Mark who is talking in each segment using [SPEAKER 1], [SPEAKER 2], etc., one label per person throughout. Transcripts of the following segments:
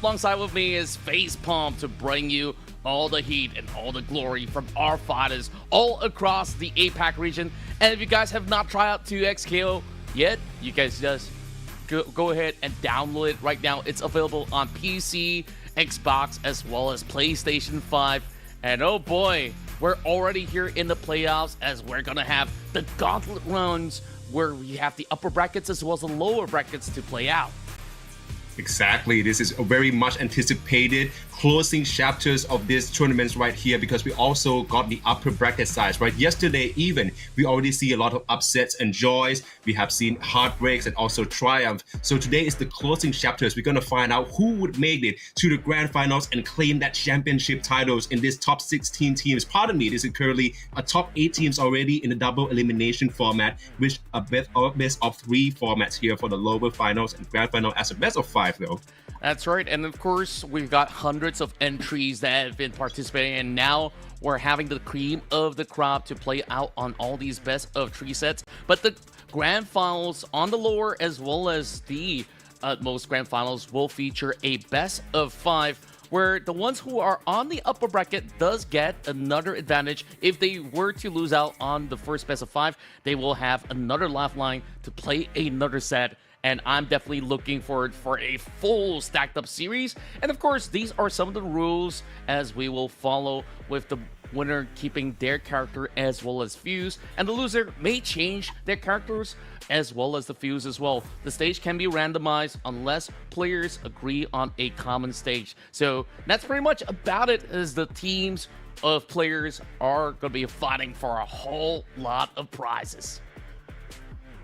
[SPEAKER 1] Alongside with me is Facepalm to bring you all the heat and all the glory from our fighters all across the APAC region. And if you guys have not tried out 2XKO yet, you guys just go ahead and download it right now. It's available on PC, Xbox, as well as PlayStation 5. And oh boy, we're already here in the playoffs as we're gonna have the gauntlet runs where we have the upper brackets as well as the lower brackets to play out.
[SPEAKER 2] Exactly. This is a very much anticipated closing chapters of this tournaments right here, because we also got the upper bracket sides, right? Yesterday even, we already see a lot of upsets and joys. We have seen heartbreaks and also triumph. So today is the closing chapters. We're going to find out who would make it to the grand finals and claim that championship titles in this top 16 teams. Pardon me, this is currently a top 8 teams already in the double elimination format, which a best of 3 formats here for the lower finals and grand final as a best of 5 though.
[SPEAKER 1] That's right, and of course we've got hundreds of entries that have been participating, and now we're having the cream of the crop to play out on all these best of 3 sets. But the grand finals on the lower as well as the utmost grand finals will feature a best of 5, where the ones who are on the upper bracket does get another advantage. If they were to lose out on the first best of 5, they will have another lifeline to play another set. And I'm definitely looking forward for a full stacked up series. And of course, these are some of the rules as we will follow, with the winner keeping their character as well as fuse, and the loser may change their characters as well as the fuse as well. The stage can be randomized unless players agree on a common stage. So that's pretty much about it, as the teams of players are going to be fighting for a whole lot of prizes.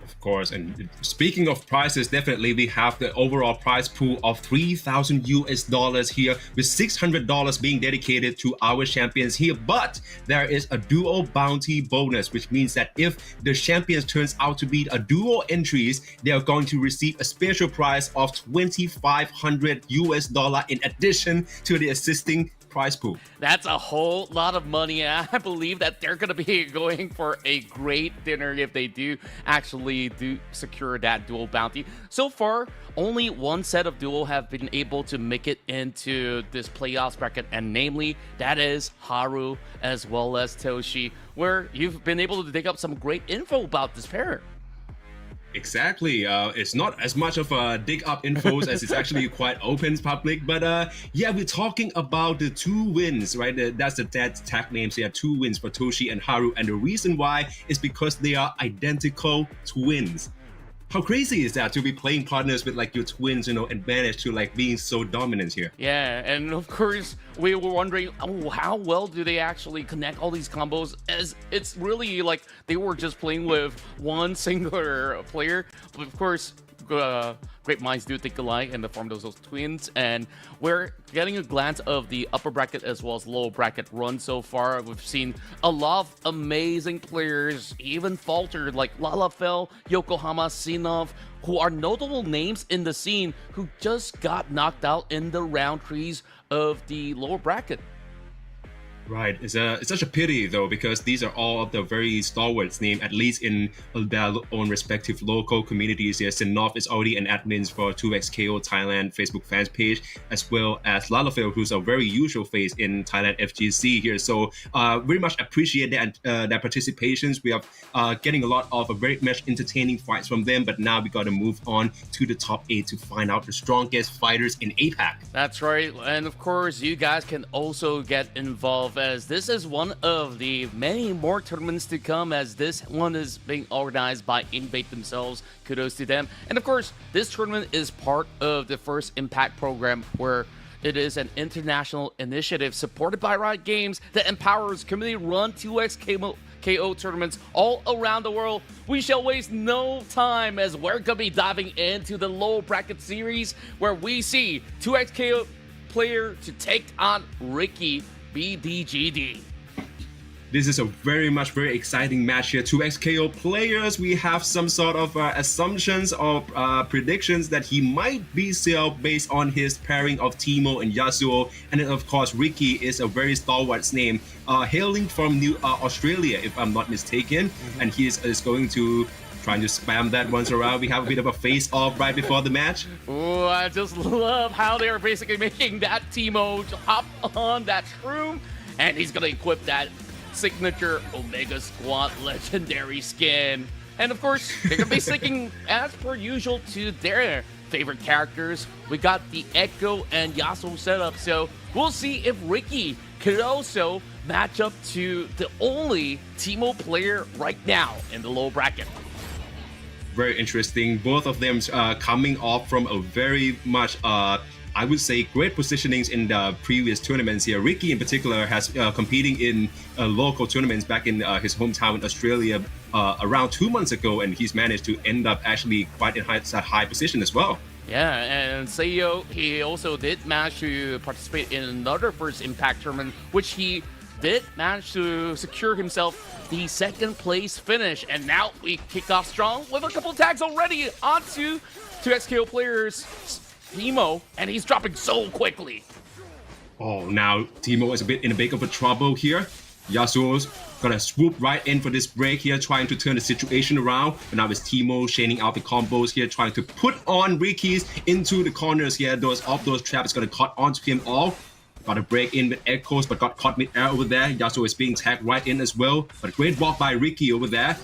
[SPEAKER 2] Of course, and speaking of prizes, definitely we have the overall prize pool of $3,000 here, with $600 being dedicated to our champions here. But there is a duo bounty bonus, which means that if the champions turns out to be a duo entries, they are going to receive a special prize of $2,500 in addition to the assisting prize pool.
[SPEAKER 1] That's a whole lot of money, and I believe that they're going to be going for a great dinner if they do actually secure that dual bounty. So far, only one set of duo have been able to make it into this playoffs bracket, and namely that is Haru as well as Toshi, where you've been able to dig up some great info about this pair.
[SPEAKER 2] Exactly. It's not as much of a dig up infos as it's actually quite open public, but yeah, we're talking about the 2 wins, right? That's the tag names here, 2 wins for Toshi and Haru, and the reason why is because they are identical twins. How crazy is that, to be playing partners with like your twins, you know, and manage to like being so dominant here?
[SPEAKER 1] Yeah, and of course we were wondering, oh, how well do they actually connect all these combos, as it's really like they were just playing with one singular player. But of course, great minds do think alike in the form of those twins, and we're getting a glance of the upper bracket as well as lower bracket run so far. We've seen a lot of amazing players even falter, like Lalafell, Yokohama, Sinov, who are notable names in the scene who just got knocked out in the round 3s of the lower bracket.
[SPEAKER 2] Right. It's such a pity though, because these are all of the very stalwarts name, at least in their own respective local communities. Yes, Sinov is already an admin for 2XKO Thailand Facebook fans page, as well as Lalafel, who's a very usual face in Thailand FGC here. So very much appreciate their participations. We are getting a lot of very much entertaining fights from them, but now we got to move on to the top 8 to find out the strongest fighters in APAC.
[SPEAKER 1] That's right. And of course, you guys can also get involved, as this is one of the many more tournaments to come, as this one is being organized by INVATE themselves. Kudos to them. And of course, this tournament is part of the First Impact program, where it is an international initiative supported by Riot Games that empowers community-run 2XKO tournaments all around the world. We shall waste no time, as we're going to be diving into the low bracket series, where we see 2XKO player to take on Ricky BDGD.
[SPEAKER 2] This is a very exciting match here. 2XKO players, we have some sort of assumptions or predictions that he might be sealed based on his pairing of Teemo and Yasuo. And then of course, Ricky is a very stalwart name, hailing from Australia, if I'm not mistaken. And he is going to trying to spam that once around. We have a bit of a face-off right before the match.
[SPEAKER 1] Oh, I just love how they're basically making that Teemo hop on that shroom, and he's gonna equip that signature Omega Squad legendary skin. And of course, they're gonna be sticking as per usual to their favorite characters. We got the Echo and Yasuo setup, so we'll see if Ricky could also match up to the only Teemo player right now in the low bracket.
[SPEAKER 2] Very interesting. Both of them coming off from a very much, I would say, great positionings in the previous tournaments here. Ricky in particular has competing in local tournaments back in his hometown in Australia around 2 months ago, and he's managed to end up actually quite in a high position as well.
[SPEAKER 1] Yeah, and Seiyo, he also did manage to participate in another First Impact tournament, which he did manage to secure himself the second place finish. And now we kick off strong with a couple tags already onto 2XKO players Teemo, and he's dropping so quickly.
[SPEAKER 2] Oh, now Teemo is in a bit of a trouble here. Yasuo's gonna swoop right in for this break here, trying to turn the situation around. But now it's Teemo chaining out the combos here, trying to put on Ricky's into the corners here. Those traps gonna cut onto him all. Got a break in with Echoes, but got caught mid-air over there. Yasuo is being tagged right in as well. But great block by Ricky over there.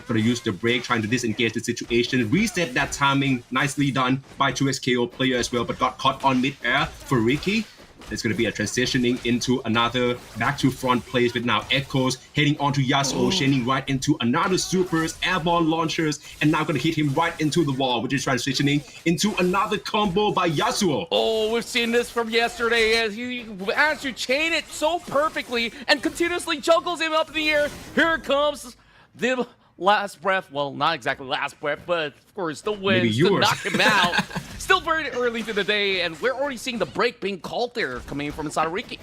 [SPEAKER 2] Gonna use the break, trying to disengage the situation. Reset that timing. Nicely done by 2XKO player as well, but got caught on mid-air for Ricky. There's going to be a transitioning into another back to front plays with now Echoes heading onto Yasuo, chaining right into another supers, airball launchers, and now going to hit him right into the wall, which is transitioning into another combo by Yasuo.
[SPEAKER 1] Oh, we've seen this from yesterday, as he managed to chain it so perfectly and continuously juggles him up in the air. Here comes the last breath. Well, not exactly last breath, but of course the wins to knock him out. Still very early to the day, and we're already seeing the break being called there coming from inside of Ricky.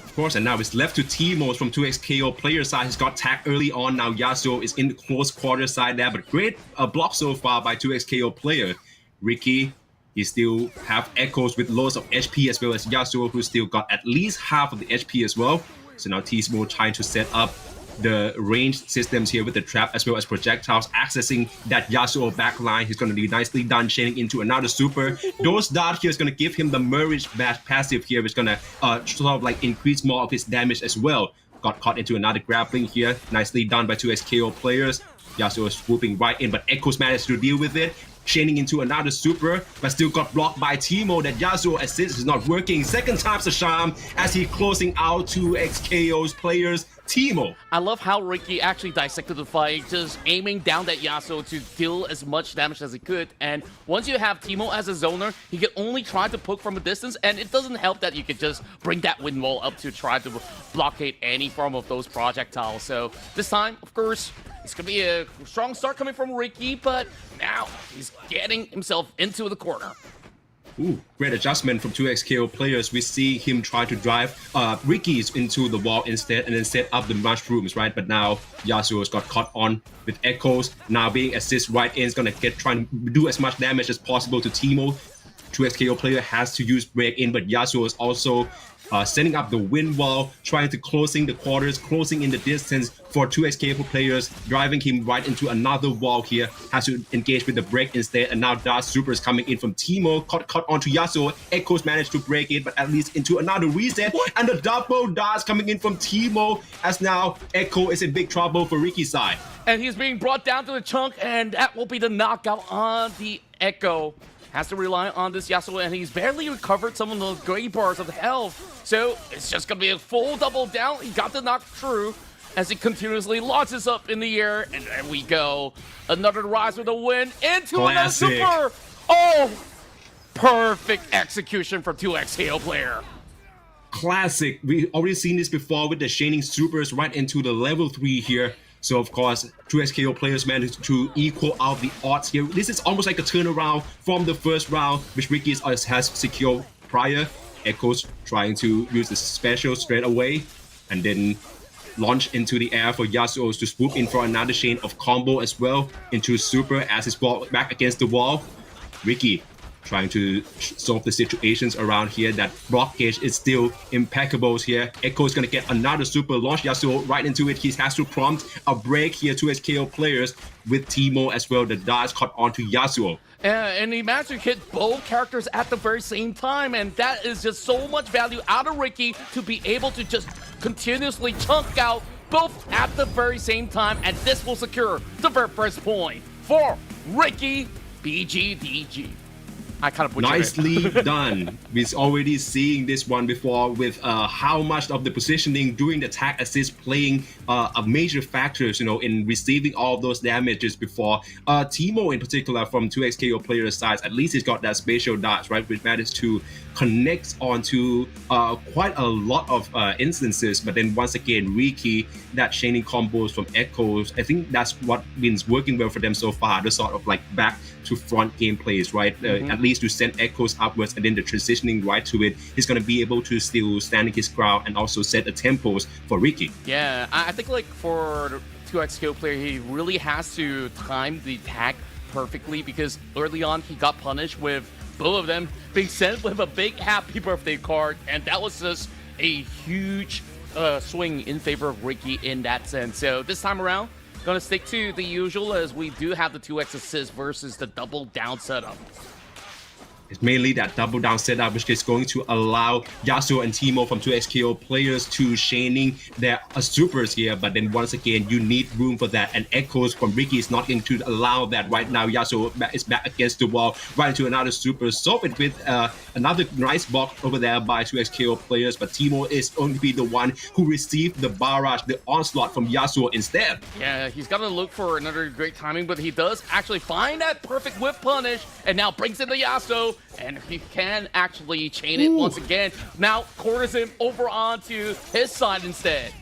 [SPEAKER 2] Of course, and now it's left to Teemo from 2XKO player side. He's got tagged early on. Now Yasuo is in the close quarter side there, but great block so far by 2XKO player. Ricky, he still have Echoes with loads of HP, as well as Yasuo, who still got at least half of the HP as well. So now Teemo trying to set up the ranged systems here with the trap as well as projectiles, accessing that Yasuo backline. He's going to be nicely done chaining into another super. Those dart here is going to give him the Mirage passive here, which is going to sort of like increase more of his damage as well. Got caught into another grappling here. Nicely done by 2XKO players. Yasuo is swooping right in, but Echoes managed to deal with it. Chaining into another super, but still got blocked by Teemo. That Yasuo assist is not working. Second time's a charm as he closing out 2XKO's players. Teemo.
[SPEAKER 1] I love how Ricky actually dissected the fight, just aiming down that Yasuo to deal as much damage as he could. And once you have Teemo as a zoner, he can only try to poke from a distance, and it doesn't help that you can just bring that wind wall up to try to blockade any form of those projectiles. So this time, of course, it's going to be a strong start coming from Ricky, but now he's getting himself into the corner.
[SPEAKER 2] Ooh, great adjustment from 2XKO players. We see him try to drive Ricky's into the wall instead and then set up the mushrooms, right? But now Yasuo's got caught on with Echoes. Now being assist right in is going to trying to do as much damage as possible to Teemo. 2XKO player has to use break in, but Yasuo is also setting up the wind wall, trying to closing the quarters, closing in the distance for 2XKO players, driving him right into another wall here. Has to engage with the break instead, and now Dark Super is coming in from Teemo, caught onto Yasuo. Echoes managed to break it, but at least into another reset, and the double dodge coming in from Teemo, as now Echo is in big trouble for Ricky's side.
[SPEAKER 1] And he's being brought down to the chunk, and that will be the knockout on the Echo. Has to rely on this Yasuo, and he's barely recovered some of those gray bars of health. So it's just going to be a full double down. He got the knock through as he continuously launches up in the air. And there we go. Another rise with a win into another super. Oh, perfect execution from 2XKO player.
[SPEAKER 2] Classic. We already seen this before with the Shining Supers right into the level 3 here. So, of course, 2XKO players managed to equal out the odds here. This is almost like a turnaround from the first round, which Ricky has secured prior. Echoes trying to use the special straight away, and then launch into the air for Yasuo to swoop in for another chain of combo as well into Super as he's brought back against the wall. Ricky trying to solve the situations around here. That block gauge is still impeccable here. Echo is going to get another super launch Yasuo right into it. He has to prompt a break here to his KO players with Teemo as well. The dodge caught onto Yasuo.
[SPEAKER 1] And he managed to hit both characters at the very same time, and that is just so much value out of Ricky to be able to just continuously chunk out both at the very same time, and this will secure the very first point for Ricky BGDG. I kind of
[SPEAKER 2] nicely done. We're already seeing this one before with how much of the positioning during the tag assist playing a major factors, you know, in receiving all of those damages before. Teemo in particular from 2XKO players' sides, at least he's got that spatial dodge, right, which managed to connect onto quite a lot of instances. But then once again, Ricky, that chaining combos from Echoes, I think that's what been working well for them so far. The sort of like back to front gameplays, right? At least to send Echoes upwards, and then the transitioning right to it, he's going to be able to still stand his ground and also set the tempos for Ricky.
[SPEAKER 1] Yeah, I think like for 2XKO player, he really has to time the attack perfectly, because early on he got punished with both of them being sent with a big happy birthday card, and that was just a huge swing in favor of Ricky in that sense. So this time around, gonna stick to the usual, as we do have the 2x assist versus the double down setup.
[SPEAKER 2] It's mainly that double down setup, which is going to allow Yasuo and Teemo from 2XKO players to chaining their supers here. But then once again, you need room for that. And Echoes from Ricky is not going to allow that right now. Yasuo is back against the wall, right into another super. Solve it with another nice block over there by 2XKO players. But Teemo is going to be the one who received the barrage, the onslaught from Yasuo instead.
[SPEAKER 1] Yeah, he's got to look for another great timing, but he does actually find that perfect whip punish, and now brings in the Yasuo. And he can actually chain it once again. Now corners him over onto his side instead.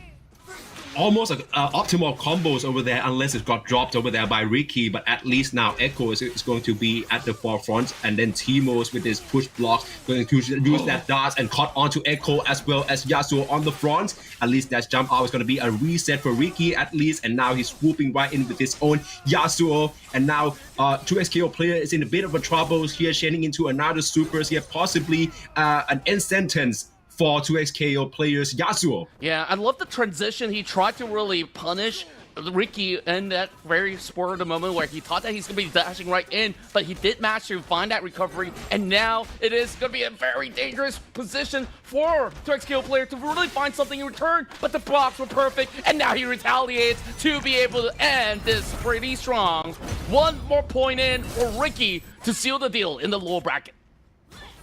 [SPEAKER 2] Almost like optimal combos over there, unless it got dropped over there by Ricky. But at least now Echo is going to be at the forefront, and then Teemos with his push blocks going to use that dodge and caught onto Echo as well as Yasuo on the front. At least that jump out is going to be a reset for Ricky at least, and now he's swooping right in with his own Yasuo. And now 2XKO player is in a bit of a trouble here, shedding into another supers here, possibly an end sentence for 2XKO players Yasuo.
[SPEAKER 1] Yeah, I love the transition. He tried to really punish Ricky in that very spur of the moment where he thought that he's going to be dashing right in, but he did manage to find that recovery, and now it is going to be a very dangerous position for 2XKO player to really find something in return, but the blocks were perfect, and now he retaliates to be able to end this pretty strong. One more point in for Ricky to seal the deal in the lower bracket.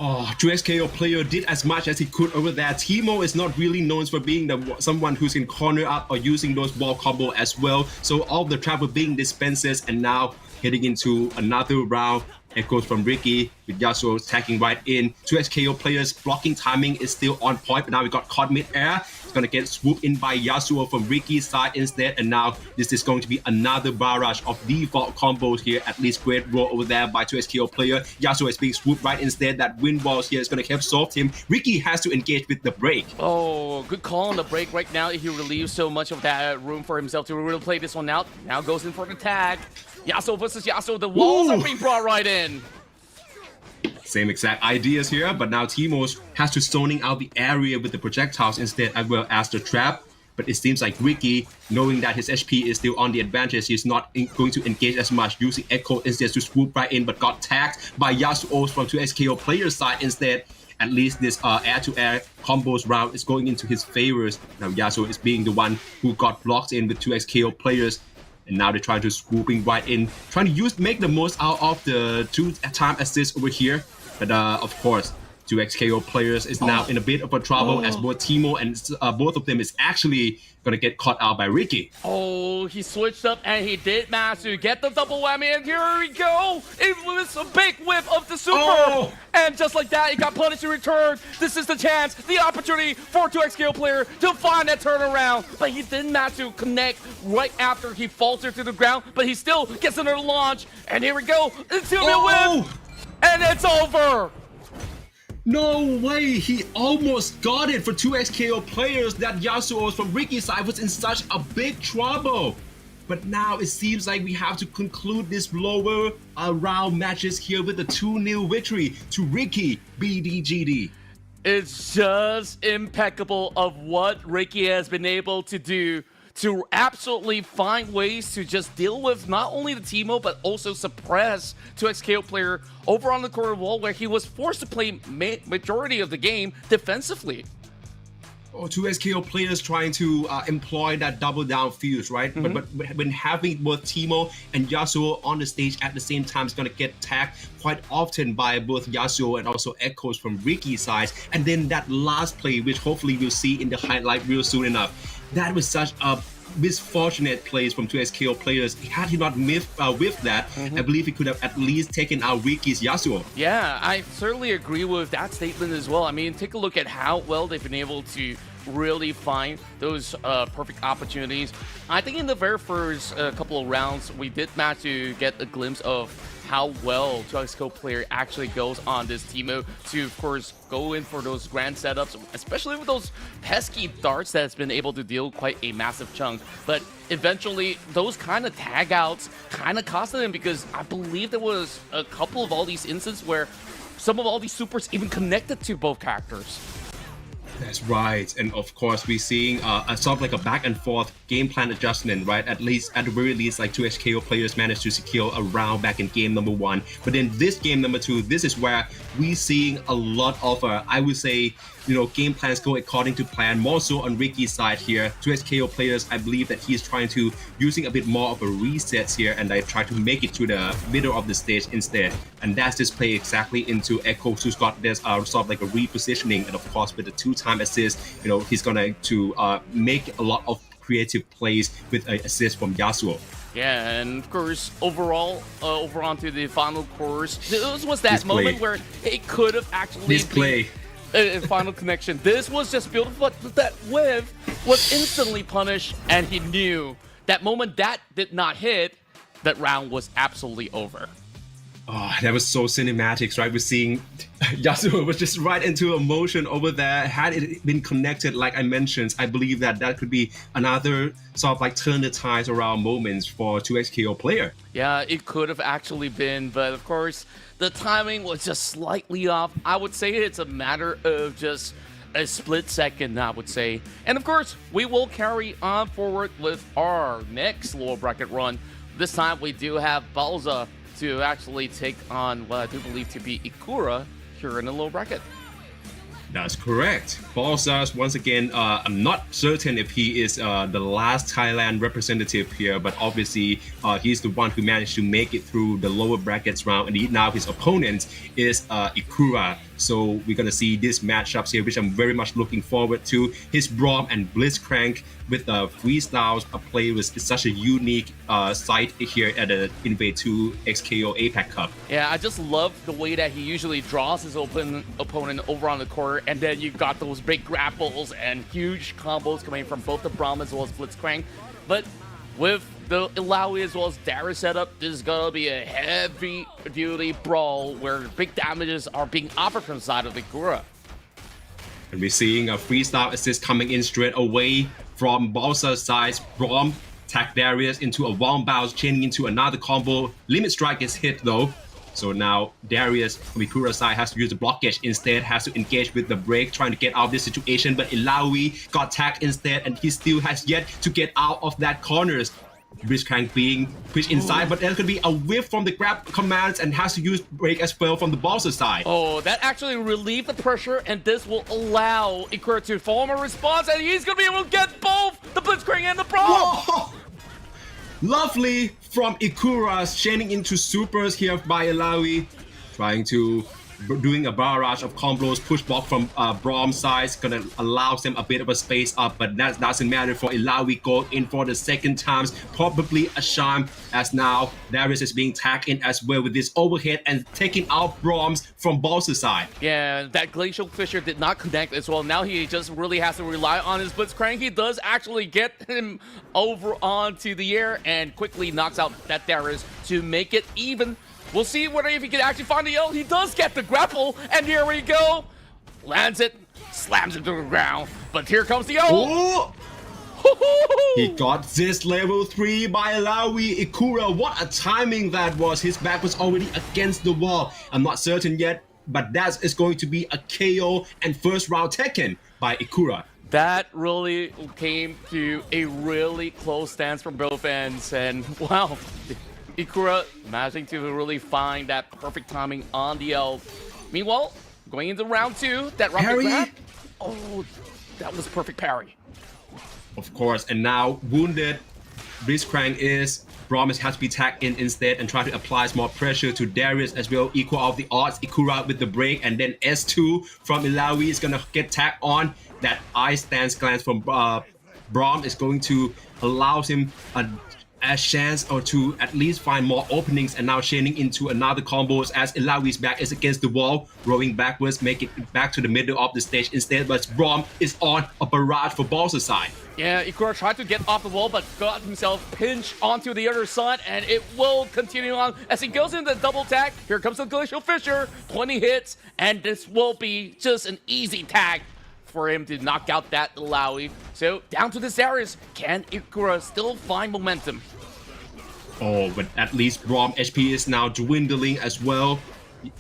[SPEAKER 2] Oh, 2XKO player did as much as he could over there. Teemo is not really known for being someone who's in corner up or using those wall combo as well. So all the travel being dispenses, and now heading into another round. Echoes from Ricky with Yasuo attacking right in. 2XKO players blocking timing is still on point, but now we got caught mid-air. It's going to get swooped in by Yasuo from Ricky's side instead, and now this is going to be another barrage of default combos here. At least great roll over there by 2XKO player. Yasuo is being swooped right instead. That wind walls here is going to help solve him. Ricky has to engage with the break.
[SPEAKER 1] Oh, good call on the break right now. He relieves so much of that room for himself to really play this one out. Now goes in for the tag. Yasuo versus Yasuo. The walls are being brought right in.
[SPEAKER 2] Same exact ideas here, but now Timos has to zoning out the area with the projectiles instead, as well as the trap. But it seems like Ricky, knowing that his HP is still on the advantage, he's not going to engage as much, using Echo instead to swoop right in, but got tagged by Yasuo from 2XKO player's side instead. At least this air-to-air combos round is going into his favors. Now Yasuo is being the one who got blocked in with 2XKO players. And now they're trying to swooping right in, trying to make the most out of the 2-time assist over here. But of course, 2XKO players is now in a bit of a trouble as both Timo and both of them is actually going to get caught out by Ricky.
[SPEAKER 1] Oh, he switched up and he did manage to get the double whammy, and here we go! It was a big whip of the super! And just like that, he got punished in return. This is the chance, the opportunity for 2XKO player to find that turnaround. But he didn't manage to connect right after he faltered to the ground, but he still gets another launch. And here we go, it's a whip! And it's over!
[SPEAKER 2] No way! He almost got it for 2XKO players. That Yasuo from Ricky's side was in such a big trouble. But now it seems like we have to conclude this lower round matches here with a 2-0 victory to Ricky BDGD.
[SPEAKER 1] It's just impeccable of what Ricky has been able to do to absolutely find ways to just deal with not only the Timo, but also suppress 2XKO player over on the corner wall, where he was forced to play majority of the game defensively.
[SPEAKER 2] 2XKO players trying to employ that double down fuse, right? But when having both Timo and Yasuo on the stage at the same time, is going to get tagged quite often by both Yasuo and also Echoes from Ricky's side. And then that last play, which hopefully we'll see in the highlight real soon enough, that was such a misfortunate plays from 2XKO players. Had he not whiffed that, I believe he could have at least taken out Ricky's Yasuo.
[SPEAKER 1] Yeah, I certainly agree with that statement as well. I mean, take a look at how well they've been able to really find those perfect opportunities. I think in the very first couple of rounds, we did manage to get a glimpse of how well 2XKO player actually goes on this Timo to, of course, go in for those grand setups, especially with those pesky darts that's been able to deal quite a massive chunk. But eventually, those kind of tag outs kind of costed him, because I believe there was a couple of all these instances where some of all these supers even connected to both characters.
[SPEAKER 2] That's right, and of course we're seeing a sort of like a back and forth game plan adjustment, right? At the very least, like 2XKO players managed to secure a round back in game number 1, but then this game number 2, this is where we're seeing a lot of I would say, game plans go according to plan, more so on Ricky's side here. 2XKO players, I believe that he's trying to using a bit more of a resets here, and I try to make it to the middle of the stage instead, and that's this play exactly into Echo, who's got this sort of like a repositioning, and of course with the 2-time assist, he's gonna to make a lot of creative plays with an assist from Yasuo.
[SPEAKER 1] Yeah, and of course, overall, over onto the final course, this was that moment where it could have actually been a final connection. This was just beautiful, but that whiff was instantly punished, and he knew that moment that did not hit, that round was absolutely over.
[SPEAKER 2] Oh, that was so cinematic, right? We're seeing Yasuo was just right into emotion over there. Had it been connected, like I mentioned, I believe that could be another sort of like turn the tides around moments for 2XKO player.
[SPEAKER 1] Yeah, it could have actually been, but of course, the timing was just slightly off. I would say it's a matter of just a split second, I would say. And of course, we will carry on forward with our next lower bracket run. This time, we do have Balza to actually take on what I do believe to be Ikura here in the low bracket.
[SPEAKER 2] That's correct. Balsas, once again, I'm not certain if he is the last Thailand representative here, but obviously he's the one who managed to make it through the lower brackets round, and now his opponent is Ikura. So we're going to see these matchups here, which I'm very much looking forward to. His Braum and Blitzcrank with the freestyles play was such a unique sight here at the INVATE 2XKO APAC Cup.
[SPEAKER 1] Yeah, I just love the way that he usually draws his opponent over on the corner, and then you've got those big grapples and huge combos coming from both the Braum as well as Blitzcrank. But with the Ilaoi as well as Darius setup, this is gonna be a heavy-duty brawl where big damages are being offered from the side of Ikura.
[SPEAKER 2] And we're seeing a freestyle assist coming in straight away from Balsa's side. Braum tag Darius into a one bounce, chaining into another combo. Limit strike is hit though. So now Darius from Ikura's side has to use the blockage instead, has to engage with the break, trying to get out of this situation. But Ilawi got tagged instead, and he still has yet to get out of that corners. Blitzcrank being pushed inside, but there's going to be a whiff from the grab commands and has to use break as well from the Balsa side.
[SPEAKER 1] Oh, that actually relieved the pressure, and this will allow Ikura to form a response, and he's going to be able to get both the Blitzcrank and the Braum.
[SPEAKER 2] Lovely from Ikura, chaining into supers here by Ilawi, trying to doing a barrage of combos, push block from Braum's side, gonna allow them a bit of a space up, but that doesn't matter for Ilawi. Go in for the second times, probably a shame, as now Darius is being tagged in as well with this overhead and taking out Braum's from Balsa's side.
[SPEAKER 1] Yeah, that Glacial Fissure did not connect as well. Now he just really has to rely on his Blitzcrank. He does actually get him over onto the air and quickly knocks out that Darius to make it even. We'll see whether if he can actually find the L. He does get the grapple, and here we go. Lands it, slams it to the ground, but here comes the L.
[SPEAKER 2] He got this level 3 by Ilawi. Ikura, what a timing that was. His back was already against the wall. I'm not certain yet, but that is going to be a KO and first round taken by Ikura.
[SPEAKER 1] That really came to a really close stance from both ends, and wow. Ikura managing to really find that perfect timing on the L. Meanwhile, going into round 2, that rocket grab. Oh, that was perfect parry.
[SPEAKER 2] Of course, and now wounded Blitzcrank is Braum has to be tagged in instead and try to apply more pressure to Darius as well, equal out the odds. Ikura with the break, and then S2 from Ilawi is gonna get tagged on. That eye stance glance from Braum is going to allow him a chance or to at least find more openings, and now chaining into another combos as Ilawi's back is against the wall, rolling backwards, make it back to the middle of the stage instead, but Braum is on a barrage for Balsa's side.
[SPEAKER 1] Yeah, Ikura tried to get off the wall, but got himself pinched onto the other side, and it will continue on as he goes into the double tag. Here comes the Glacial Fissure, 20 hits, and this will be just an easy tag for him to knock out that Ilawi. So down to this Darius. Can Ikura still find momentum?
[SPEAKER 2] Oh, but at least Braum HP is now dwindling as well.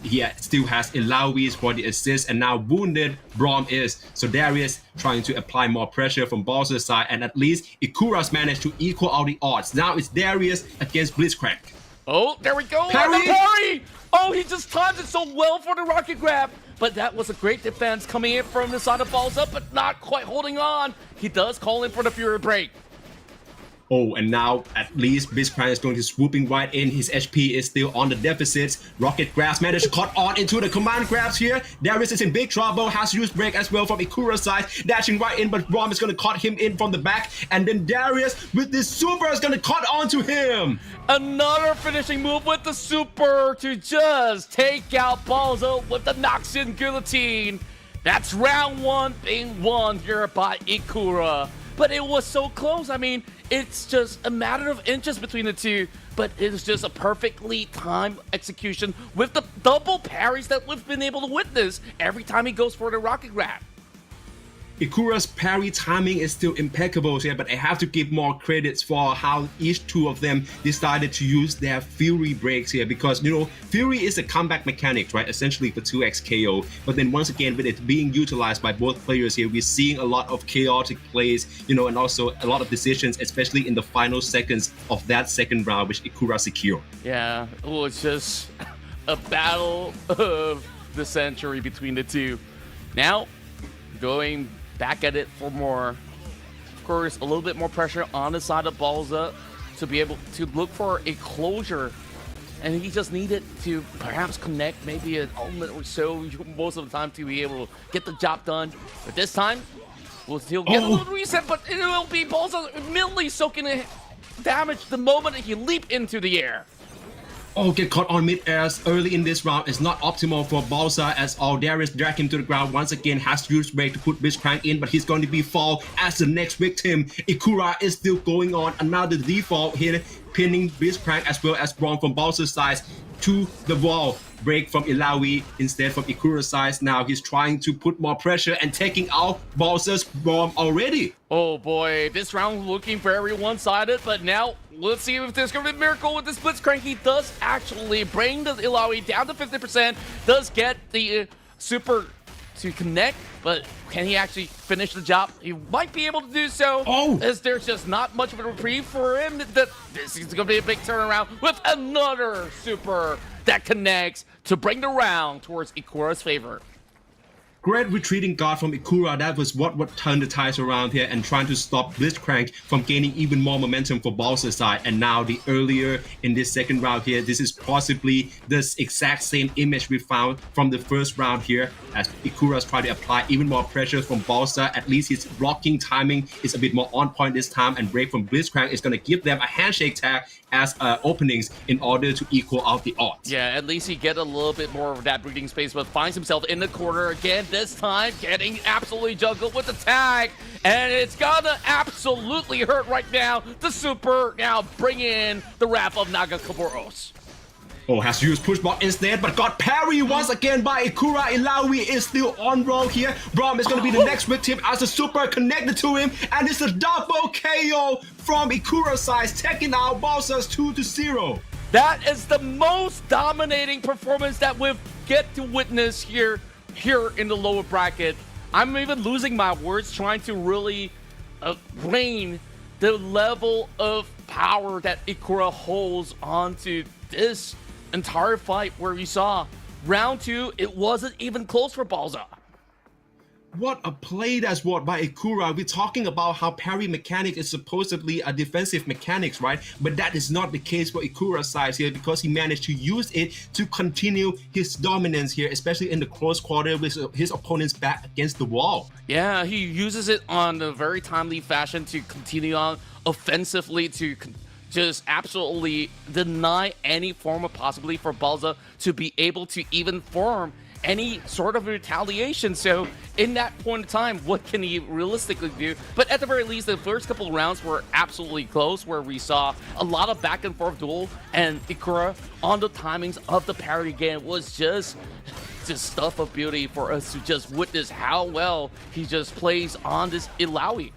[SPEAKER 2] He still has Ilawi's for the assist, and now wounded Braum is. So Darius trying to apply more pressure from Balsa's side, and at least Ikura's managed to equal out the odds. Now it's Darius against Blitzcrank.
[SPEAKER 1] Oh, there we go.
[SPEAKER 2] Parry!
[SPEAKER 1] Parry! Oh, he just timed it so well for the rocket grab. But that was a great defense coming in from the side of Balsa, but not quite holding on. He does call in for the Fury break.
[SPEAKER 2] Oh, and now at least Blitzcrank is going to swooping right in. His HP is still on the deficits. Rocket grabs managed to cut on into the command grabs here. Darius is in big trouble. Has used break as well from Ikura's side. Dashing right in, but Braum is going to cut him in from the back. And then Darius with this super is going to cut onto him.
[SPEAKER 1] Another finishing move with the super to just take out Balsa with the Noxian Guillotine. That's round 1 being won here by Ikura. But it was so close. I mean, it's just a matter of inches between the two, but it is just a perfectly timed execution with the double parries that we've been able to witness every time he goes for the rocket grab.
[SPEAKER 2] Ikura's parry timing is still impeccable here, but I have to give more credits for how each two of them decided to use their Fury breaks here, because, you know, Fury is a comeback mechanic, right, essentially for 2XKO, but then once again, with it being utilized by both players here, we're seeing a lot of chaotic plays, you know, and also a lot of decisions, especially in the final seconds of that second round, which Ikura secured.
[SPEAKER 1] Yeah, it was just a battle of the century between the two. Now, going back at it for more. Of course, a little bit more pressure on the side of Balsa to be able to look for a closure. And he just needed to perhaps connect maybe an element or so most of the time to be able to get the job done. But this time, we'll still get a little reset, but it will be Balsa immediately soaking in damage the moment he leap into the air.
[SPEAKER 2] Oh, get caught on mid-air early in this round is not optimal for Balsa, as all Darius drag him to the ground once again, has to use break to put Blitzcrank in, but he's going to be fall as the next victim. Ikura is still going on, another default here, pinning Blitzcrank as well as Braum from Balsa's side to the wall. break from Ilawi instead from Ikura's side. Now he's trying to put more pressure and taking out Balsa's bomb already.
[SPEAKER 1] Oh boy, this round looking very one-sided, but now let's see if there's going to be a miracle with the Blitzcrank. He does actually bring the Ilawi down to 50%, does get the super to connect, but can he actually finish the job? He might be able to do so, as there's just not much of a reprieve for him. This is going to be a big turnaround with another super that connects to bring the round towards Ikura's favor.
[SPEAKER 2] Great retreating guard from Ikura. That was what turned the tides around here and trying to stop Blitzcrank from gaining even more momentum for Balsa's side. And now the earlier in this second round here, this is possibly the exact same image we found from the first round here, as Ikura's trying to apply even more pressure from Balsa. At least his blocking timing is a bit more on point this time, and break from Blitzcrank is going to give them a handshake tag as openings in order to equal out the odds.
[SPEAKER 1] Yeah, at least he get a little bit more of that breathing space, but finds himself in the corner again, this time getting absolutely juggled with the tag, and it's gonna absolutely hurt right now. The super now bring in the wrath of Nagakaboros.
[SPEAKER 2] Oh, has used push block instead, but got parry once again by Ikura. Ilawi is still on roll here. Braum is going to be the next victim as the super connected to him, and it's a double KO from Ikura's side, taking out Balsa's 2-0.
[SPEAKER 1] That is the most dominating performance that we've get to witness here in the lower bracket. I'm even losing my words trying to really rein the level of power that Ikura holds onto this entire fight, where we saw round 2, it wasn't even close for Balsa.
[SPEAKER 2] What a play that's what by Ikura. We're talking about how parry mechanic is supposedly a defensive mechanics, right? But that is not the case for Ikura's side here, because he managed to use it to continue his dominance here, especially in the close quarter with his opponent's back against the wall.
[SPEAKER 1] Yeah, he uses it on a very timely fashion to continue on offensively to just absolutely deny any form of possibility for Balsa to be able to even form any sort of retaliation. So in that point in time, what can he realistically do? But at the very least, the first couple of rounds were absolutely close, where we saw a lot of back and forth duel, and Ikura on the timings of the parry again was just stuff of beauty for us to just witness how well he just plays on this Ilawi.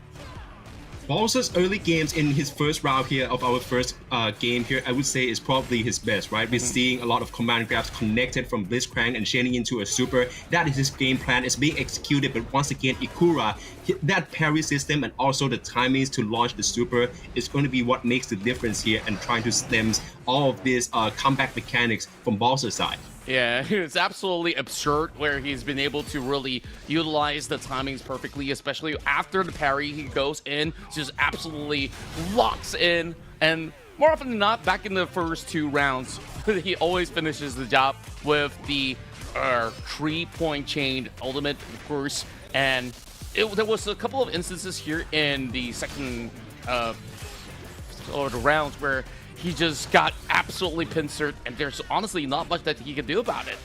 [SPEAKER 2] Balsa's early games in his first round here of our first game here, I would say is probably his best, right? We're seeing a lot of command grabs connected from Blitzcrank and chaining into a super. That is his game plan. It's being executed, but once again, Ikura, that parry system and also the timings to launch the super is going to be what makes the difference here, and trying to stem all of these comeback mechanics from Balsa's side.
[SPEAKER 1] Yeah, it's absolutely absurd where he's been able to really utilize the timings perfectly, especially after the parry. He goes in, just absolutely locks in, and more often than not, back in the first 2 rounds, he always finishes the job with the 3-point chain ultimate, of course, and there was a couple of instances here in the second or the rounds where he just got absolutely pincered, and there's honestly not much that he can do about it.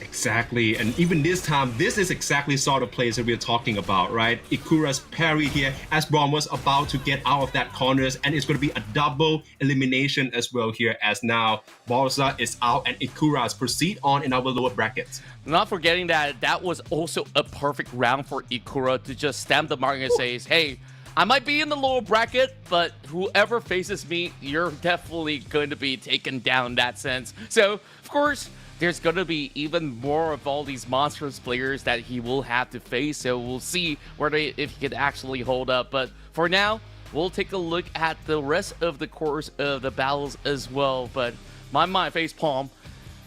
[SPEAKER 2] Exactly, and even this time, this is exactly sort of plays that we're talking about, right? Ikura's parry here as Braum was about to get out of that corners, and it's going to be a double elimination as well here, as now Balsa is out and Ikura's proceed on in our lower brackets.
[SPEAKER 1] Not forgetting that that was also a perfect round for Ikura to just stamp the mark and say, hey, I might be in the lower bracket, but whoever faces me, you're definitely going to be taken down in that sense. So, of course, there's going to be even more of all these monstrous players that he will have to face. So we'll see if he can actually hold up. But for now, we'll take a look at the rest of the course of the battles as well. But my face palm.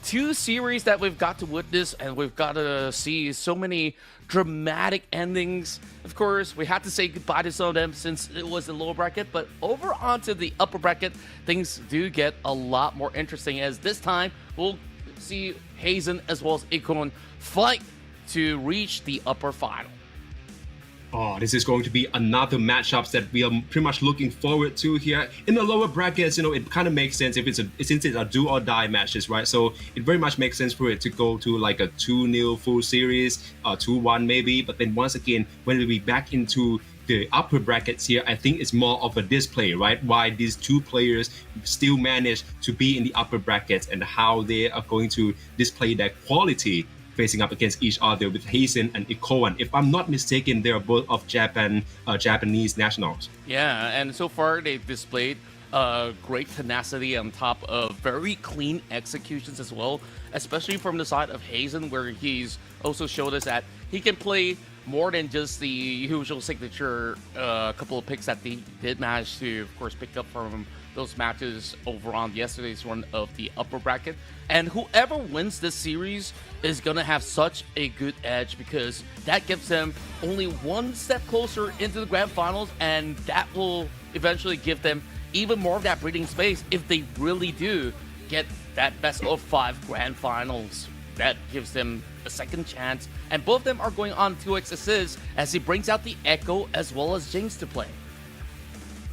[SPEAKER 1] 2 series that we've got to witness, and we've got to see so many dramatic endings. Of course, we had to say goodbye to some of them since it was the lower bracket, but over onto the upper bracket, things do get a lot more interesting, as this time we'll see Hazen as well as Ikon fight to reach the upper final.
[SPEAKER 2] Oh, this is going to be another matchups that we are pretty much looking forward to here. In the lower brackets, you know, it kind of makes sense since it's a do or die matches, right? So it very much makes sense for it to go to like a 2-0 full series, 2-1 maybe. But then once again, when we be back into the upper brackets here, I think it's more of a display, right? Why these two players still manage to be in the upper brackets and how they are going to display their quality facing up against each other with Hazen and Ikoan. If I'm not mistaken, they are both of Japanese nationals.
[SPEAKER 1] Yeah, and so far they've displayed great tenacity on top of very clean executions as well, especially from the side of Hazen, where he's also showed us that he can play more than just the usual signature couple of picks that they did manage to, of course, pick up from those matches over on yesterday's run of the upper bracket. And whoever wins this series is going to have such a good edge, because that gives them only one step closer into the grand finals, and that will eventually give them even more of that breathing space if they really do get that best of 5 grand finals. That gives them a second chance, and both of them are going on 2x assists as he brings out the Echo as well as Jinx to play.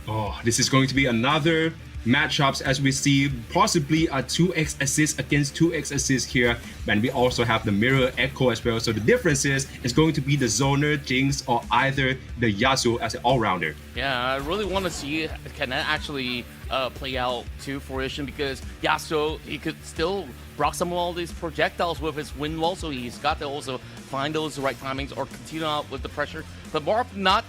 [SPEAKER 2] Oh, this is going to be another matchups as we see possibly a 2x assist against 2x assist here, and we also have the mirror Echo as well. So the difference is it's going to be the zoner, Jinx, or either the Yasuo as an all-rounder.
[SPEAKER 1] Yeah, I really want to see can that actually play out to fruition, because Yasuo, he could still block some of all these projectiles with his wind wall, so he's got to also find those right timings or continue out with the pressure. But more often than not,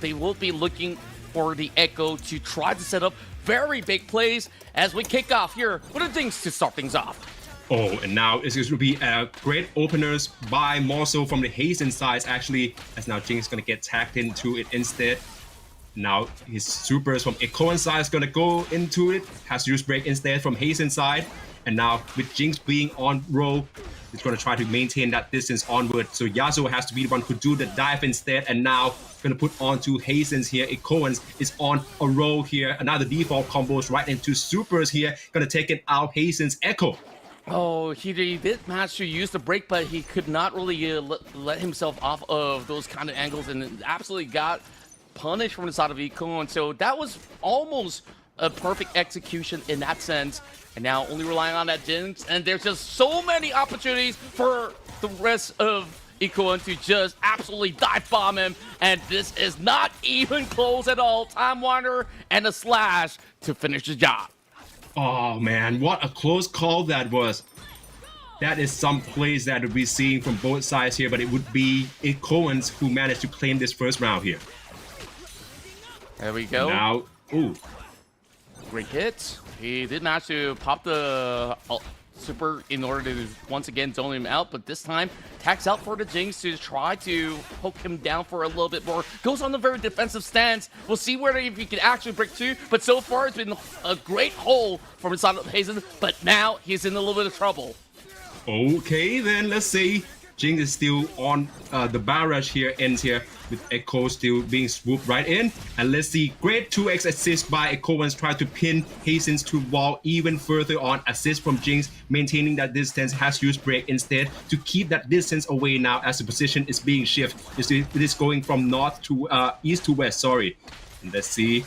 [SPEAKER 1] they will be looking for the Echo to try to set up very big plays as we kick off here with the Jinx to start things off.
[SPEAKER 2] Oh, and now it's going to be great openers by Morso from the Hazen side, actually, as now Jinx is going to get tagged into it instead. Now his supers from Ikoan's side is going to go into it, has use break instead from Hazen's side. And now with Jinx being on roll, he's going to try to maintain that distance onward. So Yasuo has to be the one who do the dive instead, and now going to put on to Hazen's here. Ikoan's is on a roll here. Another default combos right into supers here. Going to take it out Hazen's Echo.
[SPEAKER 1] Oh, he did manage to use the break, but he could not really let himself off of those kind of angles, and absolutely got punished from the side of Ikoan. So that was almost a perfect execution in that sense. And now only relying on that Jinx, and there's just so many opportunities for the rest of Ikoan to just absolutely dive bomb him, and this is not even close at all. Time Wander and a slash to finish the job.
[SPEAKER 2] Oh man, what a close call that was. That is some plays that we're seeing from both sides here, but it would be Ikoan's who managed to claim this first round here.
[SPEAKER 1] There we go.
[SPEAKER 2] Now, ooh.
[SPEAKER 1] Great hit. He did manage to pop the super in order to once again zone him out, but this time tags out for the Jinx to try to poke him down for a little bit more. Goes on a very defensive stance. We'll see whether if he can actually break 2, but so far it's been a great hole from inside of Hazen, but now he's in a little bit of trouble.
[SPEAKER 2] Okay, then let's see. Jinx is still on the barrage here, ends here with Echo still being swooped right in. And let's see, great 2x assist by Ikoan's try to pin Hazen's to wall even further on. Assist from Jinx, maintaining that distance, has used break instead to keep that distance away now as the position is being shifted. It is going from north to east to west, sorry. And let's see,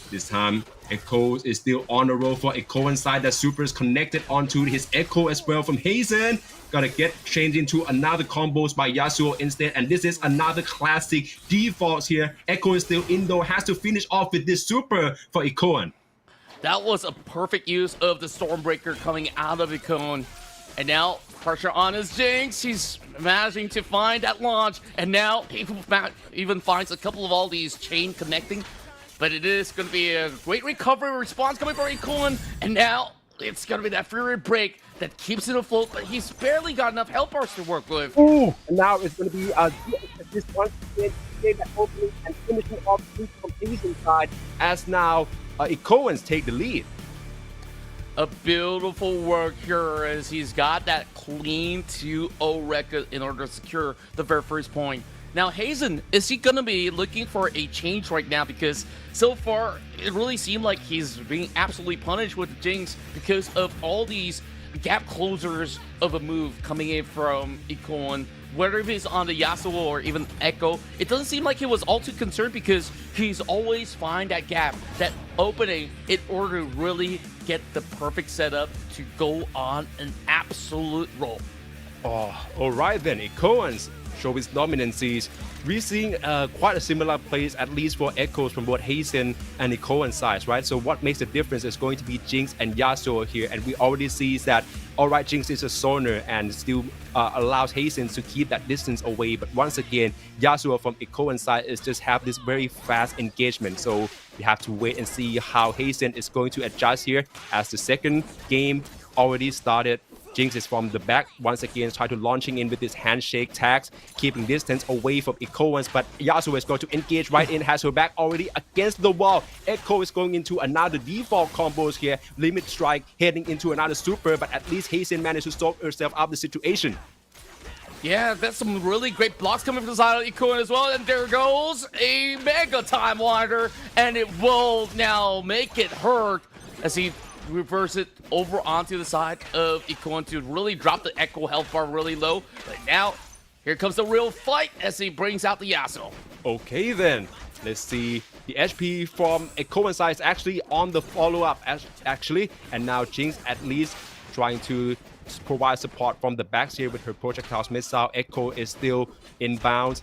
[SPEAKER 2] this time Echo is still on the roll for Ikoan's side. That super is connected onto his Echo as well from Hazen. Gotta get changed into another combos by Yasuo instead, and this is another classic defaults here. Echo is still in though, has to finish off with this super for Ikoan.
[SPEAKER 1] That was a perfect use of the Stormbreaker coming out of Ikoan. And now pressure on his Jinx. He's managing to find that launch, and now he even finds a couple of all these chain connecting. But it is going to be a great recovery response coming from Ikoan, and now it's going to be that Fury break that keeps it afloat, but he's barely got enough health bars to work with.
[SPEAKER 3] Ooh, and now it's going to be this one to get that opening and finishing off from Hazen's side, as now Ikoan's take the lead.
[SPEAKER 1] A beautiful work here as he's got that clean 2-0 record in order to secure the very first point. Now, Hazen, is he going to be looking for a change right now? Because so far, it really seemed like he's being absolutely punished with the Jinx because of all these gap closers of a move coming in from Ikoan. Whether if he's on the Yasuo or even Echo, it doesn't seem like he was all too concerned because he's always find that gap, that opening, in order to really get the perfect setup to go on an absolute roll.
[SPEAKER 2] Oh, all right then. Ikoan's
[SPEAKER 3] show his dominances. We're seeing quite a similar plays, at least for echoes from both Hazen and Ikoan sides, right? So what makes the difference is going to be Jinx and Yasuo here, and we already see that, alright, Jinx is a zoner and still allows Hazen to keep that distance away, but once again, Yasuo from Ikoan side is just have this very fast engagement, so we have to wait and see how Hazen is going to adjust here as the second game already started. Jinx is from the back, once again try to launching in with his handshake tags, keeping distance away from Ikoans, but Yasuo is going to engage right in, has her back already against the wall. Echo is going into another default combos here, limit strike heading into another super, but at least Hazen managed to sort herself out of the situation.
[SPEAKER 1] Yeah, that's some really great blocks coming from the side of Ikoan as well, and there goes a Mega Time Wander, and it will now make it hurt as he reverse it over onto the side of Ikoan to really drop the Echo health bar really low. But now, here comes the real fight as he brings out the Yasuo.
[SPEAKER 3] Okay then, let's see. The HP from Ikoan side is actually on the follow-up actually, and now Jinx at least trying to provide support from the backs here with her projectiles missile. Echo is still inbound,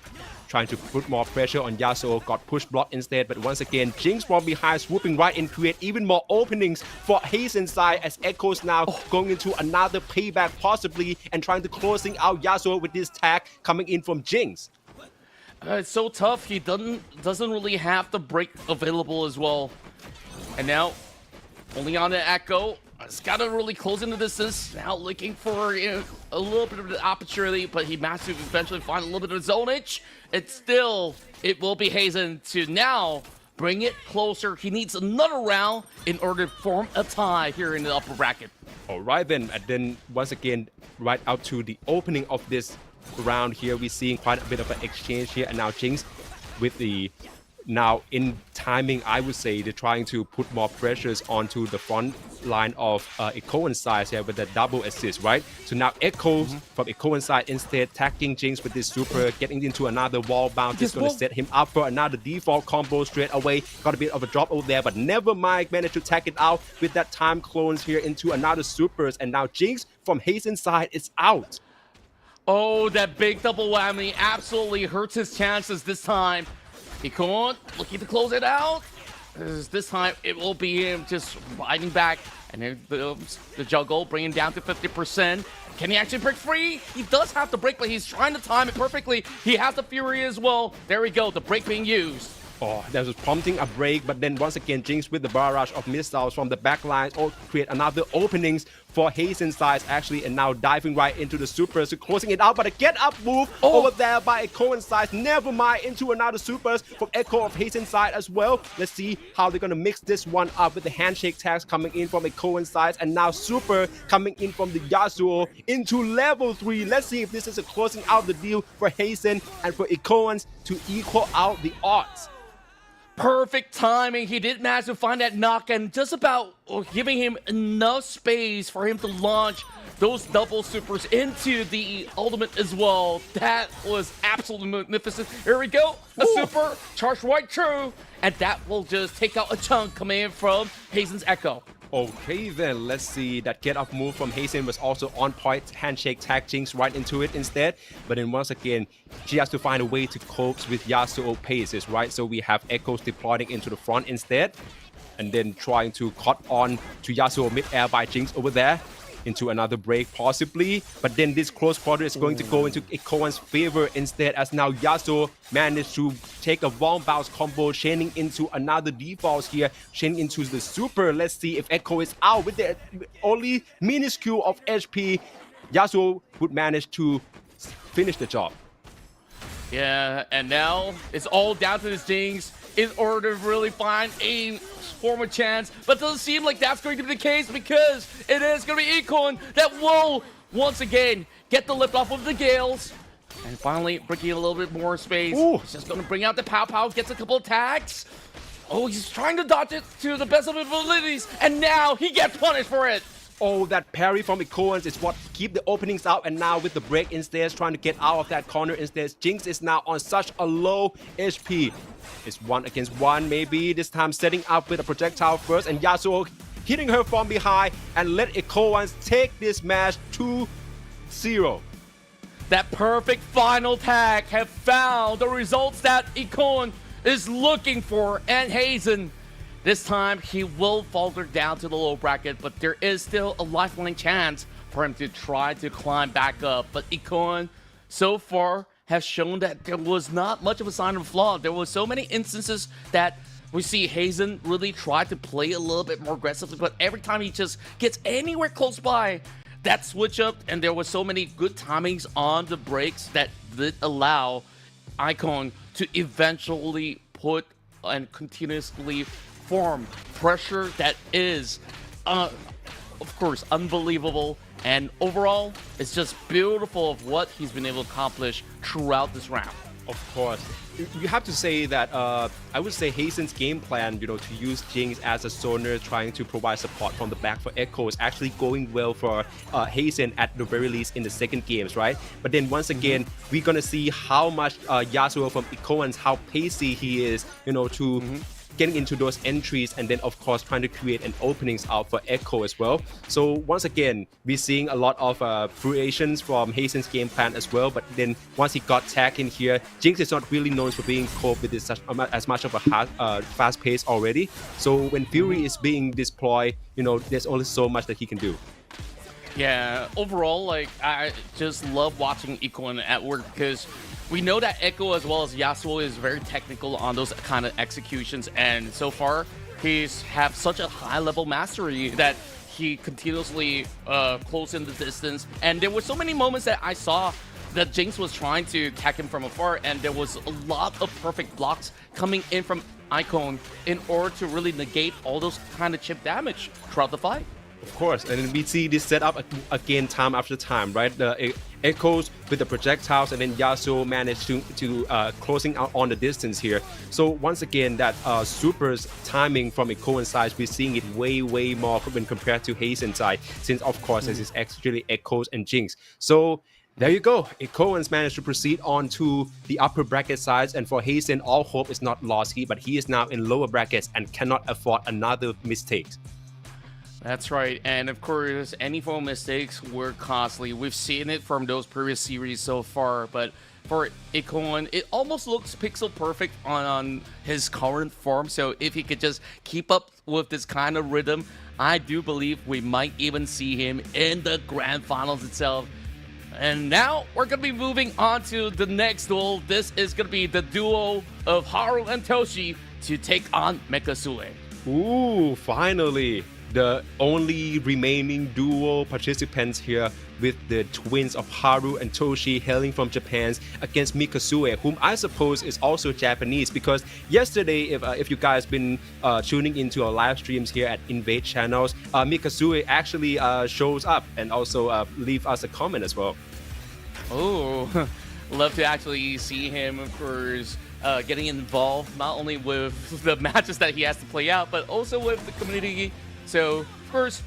[SPEAKER 3] trying to put more pressure on Yasuo, got push block instead, but once again, Jinx from behind swooping right in, create even more openings for Hazen's side as Echo's now going into another payback possibly and trying to closing out Yasuo with this tag coming in from Jinx.
[SPEAKER 1] It's so tough, he doesn't really have the break available as well. And now, only on the Echo. It's got to really close in the distance. Now looking for a little bit of the opportunity, but he managed to eventually find a little bit of zonage. It's still, it will be Hazen to now bring it closer. He needs another round in order to form a tie here in the upper bracket.
[SPEAKER 3] All right then, and then once again, right out to the opening of this round here, we're seeing quite a bit of an exchange here, and now Jinx with the now in timing, I would say they're trying to put more pressures onto the front line of Ikoan side here with the double assist, right? So now Echo from Ikoan side instead tagging Jinx with this super, getting into another wall bounce. Just going to set him up for another default combo straight away. Got a bit of a drop over there, but never mind, managed to tag it out with that time clones here into another supers, and now Jinx from Hazen's side is out.
[SPEAKER 1] Oh, that big double whammy absolutely hurts his chances this time. Ikoan looking to close it out. This time it will be him just riding back, and then the juggle bringing down to 50%. Can he actually break free? He does have to break, but he's trying to time it perfectly. He has the Fury as well. There we go, the break being used.
[SPEAKER 3] Oh, that was prompting a break, but then once again, Jinx with the barrage of missiles from the back lines all create another openings for Hazen's side actually, and now diving right into the supers, closing it out, but a get up move over there by Echo's side. Never mind, into another supers from Echo of Hazen's side as well. Let's see how they're gonna mix this one up with the handshake tags coming in from Echo's side, and now super coming in from the Yasuo into level 3. Let's see if this is a closing out the deal for Hazen and for Echo's to equal out the odds.
[SPEAKER 1] Perfect timing. He did manage to find that knock and just about giving him enough space for him to launch those double supers into the ultimate as well. That was absolutely magnificent. Here we go. A super charged right through, and that will just take out a chunk coming in from Hazen's Echo.
[SPEAKER 3] Okay then, let's see. That get up move from Hazen was also on point. Handshake tag Jinx right into it instead. But then once again, she has to find a way to cope with Yasuo paces, right? So we have Echoes deploying into the front instead, and then trying to cut on to Yasuo mid-air by Jinx over there into another break possibly, but then this close quarter is going to go into Ikoan's favor instead, as now Yasuo managed to take a wrong bounce combo, chaining into another defaults here, chaining into the super. Let's see if Echo is out with the only minuscule of HP. Yasuo would manage to finish the job.
[SPEAKER 1] Yeah, and now it's all down to this Jinx in order to really find a form of chance, but it doesn't seem like that's going to be the case, because it is going to be Ikoan that will once again get the lift off of the Gales, and finally breaking a little bit more space. He's just going to bring out the Pow Pow, gets a couple attacks. Oh, he's trying to dodge it to the best of his abilities, and now he gets punished for it.
[SPEAKER 3] Oh, that parry from Ikoan is what keep the openings out, and now with the break instead, trying to get out of that corner instead. Jinx is now on such a low HP. It's 1 against 1 maybe, this time setting up with a projectile first, and Yasuo hitting her from behind and let Ikoan take this match 2-0.
[SPEAKER 1] that perfect final tag have found the results that Icon is looking for, and Hazen, this time he will falter down to the low bracket, but there is still a lifeline chance for him to try to climb back up. But Icon so far has shown that there was not much of a sign of flaw. There was so many instances that we see Hazen really try to play a little bit more aggressively, but every time he just gets anywhere close by, that switch up, and there was so many good timings on the breaks that did allow Icon to eventually put and continuously form pressure that is, of course, unbelievable. And overall, it's just beautiful of what he's been able to accomplish throughout this round.
[SPEAKER 3] Of course. You have to say that I would say Hazen's game plan, to use Jinx as a zoner, trying to provide support from the back for Echo is actually going well for Hazen at the very least in the second games, right? But then once again, we're gonna see how much Yasuo from Ikoans, how pacey he is, to getting into those entries, and then of course trying to create an openings out for Echo as well. So once again, we're seeing a lot of variations from Hazen's game plan as well. But then once he got tagged in here, Jinx is not really known for being coped with this as much of a fast pace already. So when Fury is being deployed, there's only so much that he can do.
[SPEAKER 1] Yeah, overall, I just love watching Icon at work, because we know that Echo as well as Yasuo is very technical on those kind of executions, and so far he's have such a high level mastery that he continuously close in the distance. And there were so many moments that I saw that Jinx was trying to attack him from afar, and there was a lot of perfect blocks coming in from Icon in order to really negate all those kind of chip damage throughout the fight.
[SPEAKER 3] Of course, and then we see this setup again time after time, right? The Echoes with the projectiles, and then Yasuo managed to closing out on the distance here. So once again, that Super's timing from Ikoan's side, we're seeing it way more when compared to Hazen's side, since of course this is actually Echoes and Jinx. So there you go. Ikoan's managed to proceed on to the upper bracket sides, and for Hazen, all hope is not lost here, but he is now in lower brackets and cannot afford another mistake.
[SPEAKER 1] That's right, and of course, any form of mistakes were costly. We've seen it from those previous series so far, but for Icon, it almost looks pixel perfect on his current form. So if he could just keep up with this kind of rhythm, I do believe we might even see him in the grand finals itself. And now we're going to be moving on to the next duel. This is going to be the duo of Haru and Toshi to take on Mekasue.
[SPEAKER 3] Ooh, finally! The only remaining duo participants here with the twins of Haru and Toshi hailing from Japan against Mikasue, whom I suppose is also Japanese, because yesterday, if you guys been tuning into our live streams here at INVATE channels, Mikasue actually shows up and also leave us a comment as well.
[SPEAKER 1] Oh, love to actually see him, of course, getting involved not only with the matches that he has to play out, but also with the community. So, of course,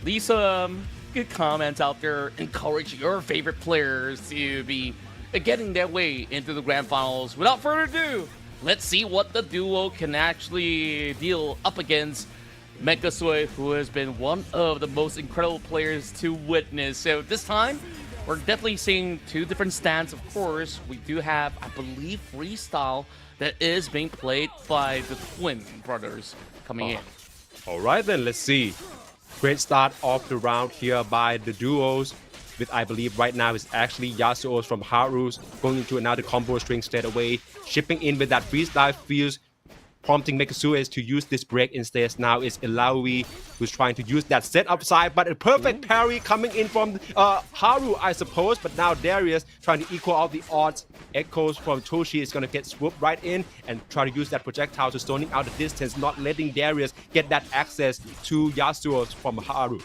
[SPEAKER 1] leave some good comments out there. Encourage your favorite players to be getting their way into the grand finals. Without further ado, let's see what the duo can actually deal up against Mekasue, who has been one of the most incredible players to witness. So this time, we're definitely seeing two different stands, of course. We do have, I believe, freestyle that is being played by the twin brothers coming in.
[SPEAKER 3] Alright then, let's see. Great start of the round here by the duos, with I believe right now is actually Yasuo's from Haru's going into another combo string straight away, shipping in with that freestyle fuse, prompting Mekasue to use this break instead. Now is Ilaoi who's trying to use that setup side, but a perfect parry coming in from Haru, I suppose. But now Darius trying to equal out the odds. Echoes from Toshi is going to get swooped right in and try to use that projectile to stoning out the distance, not letting Darius get that access to Yasuo from Haru.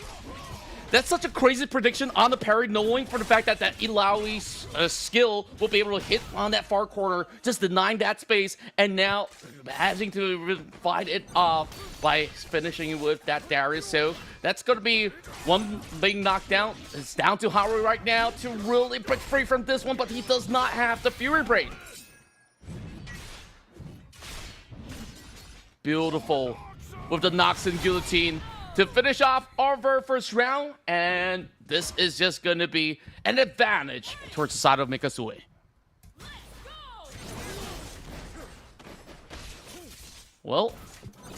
[SPEAKER 1] That's such a crazy prediction on the parry, knowing for the fact that Ilaoi's skill will be able to hit on that far corner, just denying that space, and now having to fight it off by finishing with that Darius. So that's going to be one being knocked down. It's down to Haru right now to really break free from this one, but he does not have the Fury Brain. Beautiful with the Nox and Guillotine. to finish off our very first round, and this is just going to be an advantage towards the side of Mikasue. Well,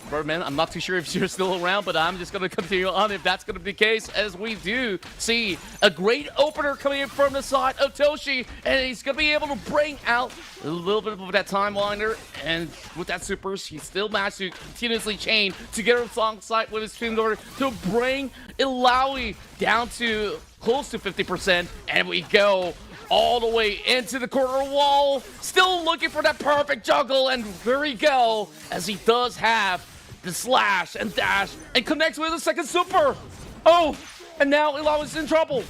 [SPEAKER 1] Birdman, I'm not too sure if you're still around, but I'm just going to continue on if that's going to be the case, as we do see a great opener coming in from the side of Toshi, and he's going to be able to bring out a little bit of that time winder, and with that supers, he still managed to continuously chain to get alongside with his stream order to bring Ilaoi down to close to 50%, and we go all the way into the corner wall, still looking for that perfect juggle, and here we go, as he does have the slash and dash, and connects with a second super. Oh, and now Ilaoi is in trouble.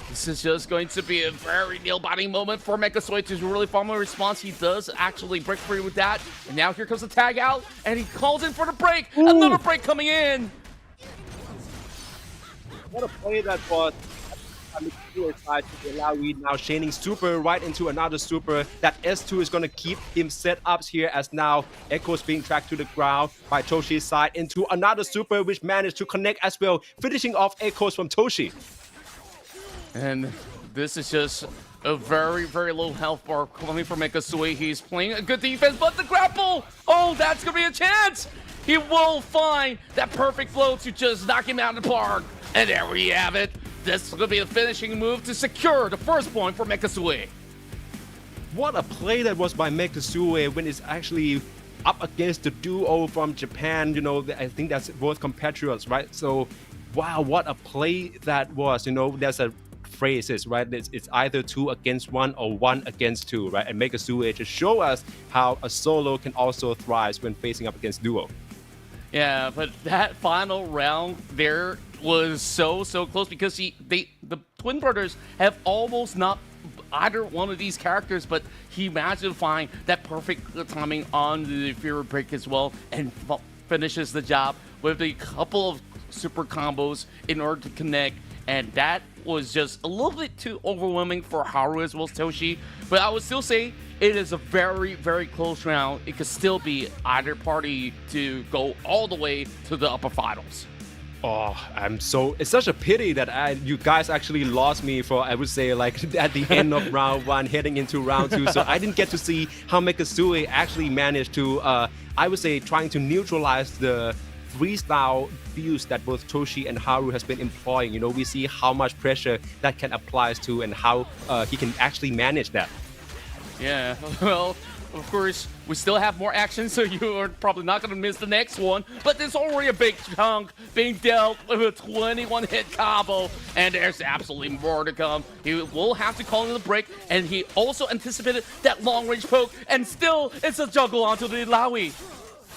[SPEAKER 1] This is just going to be a very nail-biting moment for Mikasue to really form a response. He does actually break free with that, and now here comes the tag out, and he calls in for the break. Ooh. Another break coming in.
[SPEAKER 3] What a play that was. Ilaoi now chaining super right into another super. That S2 is going to keep him set up here, as now Echo's being tracked to the ground by Toshi's side into another super, which managed to connect as well, finishing off Echoes from Toshi.
[SPEAKER 1] And this is just a very, very low health bar coming from Mikasue. He's playing a good defense, but the grapple! Oh, that's going to be a chance! He will find that perfect flow to just knock him out of the park. And there we have it. This is going to be a finishing move to secure the first point for Mikasue.
[SPEAKER 3] What a play that was by Mikasue when it's actually up against the duo from Japan. You know, I think that's both compatriots, right? So, wow, what a play that was. You know, there's a phrase, right? It's either 2 against 1 or 1 against 2, right? And Mikasue just show us how a solo can also thrive when facing up against duo.
[SPEAKER 1] Yeah, but that final round there was so close, because the twin brothers have almost not either one of these characters, but he managed to find that perfect timing on the Fury break as well, and finishes the job with a couple of super combos in order to connect, and that was just a little bit too overwhelming for Haru as well as Toshi. But I would still say it is a very, very close round. It could still be either party to go all the way to the upper finals.
[SPEAKER 3] Oh, it's such a pity that you guys actually lost me for, I would say, like at the end of round 1 heading into round 2. So I didn't get to see how Mikasue actually managed to, I would say, trying to neutralize the freestyle views that both Toshi and Haru has been employing. You know, we see how much pressure that can apply to, and how he can actually manage that.
[SPEAKER 1] Yeah, well, of course, we still have more action, so you are probably not going to miss the next one. But there's already a big chunk being dealt with a 21-hit combo, and there's absolutely more to come. He will have to call in the break, and he also anticipated that long-range poke, and still, it's a juggle onto the Ilaoi.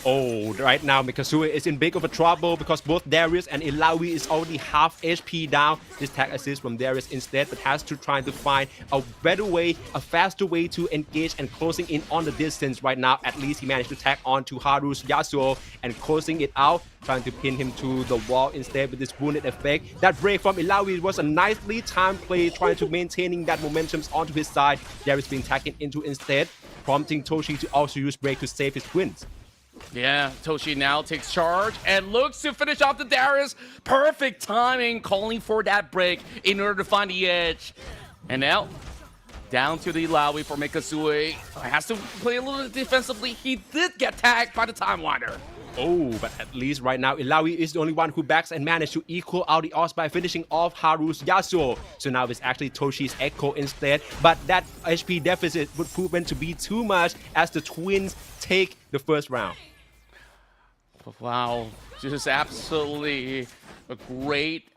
[SPEAKER 3] Oh, right now Mikasue is in big of a trouble because both Darius and Ilaoi is already half HP down. This tag assist from Darius instead, but has to try to find a better way, a faster way to engage and closing in on the distance right now. At least he managed to tag on to Haru's Yasuo and closing it out, trying to pin him to the wall instead with this wounded effect. That break from Ilaoi was a nicely timed play, trying to maintaining that momentum onto his side. Darius being tagged into instead, prompting Toshi to also use break to save his twins.
[SPEAKER 1] Yeah, Toshi now takes charge and looks to finish off the Darius. Perfect timing, calling for that break in order to find the edge. And now, down to the Ilaoi for Mikasue. Has to play a little defensively. He did get tagged by the Time Winder.
[SPEAKER 3] Oh, but at least right now, Ilaoi is the only one who backs and managed to equal out the odds by finishing off Haru's Yasuo. So now it's actually Toshi's Echo instead. But that HP deficit would prove to be too much as the twins take the first round.
[SPEAKER 1] Wow, just absolutely a great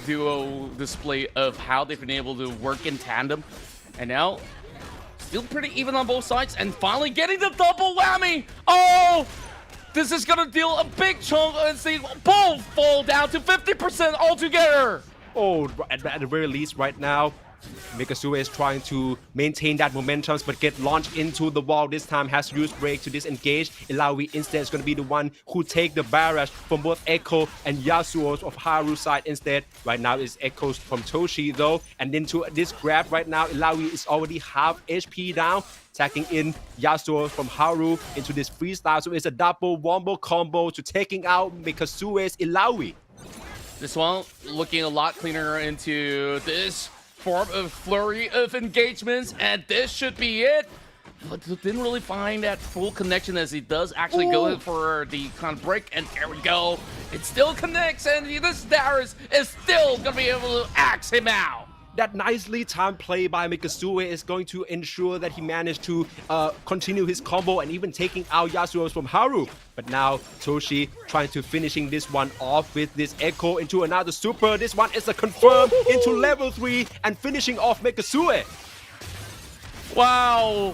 [SPEAKER 1] duo display of how they've been able to work in tandem. And now, still pretty even on both sides, and finally getting the double whammy. Oh! This is gonna deal a big chunk and see both fall down to 50% altogether.
[SPEAKER 3] Oh, at the very least right now, Mikazue is trying to maintain that momentum, but get launched into the wall this time. Has to use break to disengage. Ilawi instead is going to be the one who take the barrage from both Echo and Yasuo's of Haru's side instead. Right now is Echo's from Toshi though. And then to this grab right now, Ilawi is already half HP down. Attacking in Yasuo from Haru into this freestyle. So it's a double wombo combo to taking out Mikazue's Ilawi.
[SPEAKER 1] This one looking a lot cleaner into this form of flurry of engagements, and this should be it. But didn't really find that full connection as he does actually go in for the kind of break, and there we go. It still connects, and this Darius is still gonna be able to axe him out.
[SPEAKER 3] That nicely timed play by Mikazue is going to ensure that he managed to continue his combo and even taking out Yasuo from Haru. But now Toshi trying to finishing this one off with this Echo into another super. This one is a confirm into level 3 and finishing off Mikazue.
[SPEAKER 1] Wow.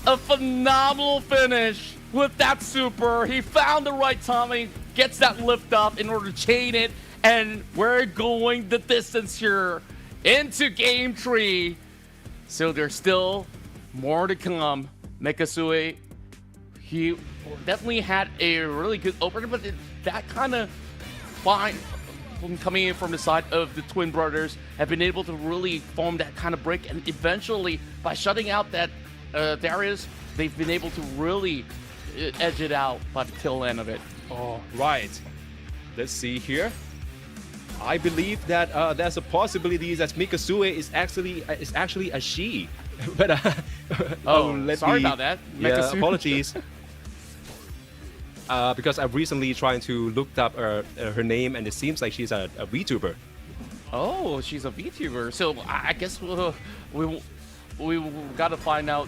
[SPEAKER 1] A phenomenal finish with that super. He found the right timing, gets that lift up in order to chain it. And we're going the distance here into game 3. So there's still more to come. Mikazue, he definitely had a really good opener, but that kind of fine coming in from the side of the twin brothers have been able to really form that kind of break. And eventually, by shutting out that Darius, they've been able to really edge it out by the tail end of it.
[SPEAKER 3] Oh, right. Let's see here. I believe that there's a possibility that Mikazue is actually a she, but
[SPEAKER 1] sorry about that.
[SPEAKER 3] Yeah, apologies. Because I've recently tried to look up her name, and it seems like she's a VTuber.
[SPEAKER 1] Oh, she's a VTuber. So I guess we got to find out,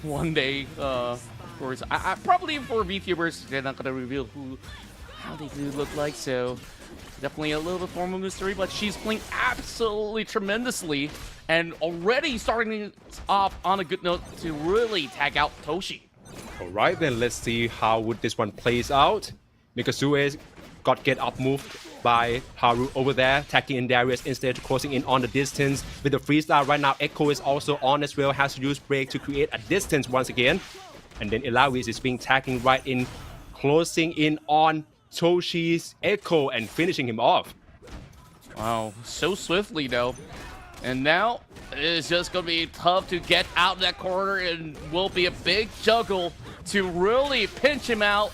[SPEAKER 1] one day. Of course, I probably for VTubers, they're not gonna reveal how they do look like. So. Definitely a little form of mystery, but she's playing absolutely tremendously and already starting off on a good note to really tag out Toshi.
[SPEAKER 3] All right, then let's see how would this one plays out. Mikazue got get up moved by Haru over there, tagging in Darius instead, closing in on the distance. With the freestyle right now, Echo is also on as well, has to use break to create a distance once again. And then Ilawis is being tagging right in, closing in on Toshi's Echo and finishing him off.
[SPEAKER 1] Wow, so swiftly though. And now it's just going to be tough to get out of that corner, and will be a big juggle to really pinch him out,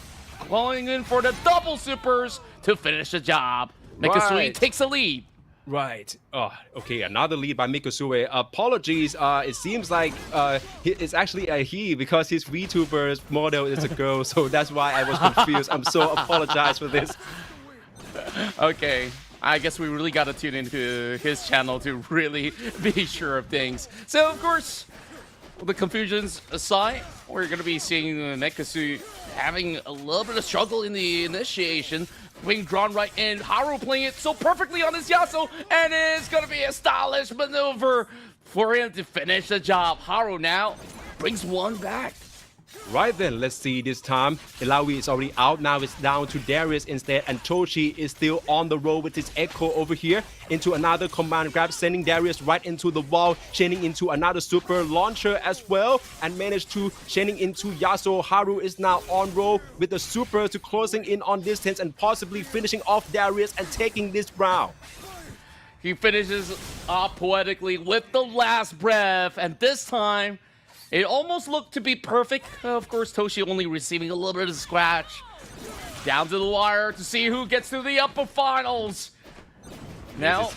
[SPEAKER 1] calling in for the double supers to finish the job. Mikazue takes the lead.
[SPEAKER 3] Right. Oh, okay, another lead by Mikazue. Apologies, it seems like it's actually a he because his VTuber's model is a girl, so that's why I was confused. I'm so apologize for this.
[SPEAKER 1] Okay, I guess we really got to tune into his channel to really be sure of things. So, of course, the confusions aside, we're going to be seeing Mikazue having a little bit of struggle in the initiation, being drawn right in. Haru playing it so perfectly on his Yasuo, and it's going to be a stylish maneuver for him to finish the job. Haru now brings one back.
[SPEAKER 3] Right then, let's see this time. Ilawi is already out. Now it's down to Darius instead, and Toshi is still on the road with his Echo over here into another command grab, sending Darius right into the wall, chaining into another super launcher as well, and managed to chaining into Yasuo. Haru is now on roll with the super to closing in on distance and possibly finishing off Darius and taking this round.
[SPEAKER 1] He finishes off poetically with the last breath, and this time it almost looked to be perfect. Of course, Toshi only receiving a little bit of a scratch. Down to the wire to see who gets to the upper finals. Now,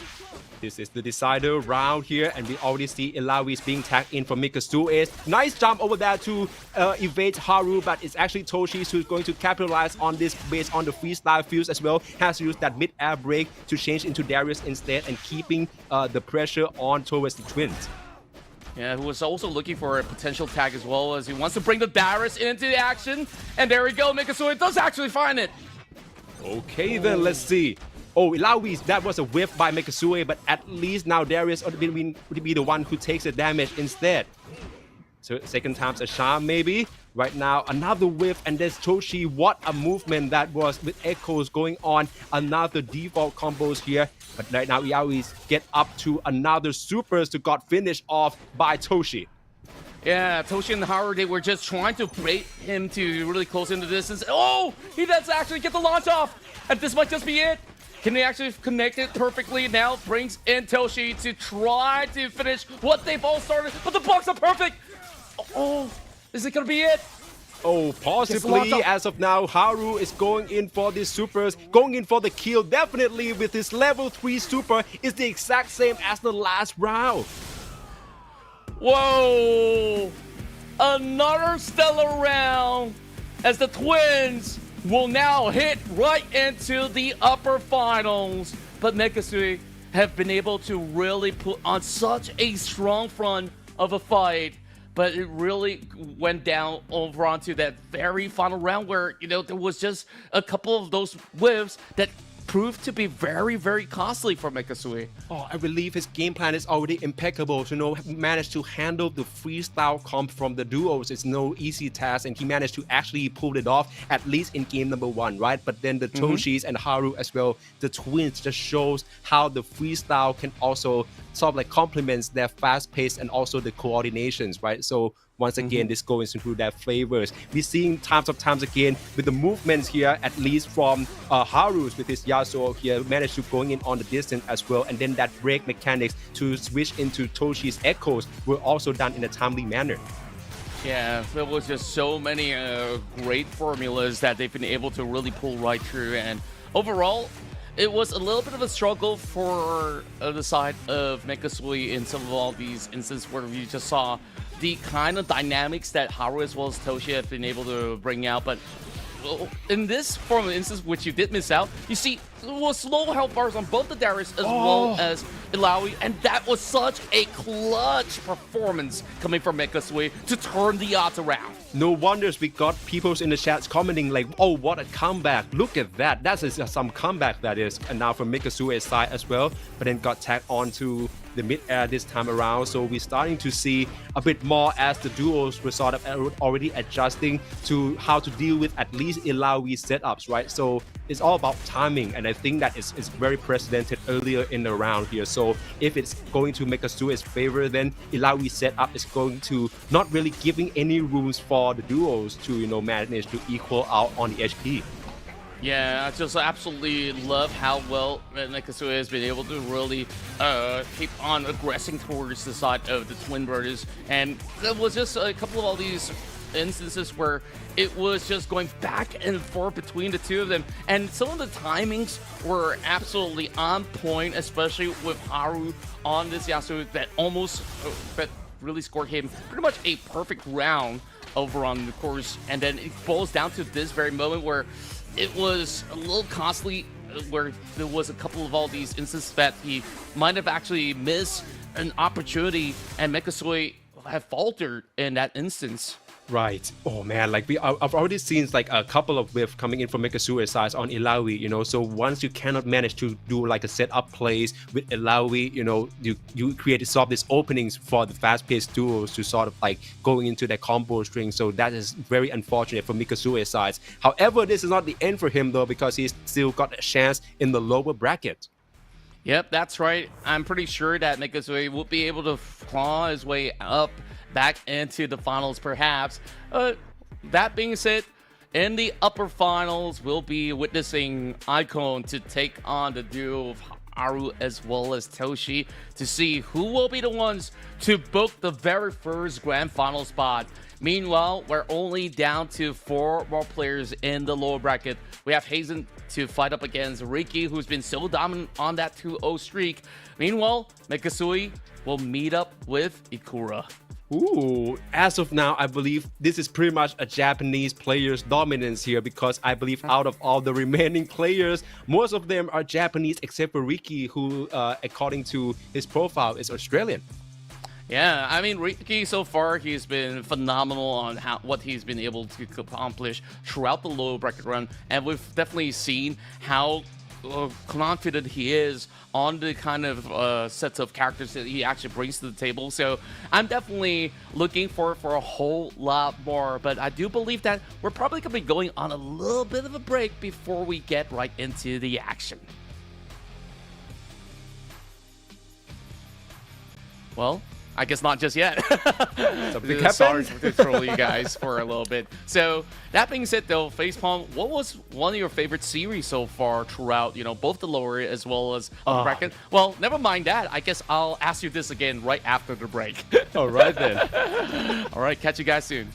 [SPEAKER 3] this is the decider round here, and we already see Ilawi being tagged in for Mikazue. Nice jump over there to evade Haru, but it's actually Toshi who's going to capitalize on this based on the freestyle fuse as well. Has to use that mid-air break to change into Darius instead and keeping the pressure on towards the twins.
[SPEAKER 1] Yeah, who was also looking for a potential tag as well, as he wants to bring the Darius into the action. And there we go, Mikazue does actually find it.
[SPEAKER 3] Okay, then let's see. Oh, Ilawi, that was a whiff by Mikazue, but at least now Darius would be the one who takes the damage instead. So second time's a charm maybe. Right now, another whiff, and there's Toshi. What a movement that was with echoes going on. Another default combos here. But right now, Yaois get up to another supers to got finished off by Toshi.
[SPEAKER 1] Yeah, Toshi and Haru, they were just trying to break him to really close in the distance. Oh, he does actually get the launch off. And this might just be it. Can they actually connect it perfectly? Now brings in Toshi to try to finish what they've all started. But the blocks are perfect. Oh, is it going to be it?
[SPEAKER 3] Oh, possibly. As of now, Haru is going in for these supers, going in for the kill. Definitely with his level 3 super is the exact same as the last round.
[SPEAKER 1] Whoa! Another stellar round as the twins will now hit right into the upper finals. But Nekasui have been able to really put on such a strong front of a fight. But it really went down over onto that very final round where, you know, there was just a couple of those whiffs that proved to be very, very costly for Nekasui.
[SPEAKER 3] Oh, I believe his game plan is already impeccable to manage to handle the freestyle comp from the duos. It's no easy task, and he managed to actually pull it off, at least in game number 1, right? But then the Toshis and Haru as well, the twins, just shows how the freestyle can also sort of like complements their fast pace and also the coordinations, right? So once again, this goes into their flavors. We're seeing times again with the movements here, at least from Haru's with his Yasuo here, managed to going in on the distance as well. And then that break mechanics to switch into Toshi's echoes were also done in a timely manner.
[SPEAKER 1] Yeah, there was just so many great formulas that they've been able to really pull right through. And overall, it was a little bit of a struggle for the side of Nekasui in some of all these instances where we just saw the kind of dynamics that Haru as well as Toshi have been able to bring out. But in this form of instance, which you did miss out, you see it was slow health bars on both the Darius as well as Ilaoi, and that was such a clutch performance coming from Nekasui to turn the odds around.
[SPEAKER 3] No wonders we got people in the chats commenting like, oh, what a comeback. Look at that. That is some comeback that is. And now from Mikasue's side as well, but then got tagged onto the mid-air this time around. So we're starting to see a bit more as the duos were sort of already adjusting to how to deal with at least Ilaoi's setups, right? So it's all about timing, and I think that is very precedented earlier in the round here. So if it's going to Mikasue's favor, then Ilaoi's setup is going to not really giving any rooms for the duos to, manage to equal out on the HP.
[SPEAKER 1] Yeah, I just absolutely love how well Nekasui has been able to really keep on aggressing towards the side of the Twin Brothers. And there was just a couple of all these instances where it was just going back and forth between the two of them. And some of the timings were absolutely on point, especially with Haru on this Yasuo that that really scored him pretty much a perfect round over on the course. And then it boils down to this very moment where it was a little costly, where there was a couple of all these instances that he might have actually missed an opportunity, and Nekasui have faltered in that instance.
[SPEAKER 3] Right. Oh man, like I've already seen like a couple of whiffs coming in from Mikasue's side on Ilaoi, so once you cannot manage to do like a setup plays with Ilaoi, you create sort of these openings for the fast-paced duos to sort of like going into that combo string. So that is very unfortunate for Mikasue's side. However, this is not the end for him though, because he's still got a chance in the lower bracket.
[SPEAKER 1] Yep, that's right. I'm pretty sure that Nekasui will be able to claw his way up back into the finals, perhaps. That being said, in the upper finals, we'll be witnessing Icon to take on the duo of Haru as well as Toshi to see who will be the ones to book the very first grand final spot. Meanwhile, we're only down to 4 more players in the lower bracket. We have Hazen to fight up against Riki, who's been so dominant on that 2-0 streak. Meanwhile, Nekasui will meet up with Ikura.
[SPEAKER 3] Ooh, as of now, I believe this is pretty much a Japanese player's dominance here, because I believe out of all the remaining players, most of them are Japanese except for Riki, who, according to his profile, is Australian.
[SPEAKER 1] Yeah, I mean, Riki so far, he's been phenomenal on what he's been able to accomplish throughout the low bracket run, and we've definitely seen how confident he is on the kind of sets of characters that he actually brings to the table. So I'm definitely looking for a whole lot more. But I do believe that we're probably going to be going on a little bit of a break before we get right into the action. Well, I guess not just yet.
[SPEAKER 3] Something happened.
[SPEAKER 1] Sorry to troll you guys for a little bit. So that being said, though, Facepalm, what was one of your favorite series so far throughout, both the lower as well as bracket? Well, never mind that. I guess I'll ask you this again right after the break.
[SPEAKER 3] All right then.
[SPEAKER 1] All right, catch you guys soon.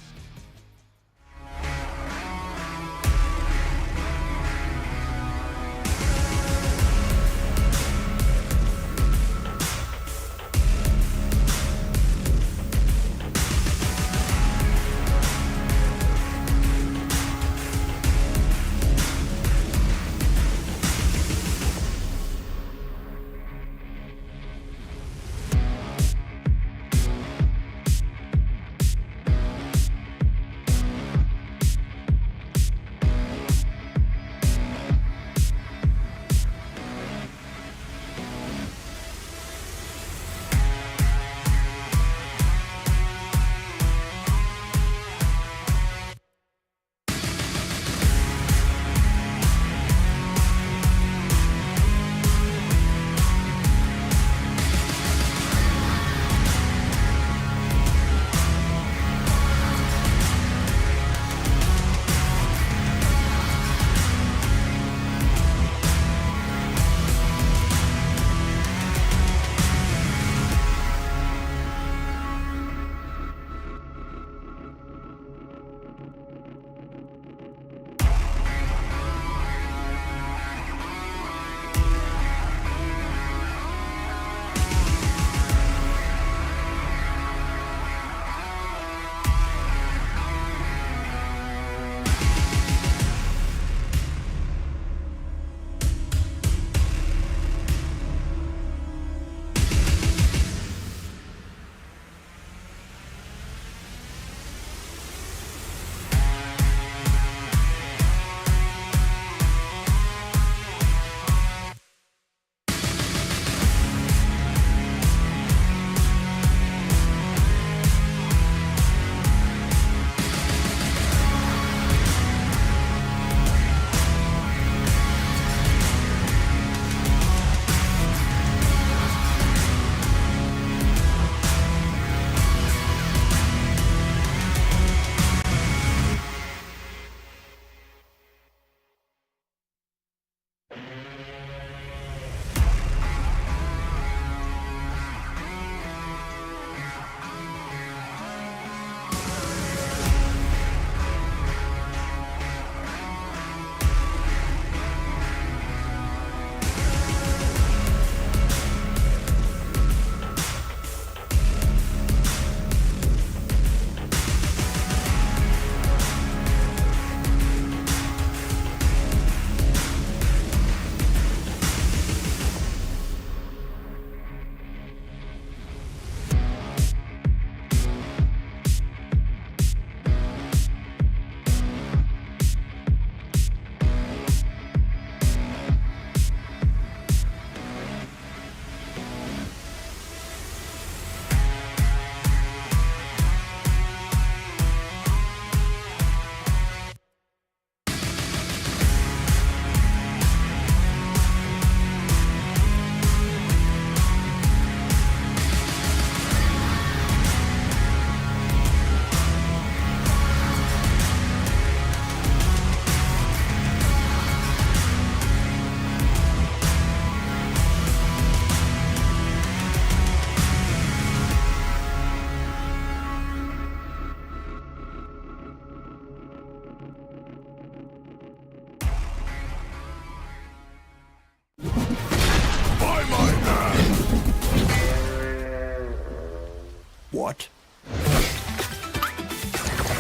[SPEAKER 4] What?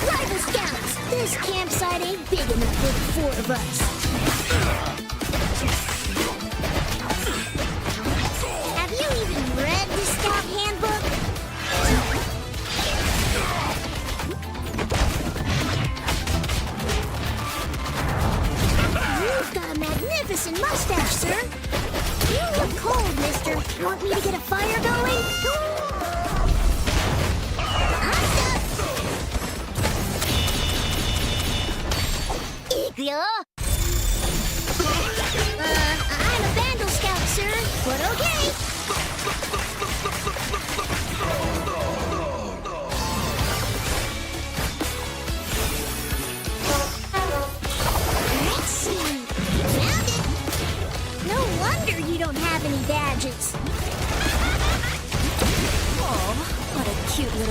[SPEAKER 5] Rival Scouts! This campsite ain't big enough for the four of us. Have you even read the Scout Handbook? You've got a magnificent mustache,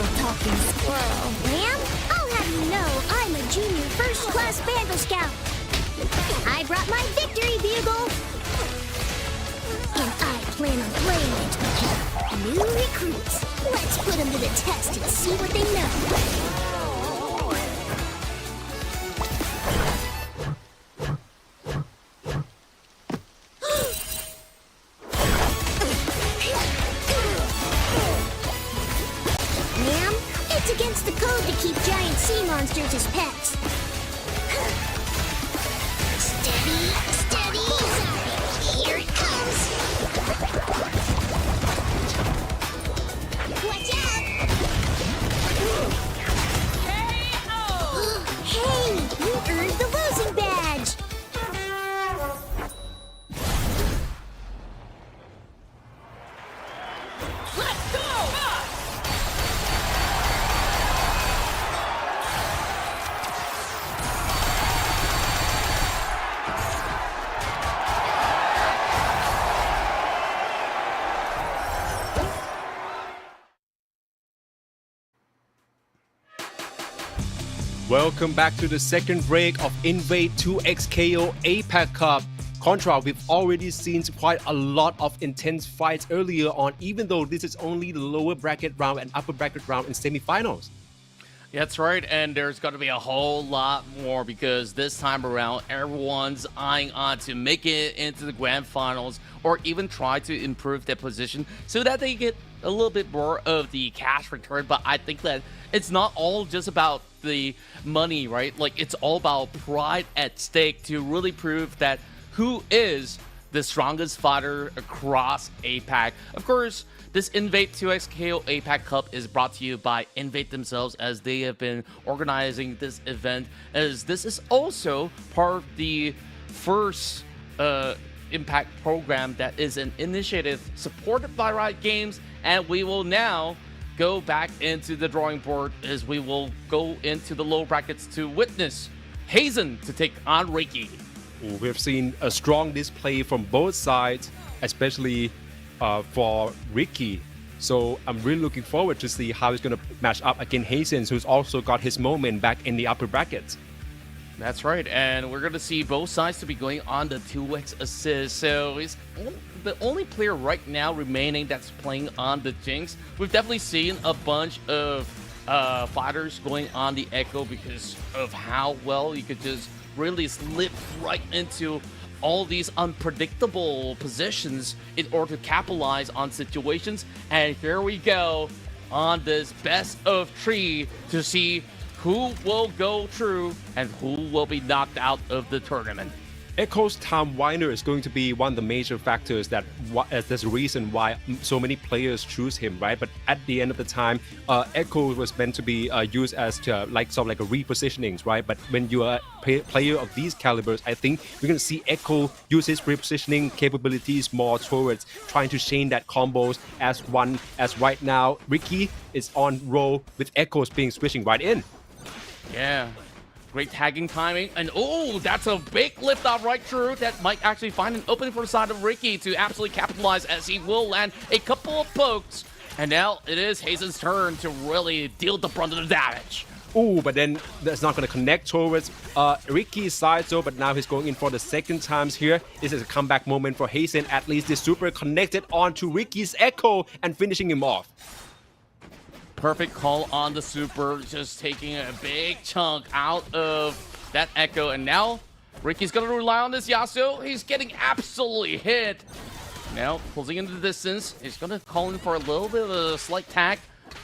[SPEAKER 5] little talking squirrel. Ma'am, I'll have you know I'm a junior first-class Vandal Scout. I brought my victory bugle. And I plan on playing it with new recruits. Let's put them to the test and see what they know. It's against the code to keep giant sea monsters as pets. Steady, steady. Here it comes. Watch out! Hey, you earned the losing badge. Let's go!
[SPEAKER 3] Welcome back to the second break of INVATE 2XKO APAC Cup. Contra, we've already seen quite a lot of intense fights earlier on, even though this is only the lower bracket round and upper bracket round in semifinals.
[SPEAKER 1] That's right, and there's going to be a whole lot more because this time around, everyone's eyeing on to make it into the grand finals or even try to improve their position so that they get a little bit more of the cash return. But I think that it's not all just about the money, right? Like, it's all about pride at stake to really prove that who is the strongest fighter across APAC. Of course, this INVATE 2XKO APAC Cup is brought to you by INVATE themselves, as they have been organizing this event, as this is also part of the first Impact program that is an initiative supported by Riot Games, and we will now go back into the drawing board as we will go into the low brackets to witness Hazen to take on Ricky.
[SPEAKER 3] We've seen a strong display from both sides, especially for Ricky. So I'm really looking forward to see how he's going to match up against Hazen, who's also got his moment back in the upper brackets.
[SPEAKER 1] That's right, and we're going to see both sides to be going on the 2x assist. So he's the only player right now remaining that's playing on the Jinx. We've definitely seen a bunch of fighters going on the Echo because of how well you could just really slip right into all these unpredictable positions in order to capitalize on situations. And here we go on this best of 3 to see who will go through and who will be knocked out of the tournament.
[SPEAKER 3] Echo's time winder is going to be one of the major factors that there's a reason why so many players choose him, right? But at the end of the time, Echo was meant to be used as to like a repositionings, right? But when you are a player of these calibers, I think we're going to see Echo use his repositioning capabilities more towards trying to chain that combos as right now Ricky is on roll with Echo's being switching right in.
[SPEAKER 1] Yeah. Great tagging timing, and oh, that's a big lift off right through that might actually find an opening for the side of Ricky to absolutely capitalize, as he will land a couple of pokes. And now it is Hazen's turn to really deal the brunt of the damage.
[SPEAKER 3] Oh, but then that's not going to connect towards Ricky's side, so but now he's going in for the second times here. This is a comeback moment for Hazen. At least the super connected onto Ricky's Echo and finishing him off.
[SPEAKER 1] Perfect call on the super, just taking a big chunk out of that Echo. And now Ricky's going to rely on this Yasuo. He's getting absolutely hit. Now closing into the distance. He's going to call in for a little bit of a slight tack.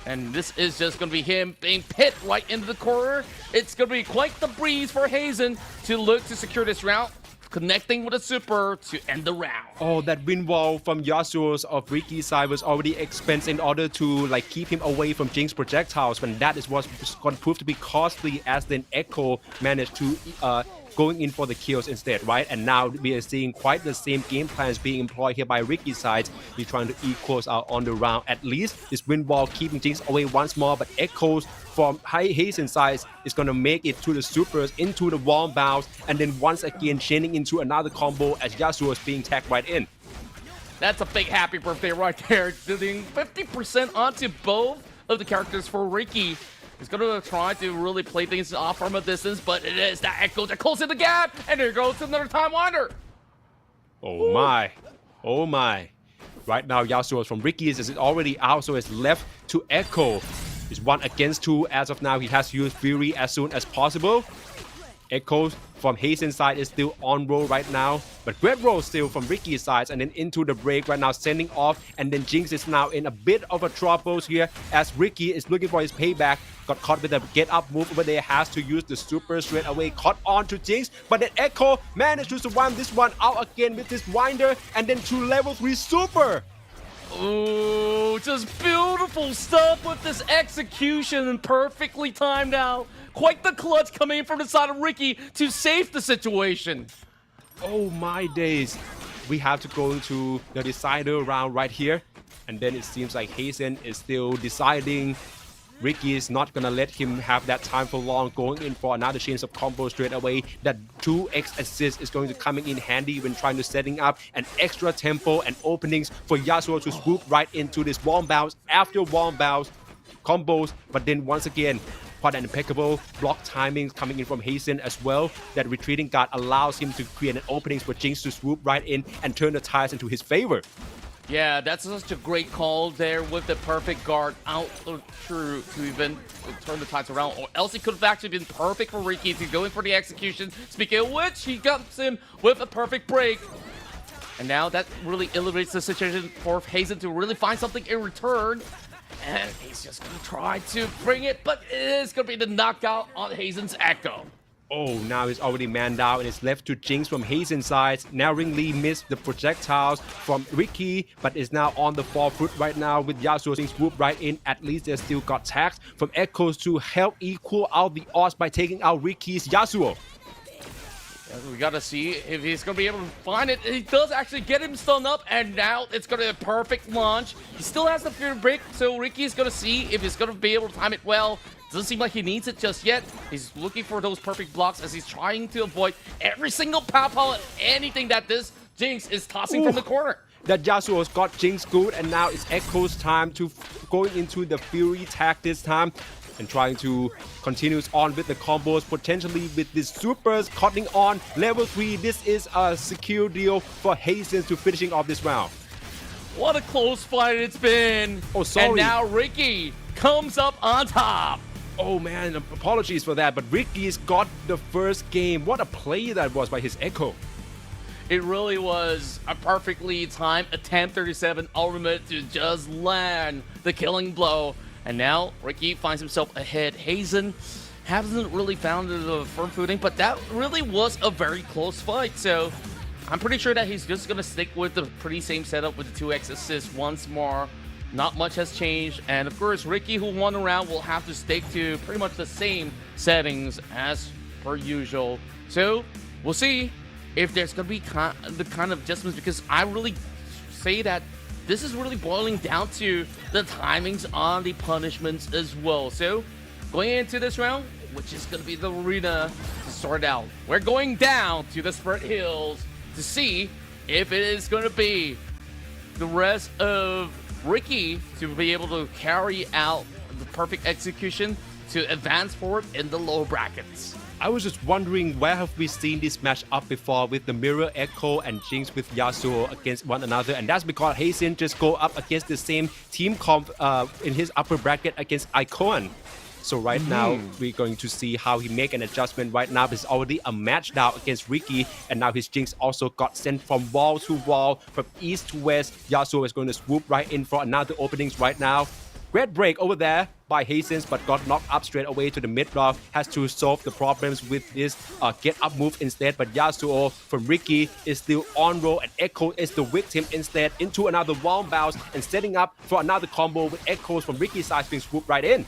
[SPEAKER 1] And this is just going to be him being hit right into the corner. It's going to be quite the breeze for Hazen to look to secure this round, connecting with a super to end the round.
[SPEAKER 3] Oh, that wind wall from Yasuo's of Ricky's side was already expensed in order to keep him away from Jinx projectiles, when that is what's going to prove to be costly, as then Echo managed to going in for the kills instead, right? And now we are seeing quite the same game plans being employed here by Ricky's side. He's trying to equals out on the round. At least this wind wall keeping Jinx away once more, but Echoes from Hazen's side is going to make it to the supers into the wall bounce, and then once again chaining into another combo as Yasuo is being tagged right in.
[SPEAKER 1] That's a big happy birthday right there, doing 50% onto both of the characters for Ricky. He's going to try to really play things off from a distance, but it is that Echo that closes the gap, and there goes another Time Wander.
[SPEAKER 3] Oh my. Oh my. Right now, Yasuo from Ricky's is already out, so it's left to Echo. It's 1 against 2 as of now. He has to use Fury as soon as possible. Echo from Hazen's side is still on roll right now, but great roll still from Ricky's side, and then into the break right now, sending off, and then Jinx is now in a bit of a trouble here as Ricky is looking for his payback. Got caught with a get up move over there, has to use the super straight away, caught on to Jinx, but then Echo managed to survive this one out again with this winder, and then to level 3 super.
[SPEAKER 1] Oh, just beautiful stuff with this execution and perfectly timed out. Quite the clutch coming from the side of Ricky to save the situation.
[SPEAKER 3] Oh my days. We have to go into the decider round right here. And then it seems like Hazen is still deciding. Ricky is not gonna let him have that time for long, going in for another chance of combo straight away. That 2x assist is going to coming in handy when trying to setting up an extra tempo and openings for Yasuo to swoop right into this wall bounce after wall bounce combos. But then once again, quite an impeccable block timings coming in from Hazen as well. That retreating guard allows him to create an openings for Jinx to swoop right in and turn the tides into his favor.
[SPEAKER 1] Yeah, that's such a great call there with the perfect guard out through to even turn the tides around. Or else it could have actually been perfect for Ricky to go in for the execution. Speaking of which, he gets him with a perfect break. And now that really elevates the situation for Hazen to really find something in return. And he's just going to try to bring it, but it is going to be the knockout on Hazen's Echo.
[SPEAKER 3] Oh, now he's already manned out and it's left to Jinx from Hazen's side. Narrowly missed the projectiles from Ricky, but is now on the forefoot right now with Yasuo Jinx swoop right in. At least they still got tags from Echoes to help equal out the odds by taking out Ricky's Yasuo.
[SPEAKER 1] We got to see if he's going to be able to find it. He does actually get him stunned up, and now it's going to be a perfect launch. He still has the fear break, so Ricky's going to see if he's going to be able to time it well. Doesn't seem like he needs it just yet. He's looking for those perfect blocks as he's trying to avoid every single pow and anything that this Jinx is tossing from the corner.
[SPEAKER 3] That Yasuo's got Jinx good, and now it's Echo's time to going into the Fury tag this time. And trying to continue on with the combos, potentially with the supers cutting on level 3. This is a secure deal for Hazen to finishing off this round.
[SPEAKER 1] What a close fight it's been.
[SPEAKER 3] Oh, sorry.
[SPEAKER 1] And now Ricky comes up on top.
[SPEAKER 3] Oh man, apologies for that, but Ricky's got the first game. What a play that was by his Echo.
[SPEAKER 1] It really was a perfectly timed attempt 37 ultimate to just land the killing blow. And now Ricky finds himself ahead. Hazen hasn't really found a firm footing, but that really was a very close fight. So I'm pretty sure that he's just going to stick with the pretty same setup with the 2x assist once more. Not much has changed. And of course, Ricky, who won the round, will have to stick to pretty much the same settings as per usual. So we'll see if there's going to be the kind of adjustments, because I really say that this is really boiling down to the timings on the punishments as well. So going into this round, which is going to be the arena to sort out, we're going down to the Spirit Hills to see if it is going to be the rest of Ricky to be able to carry out the perfect execution to advance forward in the lower brackets.
[SPEAKER 3] I was just wondering, where have we seen this match up before with the Mirror Echo and Jinx with Yasuo against one another? And that's because Hazen just go up against the same team comp in his upper bracket against Icon. So right now, we're going to see how he make an adjustment right now. It's already a match now against Ricky, and now his Jinx also got sent from wall to wall, from east to west. Yasuo is going to swoop right in for another openings right now. Great break over there by Hazen, but got knocked up straight away to the mid rock. Has to solve the problems with this get up move instead. But Yasuo from Ricky is still on roll, and Echo is the victim instead into another wall bounce and setting up for another combo with Echoes from Ricky's side being swooped right in.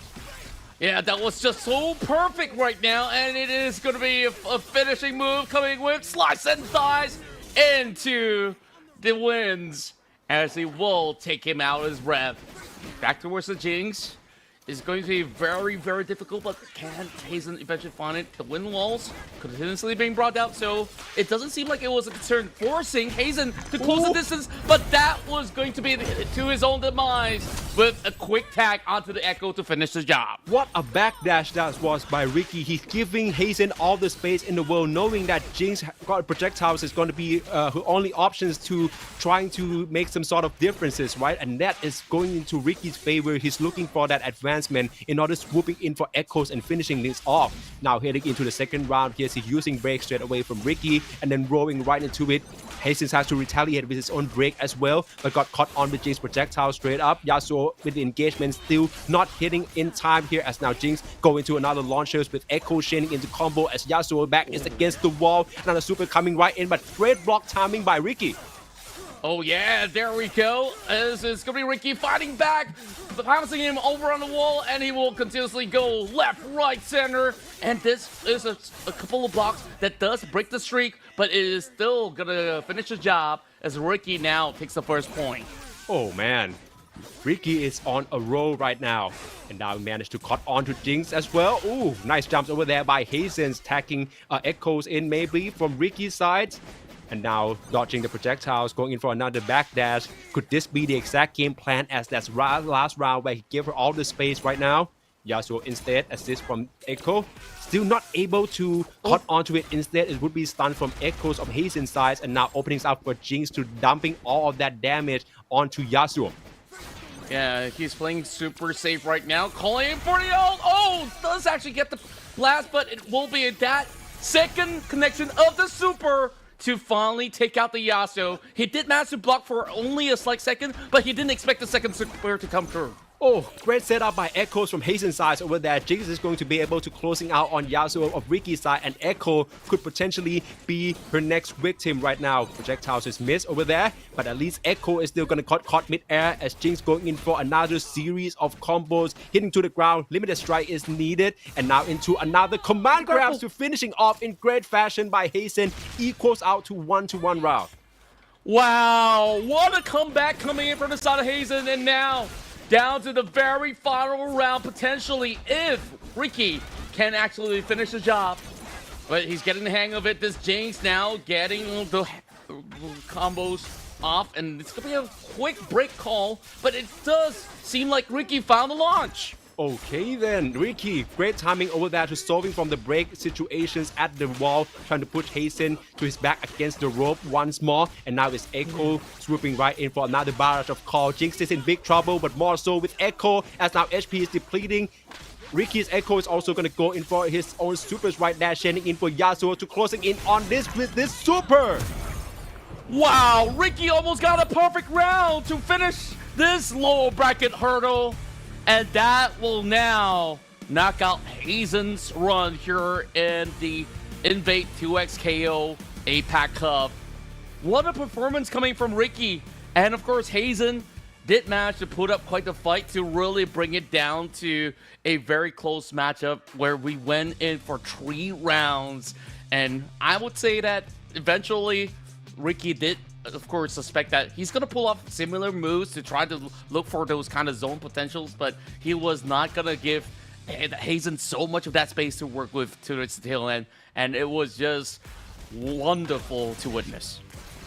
[SPEAKER 1] Yeah, that was just so perfect right now, and it is going to be a finishing move coming with slice and dice into the wins as he will take him out as ref. Back towards the Jinx is going to be very, very difficult, but can Hazen eventually find it? The wind walls continuously being brought out, so it doesn't seem like it was a concern forcing Hazen to close the distance, but that was going to be to his own demise. with a quick tag onto the Echo to finish the job.
[SPEAKER 3] What a backdash that was by Ricky. He's giving Hazen all the space in the world, knowing that Jinx got projectiles is going to be her only options to trying to make some sort of differences, right? And that is going into Ricky's favor. He's looking for that advancement in order swooping in for echoes and finishing this off. Now heading into the second round, here's he using break straight away from Ricky and then rolling right into it. Hazen has to retaliate with his own break as well, but got caught on with Jinx projectile straight up. Yasuo with the engagement still not hitting in time here, as now Jinx go into another launchers with Echo chaining into combo as Yasuo back is against the wall. Another super coming right in, but great block timing by Ricky.
[SPEAKER 1] Oh yeah, there we go. This is gonna be Ricky fighting back, bouncing him over on the wall, and he will continuously go left, right, center. And this is a couple of blocks that does break the streak, but it is still gonna finish the job as Ricky now takes the first point.
[SPEAKER 3] Oh man, Ricky is on a roll right now. And now he managed to cut on to Jinx as well. Ooh, nice jumps over there by Hazen, tagging echoes in maybe from Ricky's side. And now dodging the projectiles, going in for another backdash. Could this be the exact game plan as that last round where he gave her all the space right now? Yasuo instead assist from Echo. Still not able to cut onto it. Instead, it would be stunned from Echoes of Hazen's side, and now openings up for Jinx to dumping all of that damage onto Yasuo.
[SPEAKER 1] Yeah, he's playing super safe right now. Calling in for the ult. Oh, does actually get the blast, but it will be that second connection of the super to finally take out the Yasuo. He did manage to block for only a slight second, but he didn't expect the second super to come through.
[SPEAKER 3] Oh, great setup by Echoes from Hazen's side over there. Jinx is going to be able to closing out on Yasuo of Ricky's side, and Echo could potentially be her next victim right now. Projectiles is missed over there, but at least Echo is still going to caught mid-air as Jinx going in for another series of combos, hitting to the ground. Limited strike is needed, and now into another command grabs to finishing off in great fashion by Hazen. Equals out to 1-1 round.
[SPEAKER 1] Wow, what a comeback coming in from the side of Hazen, and now down to the very final round, potentially, if Ricky can actually finish the job. But he's getting the hang of it. This Jinx now getting the combos off, and it's going to be a quick break call, but it does seem like Ricky found the launch.
[SPEAKER 3] Okay then, Ricky, great timing over there to solving from the break situations at the wall, trying to push Hazen to his back against the rope once more, and now it's Echo swooping right in for another barrage of call. Jinx is in big trouble, but more so with Echo, as now HP is depleting. Ricky's Echo is also going to go in for his own supers right there, sending in for Yasuo to closing in on this with this super.
[SPEAKER 1] Wow, Ricky almost got a perfect round to finish this lower bracket hurdle. And that will now knock out Hazen's run here in the INVATE 2XKO APAC Cup. What a performance coming from Ricky. And of course, Hazen did manage to put up quite the fight to really bring it down to a very close matchup where we went in for 3 rounds. And I would say that eventually Ricky did, of course, suspect that he's going to pull off similar moves to try to look for those kind of zone potentials, but he was not going to give Hazen so much of that space to work with to its tail end, and it was just wonderful to witness.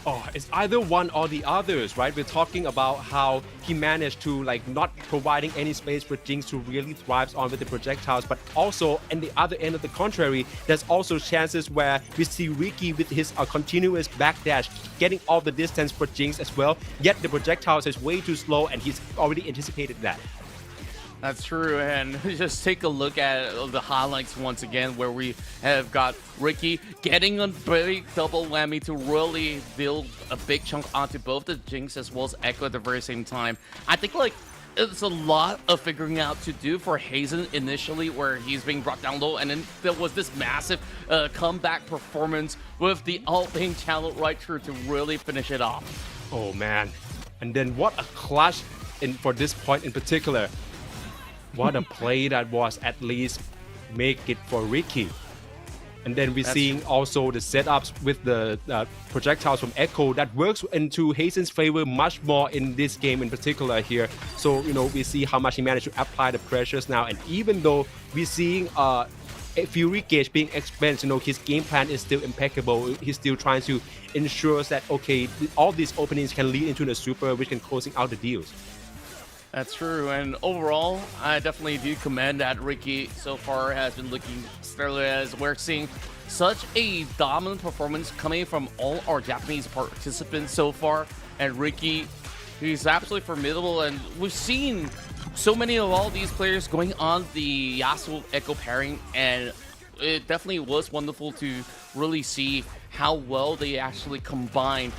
[SPEAKER 3] Oh, it's either one or the others, right? We're talking about how he managed to not providing any space for Jinx to really thrive on with the projectiles, but also in the other end of the contrary, there's also chances where we see Ricky with his continuous backdash getting all the distance for Jinx as well, yet the projectiles is way too slow and he's already anticipated that.
[SPEAKER 1] That's true, and just take a look at the highlights once again, where we have got Ricky getting a big double whammy to really build a big chunk onto both the Jinx as well as Echo at the very same time. I think it's a lot of figuring out to do for Hazen initially, where he's being brought down low, and then there was this massive comeback performance with the ult being channeled right through to really finish it off.
[SPEAKER 3] Oh man, and then what a clutch for this point in particular. What a play that was, at least make it for Ricky. And then we're seeing also the setups with the projectiles from Echo that works into Hazen's favor much more in this game in particular here. So, we see how much he managed to apply the pressures now. And even though we're seeing a Fury Gauge being expensed, his game plan is still impeccable. He's still trying to ensure that, okay, all these openings can lead into the super, which can closing out the deals.
[SPEAKER 1] That's true, and overall, I definitely do commend that Ricky so far has been looking stellar as we're seeing such a dominant performance coming from all our Japanese participants so far, and Ricky, he's absolutely formidable, and we've seen so many of all these players going on the Yasuo Echo pairing, and it definitely was wonderful to really see how well they actually combine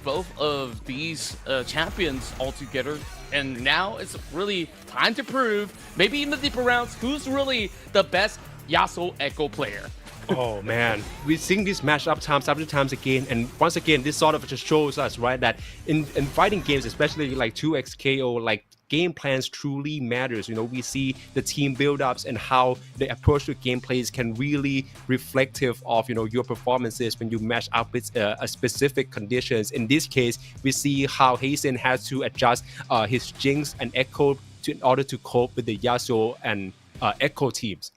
[SPEAKER 1] both of these champions all together. And now it's really time to prove, maybe in the deeper rounds, who's really the best Yasuo Echo player.
[SPEAKER 3] Oh man, we've seen this matchup times after times again, and once again, this sort of just shows us, right, that in fighting games, especially like 2XKO, like game plans truly matters. You know, we see the team build-ups and how the approach to gameplays can really reflective of, you know, your performances when you match up with a specific conditions. In this case, we see how Hazen has to adjust his Jinx and Echo in order to cope with the Yasuo and Echo teams.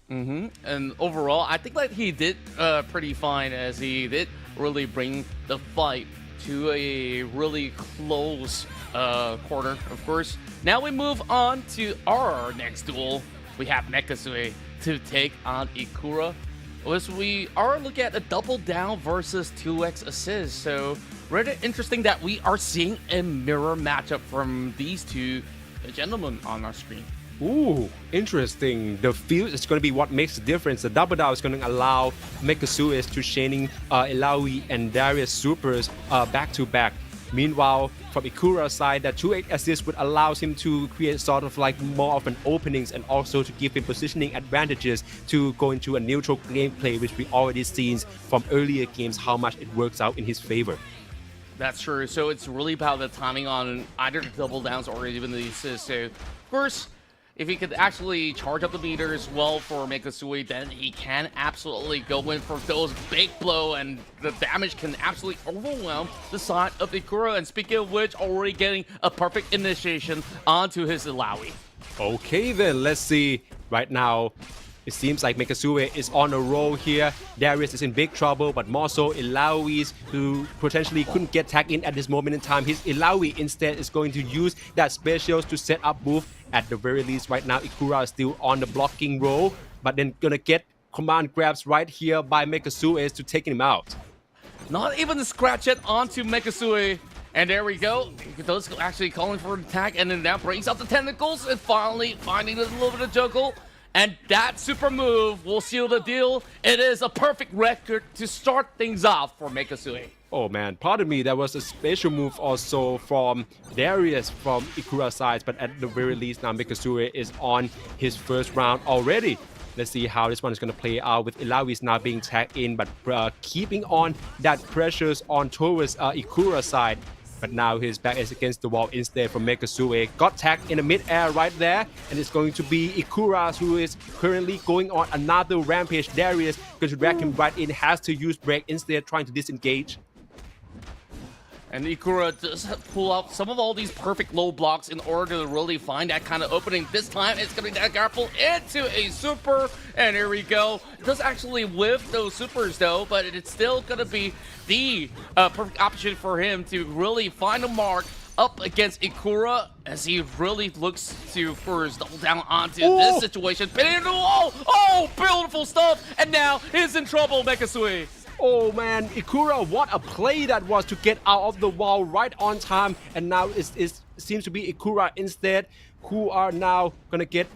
[SPEAKER 1] And overall, I think that he did pretty fine, as he did really bring the fight to a really close quarter, of course. Now we move on to our next duel. We have Mekasue to take on Ikura. As we are looking at a double down versus 2x assist. So really interesting that we are seeing a mirror matchup from these two gentlemen on our screen.
[SPEAKER 3] Ooh, interesting. The field is going to be what makes the difference. The double down is going to allow Mekasue to chaining Ilaoi and Darius supers back to back. Meanwhile, from Ikura's side, that 2x assist would allow him to create sort of like more of an openings and also to give him positioning advantages to go into a neutral gameplay, which we already seen from earlier games how much it works out in his favor.
[SPEAKER 1] That's true. So it's really about the timing on either the double downs or even the assists. So, of course, if he could actually charge up the meters well for Mekasue, then he can absolutely go in for those big blow, and the damage can absolutely overwhelm the side of Ikura. And speaking of which, already getting a perfect initiation onto his Ilaoi.
[SPEAKER 3] Okay then, let's see. Right now, it seems like Mekasue is on a roll here. Darius is in big trouble, but more so Ilaoi, who potentially couldn't get tagged in at this moment in time. His Ilaoi instead is going to use that specials to set up move. At the very least, right now, Ikura is still on the blocking role, but then gonna get command grabs right here by Mekasue to taking him out.
[SPEAKER 1] Not even the scratch it onto Mekasue. And there we go. Those actually calling for an attack, and then that brings out the tentacles and finally finding a little bit of juggle. And that super move will seal the deal. It is a perfect record to start things off for Mekasue.
[SPEAKER 3] Oh man, pardon me, that was a special move also from Darius from Ikura's side, but at the very least now Mekasue is on his first round already. Let's see how this one is going to play out with Ilaoi now being tagged in, but keeping on that pressures on towards Ikura's side. But now his back is against the wall instead from Mekasue. Got tagged in the mid-air right there. And it's going to be Ikura, who is currently going on another rampage. Darius going to drag him right in. Has to use break instead, trying to disengage.
[SPEAKER 1] And Ikura does pull out some of all these perfect low blocks in order to really find that kind of opening. This time, it's going to be that grapple into a super. And here we go. It does actually whiff those supers, though, but it's still going to be the perfect option for him to really find a mark up against Ikura as he really looks to first double down onto this situation. Pinning into the wall. Oh, beautiful stuff. And now he's in trouble, Mekasue.
[SPEAKER 3] Oh man, Ikura, what a play that was to get out of the wall right on time. And now it seems to be Ikura instead who are now gonna get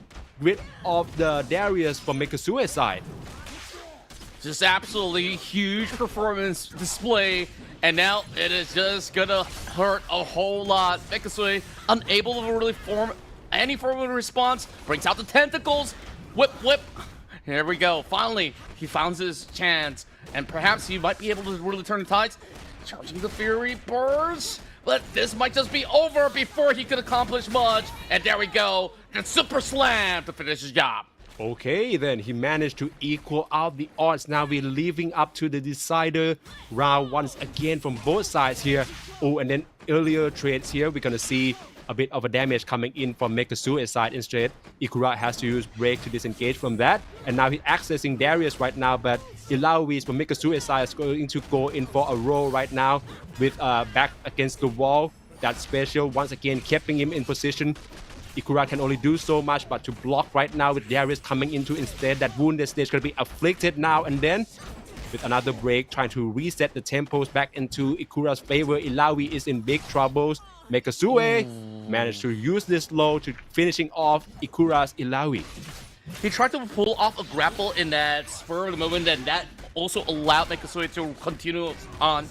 [SPEAKER 3] rid of the Darius from Mekasue's side.
[SPEAKER 1] Just absolutely huge performance display. And now it is just gonna hurt a whole lot. Mekasue unable to really form any form of response. Brings out the tentacles. Whip, whip. Here we go. Finally, he found his chance. And perhaps he might be able to really turn the tides. Charging the Fury Burst. But this might just be over before he could accomplish much. And there we go. The Super Slam to finish his job.
[SPEAKER 3] Okay, then he managed to equal out the odds. Now we're leaving up to the decider round once again from both sides here. Oh, and then earlier trades here, we're going to see a bit of a damage coming in from Mekasue's side instead. Ikura has to use break to disengage from that. And now he's accessing Darius right now, but Ilaoi from Mekasue's side is going to go in for a roll right now with back against the wall. that special once again, keeping him in position. Ikura can only do so much, but to block right now with Darius coming into instead, that wounded stage going to be afflicted now and then. With another break, trying to reset the tempos back into Ikura's favor. Ilawi is in big troubles. Mekasue managed to use this low to finishing off Ikura's Ilawi.
[SPEAKER 1] He tried to pull off a grapple in that spur of the moment, and that also allowed Mekasue to continue on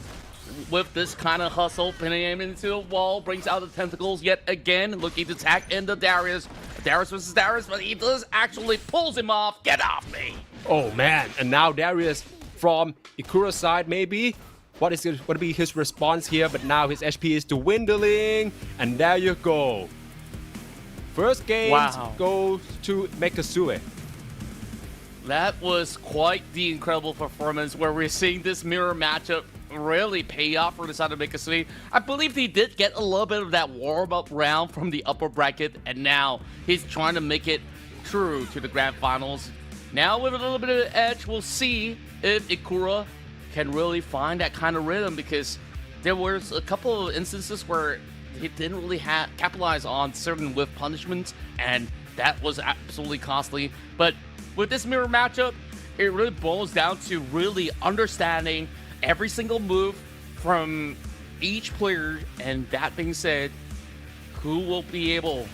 [SPEAKER 1] with this kind of hustle, pinning him into the wall, brings out the tentacles yet again, looking to attack into Darius. Darius versus Darius, but he does actually pulls him off. Get off me!
[SPEAKER 3] Oh man, and now Darius from Ikura's side maybe. What is going to be his response here? But now his HP is dwindling, and there you go. First game goes to Mekasue.
[SPEAKER 1] That was quite the incredible performance where we're seeing this mirror matchup really pay off for the side of Mekasue. I believe he did get a little bit of that warm-up round from the upper bracket, and now he's trying to make it through to the grand finals. Now with a little bit of edge, we'll see if Ikura can really find that kind of rhythm, because there was a couple of instances where he didn't really capitalize on certain whiff punishments, and that was absolutely costly. But with this mirror matchup, it really boils down to really understanding every single move from each player, and that being said, who will be able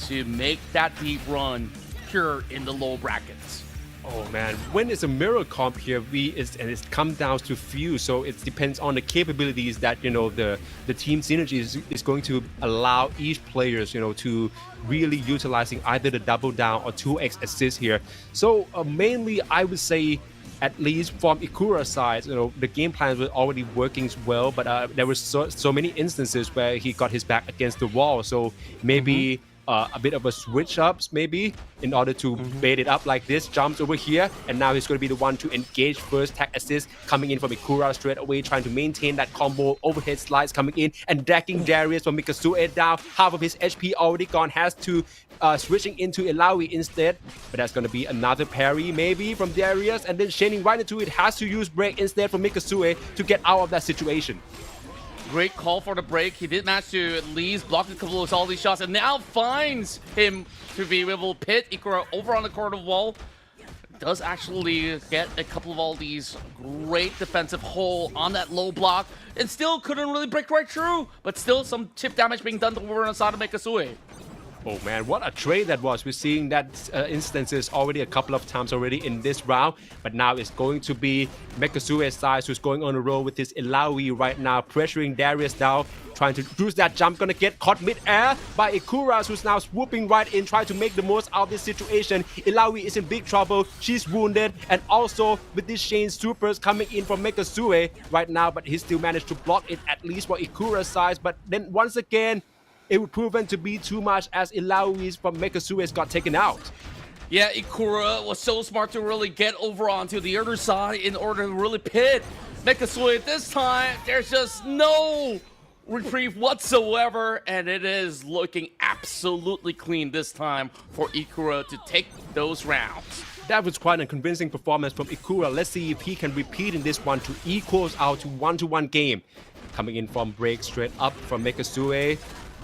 [SPEAKER 1] to make that deep run here in the low brackets.
[SPEAKER 3] Oh man, when it's a mirror comp here, and it's come down to few, so it depends on the capabilities that the team synergy is going to allow each players to really utilizing either the double down or 2x assist here. So mainly I would say, at least from Ikura's side, the game plans were already working well, but there were so many instances where he got his back against the wall. So maybe a bit of a switch ups maybe in order to bait it up like this. Jumps over here, and now he's going to be the one to engage first. Tag assist coming in from Ikura straight away, trying to maintain that combo. Overhead slides coming in and decking Darius from Mekasue down. Half of his HP already gone. Has to switching into Ilawi instead, but that's going to be another parry maybe from Darius, and then chaining right into it. Has to use break instead from Mekasue to get out of that situation.
[SPEAKER 1] Great call for the break. He did manage to at least block a couple of all these shots, and now finds him to be able to pit Ikura over on the corner wall. Does actually get a couple of all these great defensive hole on that low block, and still couldn't really break right through, but still some chip damage being done over on the side of Mekasue.
[SPEAKER 3] Oh man, what a trade that was. We're seeing that instances already a couple of times already in this round, but now it's going to be Mekasue's side who's going on a roll with his Ilawi right now, pressuring Darius down, trying to use that jump, gonna get caught mid-air by Ikura, who's now swooping right in, trying to make the most out of this situation. Ilawi is in big trouble, she's wounded, and also with these chain supers coming in from Mekasue right now, but he still managed to block it at least for Ikura's side, but then once again, it would proven to be too much as Ilawi's from Mekasue's got taken out.
[SPEAKER 1] Yeah, Ikura was so smart to really get over onto the other side in order to really pit Mekasue. This time, there's just no reprieve whatsoever, and it is looking absolutely clean this time for Ikura to take those rounds.
[SPEAKER 3] That was quite a convincing performance from Ikura. Let's see if he can repeat in this one to equals out to 1-1 game. Coming in from break straight up from Mekasue.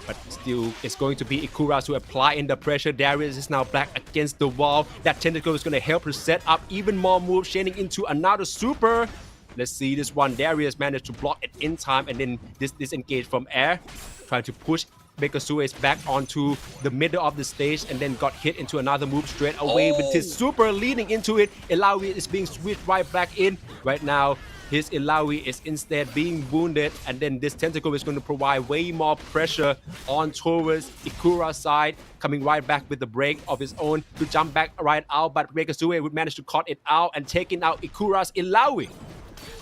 [SPEAKER 3] But still, it's going to be Ikura to apply in the pressure. Darius is now back against the wall. That tentacle is going to help her set up even more moves, chaining into another super. Let's see this one. Darius managed to block it in time, and then disengage from air, trying to push Mekasue's back onto the middle of the stage, and then got hit into another move straight away with his super leading into it. Ilawi is being switched right back in. Right now, his Ilawi is instead being wounded, and then this tentacle is going to provide way more pressure on towards Ikura's side, coming right back with the break of his own to jump back right out, but Mekasue would manage to cut it out and taking out Ikura's Ilawi.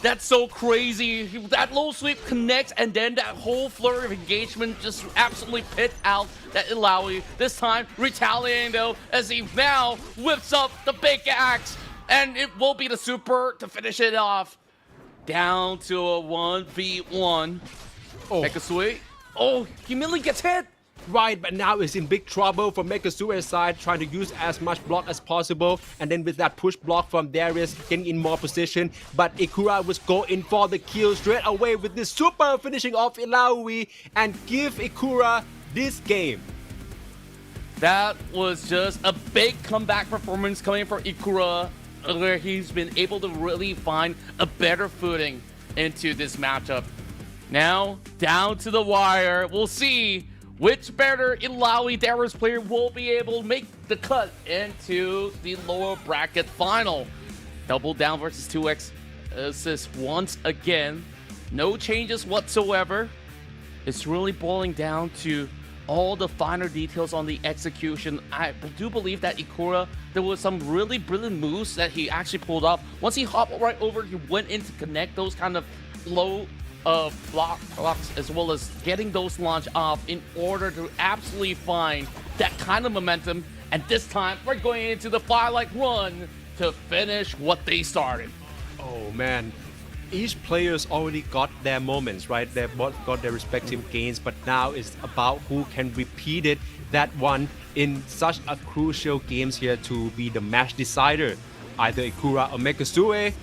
[SPEAKER 1] That's so crazy. That low sweep connects, and then that whole flurry of engagement just absolutely pit out that Ilawi. This time retaliating though, as he now whips up the big axe, and it will be the super to finish it off. Down to a 1v1. Mekasue. Oh, he immediately gets hit.
[SPEAKER 3] Right, but now it's in big trouble from Megasue's side, trying to use as much block as possible. And then with that push block from Darius, getting in more position. But Ikura was going for the kill straight away with this super finishing off Ilaoi and give Ikura this game.
[SPEAKER 1] That was just a big comeback performance coming from Ikura, where he's been able to really find a better footing into this matchup. Now, down to the wire. We'll see which better Ilaoi Darius player will be able to make the cut into the lower bracket final. Double down versus 2x assist once again. No changes whatsoever. It's really boiling down to all the finer details on the execution. I do believe that Ikura, there was some really brilliant moves that he actually pulled off. Once he hopped right over, he went in to connect those kind of low blocks, as well as getting those launch off in order to absolutely find that kind of momentum. And this time, we're going into the Firelight Run to finish what they started.
[SPEAKER 3] Oh man, each player's already got their moments, right? They've both got their respective gains, but now it's about who can repeat it, that one in such a crucial games here to be the match decider. Either Ikura or Megasue.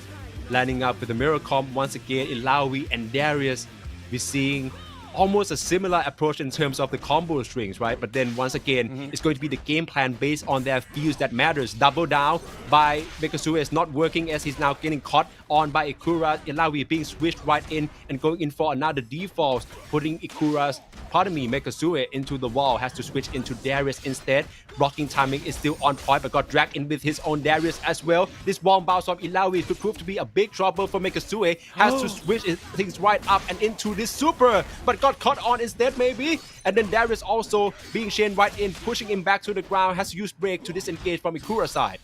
[SPEAKER 3] Lining up with the mirror comp once again, Ilaoi and Darius, we're seeing almost a similar approach in terms of the combo strings, right? But then once again, it's going to be the game plan based on their fields that matters. Double down by Megasue is not working as he's now getting caught on by Ikura. Ilaoi being switched right in and going in for another default, putting Megasue into the wall, has to switch into Darius instead. Blocking timing is still on point, but got dragged in with his own Darius as well. This wall bounce from Ilaoi could prove to be a big trouble for Megasue. Has to switch things right up and into this super, but got caught on instead maybe. And then Darius also being chained right in, pushing him back to the ground, has to use break to disengage from Ikura's side.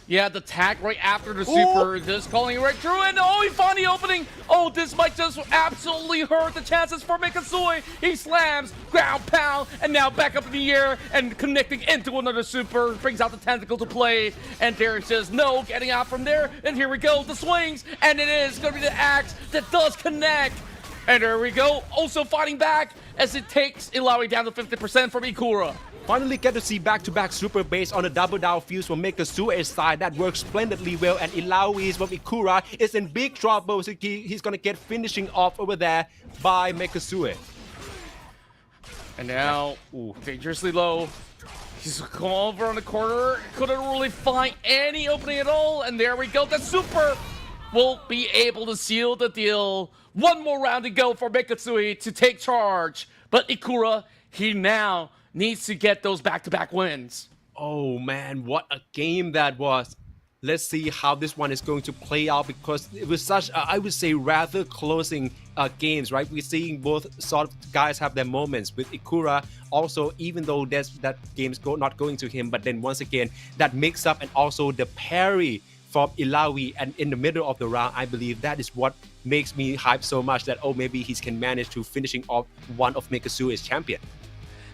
[SPEAKER 1] Yeah, the tag right after the super, just calling it right through, and oh, he found the opening. Oh, this might just absolutely hurt the chances for Megasue. He slams, ground pound, and now back up in the air and connecting into another super. Brings out the tentacle to play, and Derek says no, getting out from there. And here we go, the swings, and it is going to be the axe that does connect. And there we go, also fighting back as it takes Ilaoi down to 50% from Ikura.
[SPEAKER 3] Finally get to see back-to-back super based on a double down fuse from Megasue's side. That works splendidly well, and Ilaoi's from Ikura is in big trouble. So he's gonna get finishing off over there by Megasue.
[SPEAKER 1] And now, dangerously low. He's going over on the corner. Couldn't really find any opening at all. And there we go. The super will be able to seal the deal. One more round to go for Megasue to take charge. But Ikura, he now needs to get those back-to-back wins.
[SPEAKER 3] Oh man, what a game that was. Let's see how this one is going to play out, because it was such, I would say, rather closing games, right? We're seeing both sort of guys have their moments. With Ikura, also, even though that game's not going to him, but then once again, that mix-up and also the parry from Ilaoi, and in the middle of the round, I believe that is what makes me hype so much that, oh, maybe he can manage to finishing off one of Megasue's champion.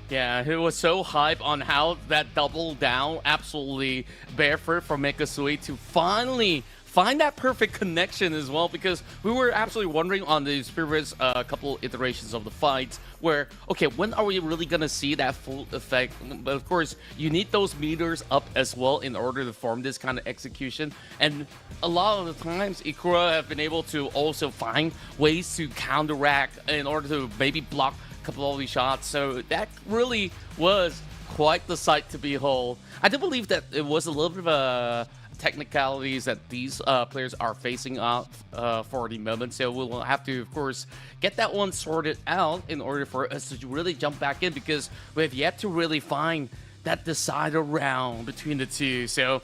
[SPEAKER 1] Yeah, he was so hyped on how that double down absolutely barefoot from Megasue to finally find that perfect connection as well, because we were absolutely wondering on these previous couple iterations of the fights where, okay, when are we really going to see that full effect? But of course, you need those meters up as well in order to form this kind of execution. And a lot of the times, Ikura have been able to also find ways to counteract in order to maybe block couple of these shots, so that really was quite the sight to behold. I do believe that it was a little bit of technicalities that these players are facing off for the moment, so we'll have to, of course, get that one sorted out in order for us to really jump back in, because we have yet to really find that decider round between the two. So,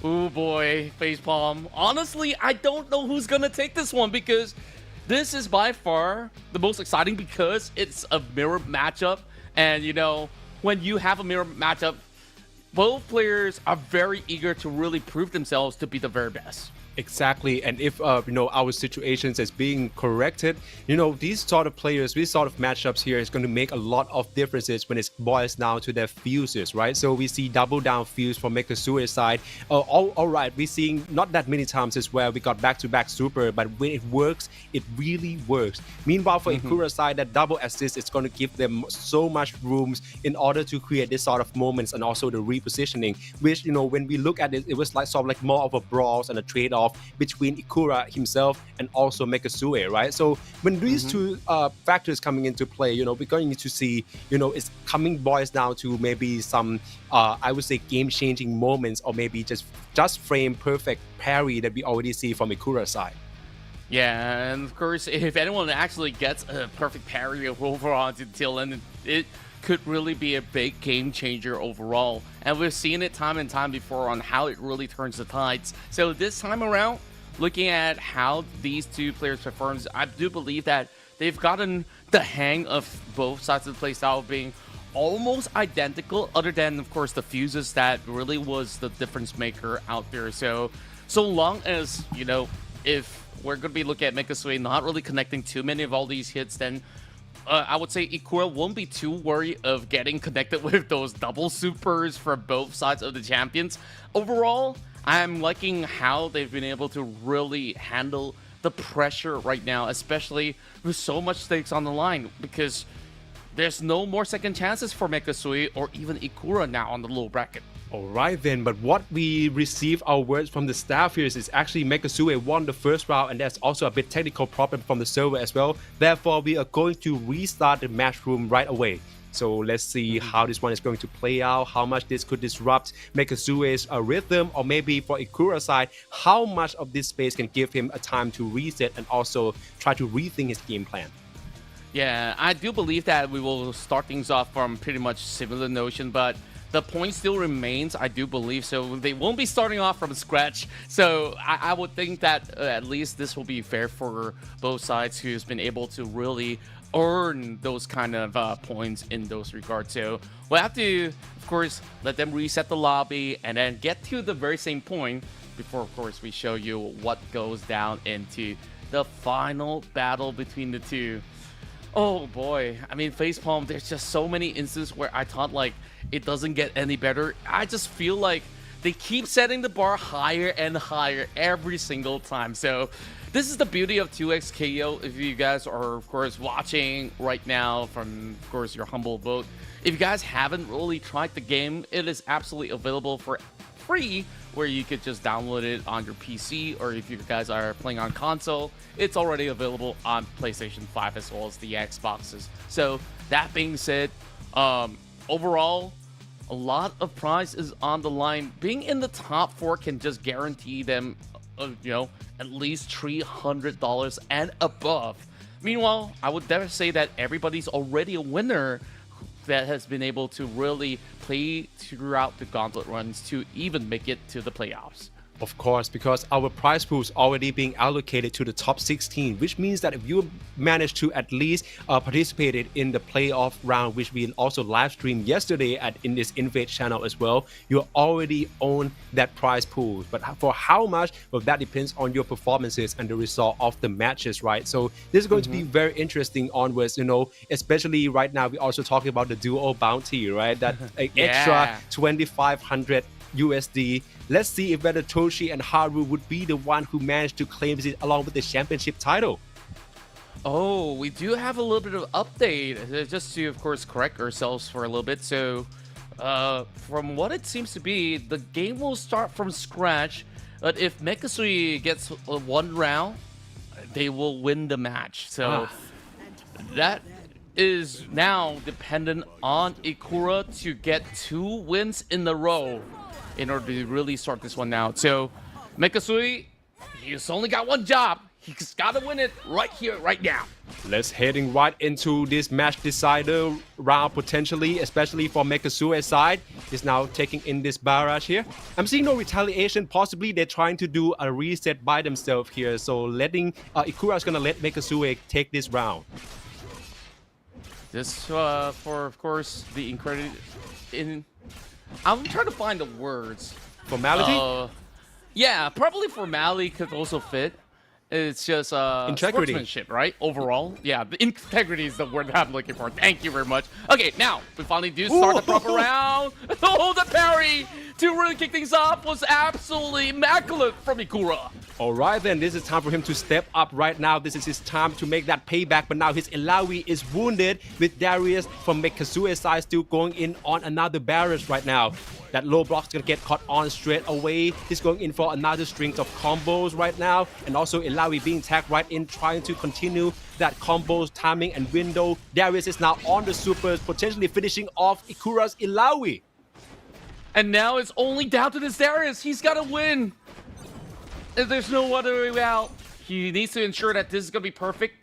[SPEAKER 1] oh boy, facepalm. Honestly, I don't know who's gonna take this one, because this is by far the most exciting, because it's a mirror matchup. And, you know, when you have a mirror matchup, both players are very eager to really prove themselves to be the very best.
[SPEAKER 3] Exactly, and if our situations is being corrected, these sort of players, these sort of matchups here is going to make a lot of differences when it boils down to their fuses, right? So we see double down fuse from Mecha Suicide. All right, we're seeing not that many times as well. We got back-to-back super, but when it works, it really works. Meanwhile, for Ikura side, that double assist is going to give them so much rooms in order to create this sort of moments and also the repositioning, which when we look at it, it was like sort of like more of a brawls and a trade-off between Ikura himself and also Mekasue, right? So when these two factors coming into play, we're going to see, it's coming boils down to maybe some, I would say, game-changing moments, or maybe just frame perfect parry that we already see from Ikura side.
[SPEAKER 1] Yeah, and of course, if anyone actually gets a perfect parry overall to Dylan, it could really be a big game changer overall. And we've seen it time and time before on how it really turns the tides. So this time around, looking at how these two players perform, I do believe that they've gotten the hang of both sides of the playstyle being almost identical, other than, of course, the fuses that really was the difference maker out there. So long as, if we're going to be looking at Mekasue not really connecting too many of all these hits, then I would say Ikura won't be too worried of getting connected with those double supers for both sides of the champions. Overall, I'm liking how they've been able to really handle the pressure right now, especially with so much stakes on the line, because there's no more second chances for Mekasue or even Ikura now on the low bracket.
[SPEAKER 3] Alright then, but what we receive our words from the staff here is actually Mekasue won the first round, and there's also a bit technical problem from the server as well. Therefore, we are going to restart the match room right away. So let's see how this one is going to play out, how much this could disrupt Mekasue's rhythm, or maybe for Ikura side, how much of this space can give him a time to reset and also try to rethink his game plan.
[SPEAKER 1] Yeah, I do believe that we will start things off from pretty much similar notion, but the point still remains, I do believe, so they won't be starting off from scratch. So I would think that at least this will be fair for both sides who's been able to really earn those kind of points in those regards. So we'll have to, of course, let them reset the lobby and then get to the very same point before, of course, we show you what goes down into the final battle between the two. Oh boy, I mean, facepalm, there's just so many instances where I thought like it doesn't get any better. I just feel like they keep setting the bar higher and higher every single time. So this is the beauty of 2XKO. If you guys are, of course, watching right now from, of course, your humble vote, if you guys haven't really tried the game, it is absolutely available for free, where you could just download it on your PC, or if you guys are playing on console, it's already available on PlayStation 5 as well as the Xboxes. So that being said, overall, a lot of prize is on the line. Being in the top 4 can just guarantee them, at least $300 and above. Meanwhile, I would dare say that everybody's already a winner that has been able to really play throughout the gauntlet runs to even make it to the playoffs.
[SPEAKER 3] Of course, because our prize pool is already being allocated to the top 16, which means that if you manage to at least participate in the playoff round, which we also live streamed yesterday in this INVATE channel as well, you already own that prize pool. But for how much, well, that depends on your performances and the result of the matches, right? So this is going to be very interesting onwards, especially right now. We're also talking about the duo bounty, right? That extra 2,500 USD. Let's see if whether Toshi and Haru would be the one who managed to claim it along with the championship title.
[SPEAKER 1] Oh, we do have a little bit of update, just to, of course, correct ourselves for a little bit. So, from what it seems to be, the game will start from scratch, but if Mekasui gets one round, they will win the match. So, that is now dependent on Ikura to get 2 wins in a row in order to really sort this one out. So, Mekasui, he's only got one job. He's got to win it right here, right now.
[SPEAKER 3] Let's heading right into this match decider round potentially, especially for Mekasue's side. He's now taking in this barrage here. I'm seeing no retaliation. Possibly they're trying to do a reset by themselves here. So letting Ikura is going to let Mekasue take this round.
[SPEAKER 1] This for, of course, the incredible... I'm trying to find the words.
[SPEAKER 3] Formality?
[SPEAKER 1] Yeah, probably formality could also fit. It's just
[SPEAKER 3] Integrity.
[SPEAKER 1] sportsmanship, right? Overall, yeah, the integrity is the word that I'm looking for. Thank you very much. Okay, now we finally do start the proper round. Oh, the parry to really kick things off was absolutely immaculate from Ikura.
[SPEAKER 3] Alright then, this is time for him to step up right now. This is his time to make that payback, but now his Ilawi is wounded with Darius from Mekasue's side still going in on another barrage right now. That low block's gonna get caught on straight away. He's going in for another string of combos right now, and also Ilawi being tagged right in, trying to continue that combos timing and window. Darius is now on the supers, potentially finishing off Ikura's Ilawi.
[SPEAKER 1] And now it's only down to this Darius. He's got to win. There's no other way out. He needs to ensure that this is going to be perfect.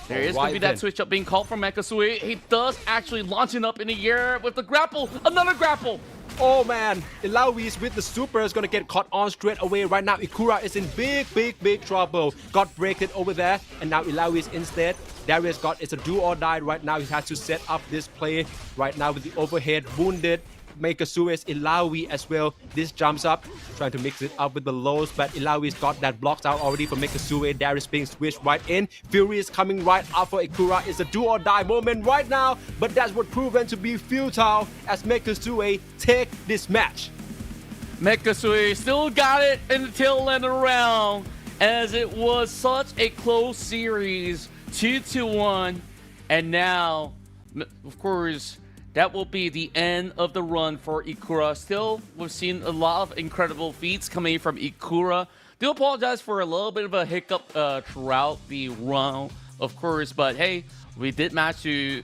[SPEAKER 1] There is going to be that switch up being called from Mekasui. He does actually launch it up in the air with the grapple. Another grapple.
[SPEAKER 3] Oh man, Ilawi's with the super is gonna get caught on straight away. Right now, Ikura is in big trouble. Got breaked over there, and now Ilawi's instead. Darius got, it's a do or die right now. He has to set up this play right now with the overhead wounded. Mekasue's Ilawi as well. This jumps up, trying to mix it up with the lows, but Ilawi's got that blocked out already for Mekasue. Darius being switched right in. Fury is coming right up for Ikura. It's a do or die moment right now, but that's what proven to be futile as Mekasue take this match.
[SPEAKER 1] Mekasui still got it in the tail end of the round, as it was such a close series, 2-1, and now, of course, that will be the end of the run for Ikura. Still, we've seen a lot of incredible feats coming from Ikura. Do apologize for a little bit of a hiccup throughout the run, of course, but hey, we did manage to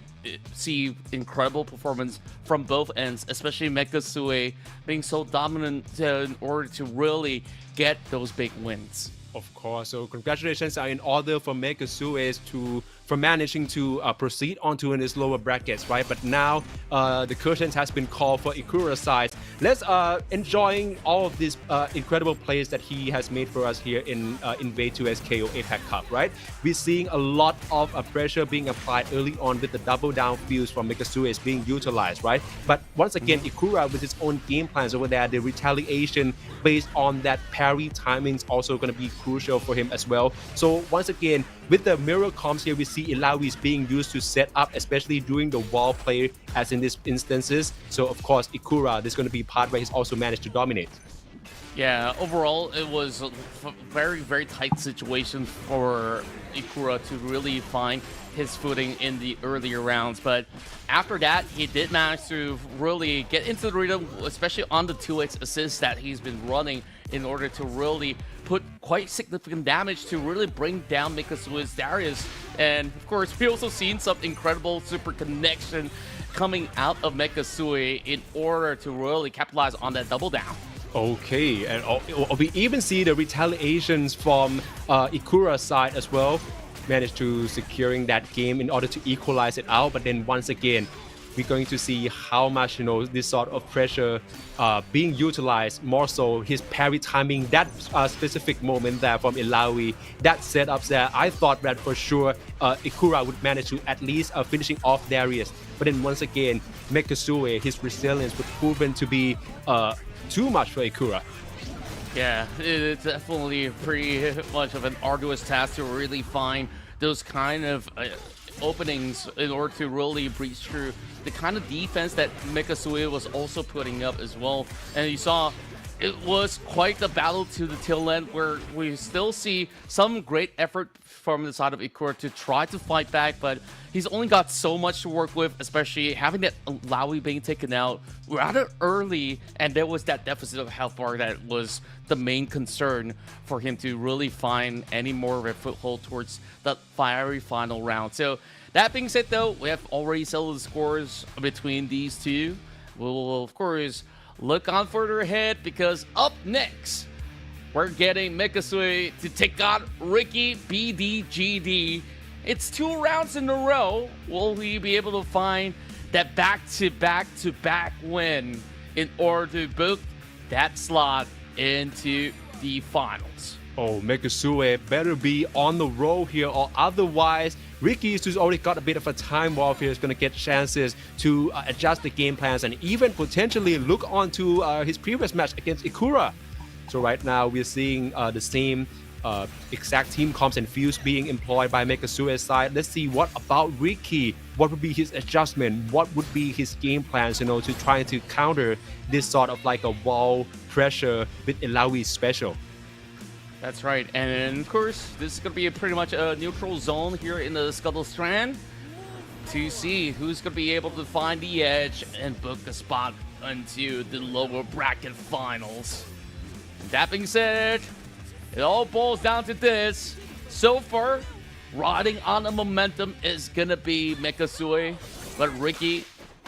[SPEAKER 1] see incredible performance from both ends, especially Mekasue being so dominant in order to really get those big wins.
[SPEAKER 3] Of course, so congratulations are in order for Mekasue for managing to proceed onto in his lower brackets, right? But now the curtains has been called for Ikura's side. Let's enjoying all of these incredible plays that he has made for us here in INVATE 2XKO APAC Cup, right? We're seeing a lot of pressure being applied early on with the double down fields from Mekasue is being utilized, right? But once again, Ikura with his own game plans over there, the retaliation based on that parry timing is also going to be crucial for him as well. So once again, with the mirror comms here, we see Ilawi is being used to set up, especially during the wall play, as in these instances. So of course, Ikura, this is going to be part where he's also managed to dominate.
[SPEAKER 1] Yeah, overall, it was a very tight situation for Ikura to really find his footing in the earlier rounds. But after that, he did manage to really get into the rhythm, especially on the 2x assists that he's been running in order to really put quite significant damage to really bring down Mekasue's Darius. And of course, we also seen some incredible super connection coming out of Mekasue in order to really capitalize on that double down.
[SPEAKER 3] Okay, and we even see the retaliations from Ikura's side as well. Managed to securing that game in order to equalize it out, but then once again, we're going to see how much, this sort of pressure being utilized, more so his parry timing, that specific moment there from Ilawi, that setups there. I thought that for sure Ikura would manage to at least finishing off Darius, but then once again, Mekasue, his resilience was proven to be too much for Ikura.
[SPEAKER 1] Yeah, it's definitely pretty much of an arduous task to really find those kind of openings in order to really breach through the kind of defense that Mekasue was also putting up as well. And you saw it was quite the battle to the tail end, where we still see some great effort from the side of Ikura to try to fight back, but he's only got so much to work with, especially having that Lawi being taken out rather early, and there was that deficit of health bar that was the main concern for him to really find any more of a foothold towards that fiery final round. So that being said, though, we have already settled the scores between these two. We will, of course, look on further ahead, because up next, we're getting Mekasue to take on Ricky BDGD. It's 2 rounds in a row. Will he be able to find that back-to-back-to-back win in order to book that slot into the finals?
[SPEAKER 3] Oh, Mekasue better be on the roll here, or otherwise Ricky's who's already got a bit of a time off here is going to get chances to adjust the game plans and even potentially look on to his previous match against Ikura. So right now we're seeing the same exact team comps and fuse being employed by Megasue's side. Let's see what about Ricky. What would be his adjustment? What would be his game plans, to try to counter this sort of like a wall pressure with Ilawi special.
[SPEAKER 1] That's right, and of course, this is going to be pretty much a neutral zone here in the Scuttle Strand to see who's going to be able to find the edge and book a spot into the lower bracket finals. That being said, it all boils down to this. So far, riding on the momentum is going to be Megasui, but Ricky,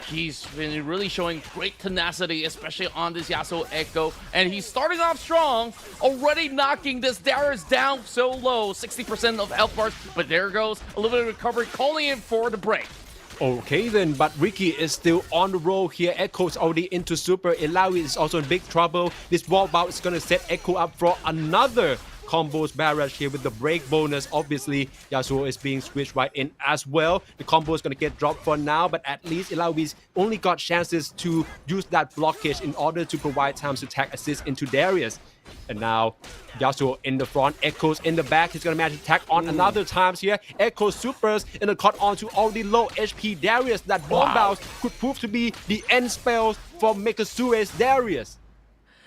[SPEAKER 1] he's been really showing great tenacity, especially on this Yasuo Echo. And he's starting off strong, already knocking this Darius down so low, 60% of health bars. But there goes a little bit of recovery, calling in for the break.
[SPEAKER 3] Okay then, but Ricky is still on the roll here. Echo's already into super. Ilawi is also in big trouble. This wall bout is going to set Echo up for another combos barrage here with the break bonus. Obviously, Yasuo is being switched right in as well. The combo is going to get dropped for now, but at least Ilawi's only got chances to use that blockage in order to provide time to tag assist into Darius. And now Yasuo in the front, Echo's in the back. He's going to manage to tag on another times here. Echo supers and a cut onto already low HP Darius. That bomb bounce could prove to be the end spells for Megasue's Darius.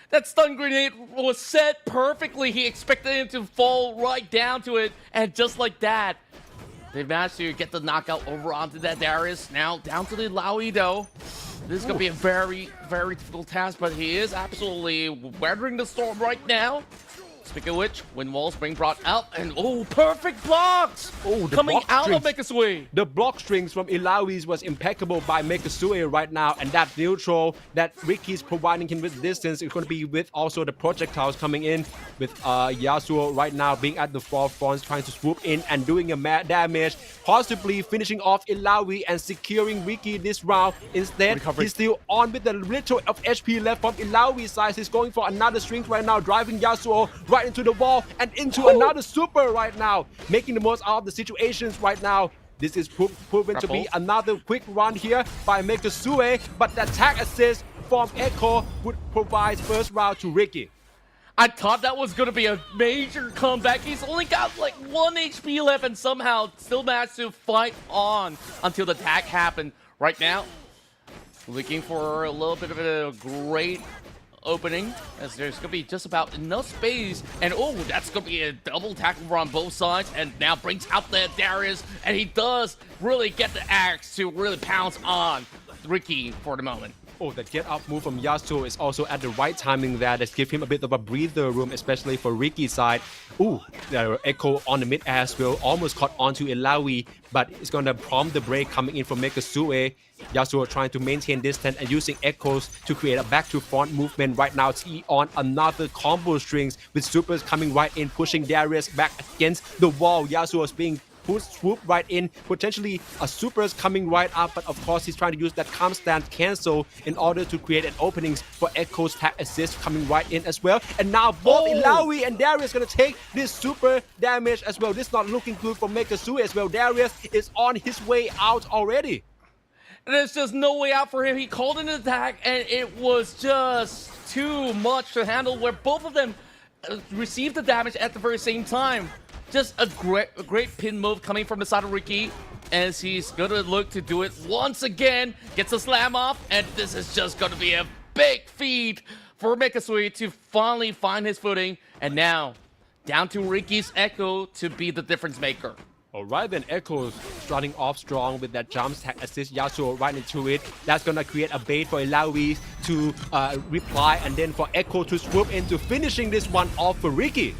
[SPEAKER 1] That stun grenade was set perfectly. He expected him to fall right down to it. And just like that, they managed to get the knockout over onto that Darius. Now down to the Laui though. This is going to be a very, very difficult task, but he is absolutely weathering the storm right now. Speaking of which, wind walls being brought out, and perfect blocks! Coming out of Megasui.
[SPEAKER 3] The block strings from Ilawi's was impeccable by Megasui right now, and that neutral that Ricky's providing him with distance is going to be with also the projectiles coming in, with Yasuo right now being at the forefront, trying to swoop in and doing a mad damage, possibly finishing off Ilawi and securing Ricky this round. Instead, he's still on with the little of HP left from Ilawi's side. He's going for another strings right now, driving Yasuo right into the wall and into another super right now, making the most out of the situations right now. This is proven to be another quick run here by Megasue, but the tag assist from Echo would provide first round to Ricky.
[SPEAKER 1] I thought that was going to be a major comeback. He's only got like 1 HP left and somehow still managed to fight on until the tag happened. Right now, looking for a little bit of a great opening, as there's going to be just about enough space. And that's going to be a double tackle on both sides, and now brings out the Darius, and he does really get the axe to really pounce on Ricky for the moment.
[SPEAKER 3] The get up move from Yasuo is also at the right timing there. Let's give him a bit of a breather room, especially for Ricky's side. The Echo on the mid as well, almost caught onto Ilawi, but it's going to prompt the break coming in from Megasue. Yasuo trying to maintain distance and using Echoes to create a back to front movement right now. T on another combo strings with supers coming right in, pushing Darius back against the wall. Yasuo is being swoop right in, potentially a supers coming right up, but of course he's trying to use that calm stance cancel in order to create an openings for Echo's tag assist coming right in as well. And now both Ilawi and Darius gonna take this super damage as well. This not looking good for Megasui as well. Darius is on his way out already.
[SPEAKER 1] And there's just no way out for him. He called an attack, and it was just too much to handle, where both of them received the damage at the very same time. Just a great pin move coming from the side of Ricky, as he's going to look to do it once again. Gets a slam off, and this is just going to be a big feed for Megasui to finally find his footing. And now, down to Ricky's Echo to be the difference maker.
[SPEAKER 3] Alright then, Echo's starting off strong with that jump tag assist Yasuo right into it. That's gonna create a bait for Ilawi to reply, and then for Echo to swoop into finishing this one off for Ricky.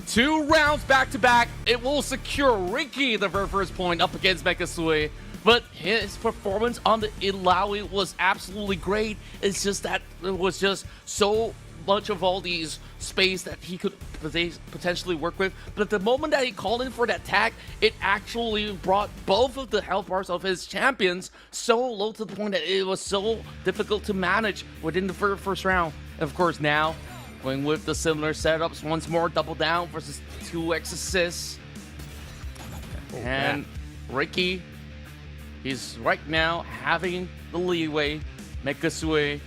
[SPEAKER 1] 2 rounds back to back. It will secure Ricky the very first point up against Megasui. But his performance on the Ilawi was absolutely great. It's just that it was just so much of all these space that he could potentially work with. But at the moment that he called in for that tag, it actually brought both of the health bars of his champions so low to the point that it was so difficult to manage within the first round. And of course now, going with the similar setups once more, double down versus 2x assists. And Ricky, he's right now having the leeway. Megasui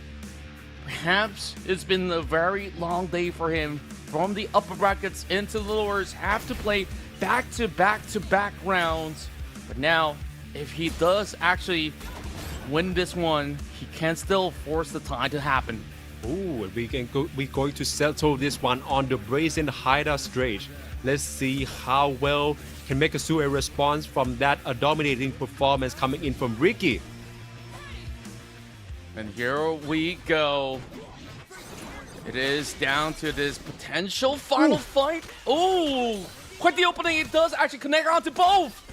[SPEAKER 1] perhaps it's been a very long day for him. From the upper brackets into the lowers, have to play back-to-back rounds. But now, if he does actually win this one, he can still force the tie to happen.
[SPEAKER 3] Ooh, we're going to settle this one on the Brazen Hydra stage. Let's see how well can Mekasue respond from that dominating performance coming in from Ricky.
[SPEAKER 1] And here we go. It is down to this potential final fight. Oh, quite the opening. It does actually connect onto both.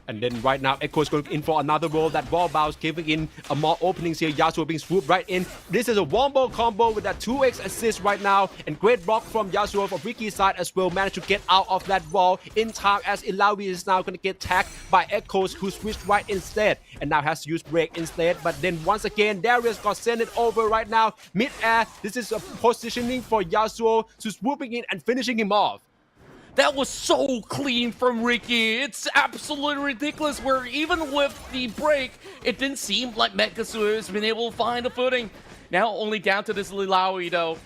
[SPEAKER 3] And then right now, Echo is going in for another roll. That wall bounce giving in more openings here. Yasuo being swooped right in. This is a wombo combo with that 2x assist right now. And great block from Yasuo from Ricky's side as well. Managed to get out of that wall in time as Ilawi is now going to get tagged by Echoes, who switched right instead. And now has to use break instead. But then once again, Darius got sent it over right now. Mid-air. This is a positioning for Yasuo to swooping in and finishing him off.
[SPEAKER 1] That was so clean from Ricky. It's absolutely ridiculous where even with the break, it didn't seem like Mekasue has been able to find a footing. Now only down to this Lilawi though.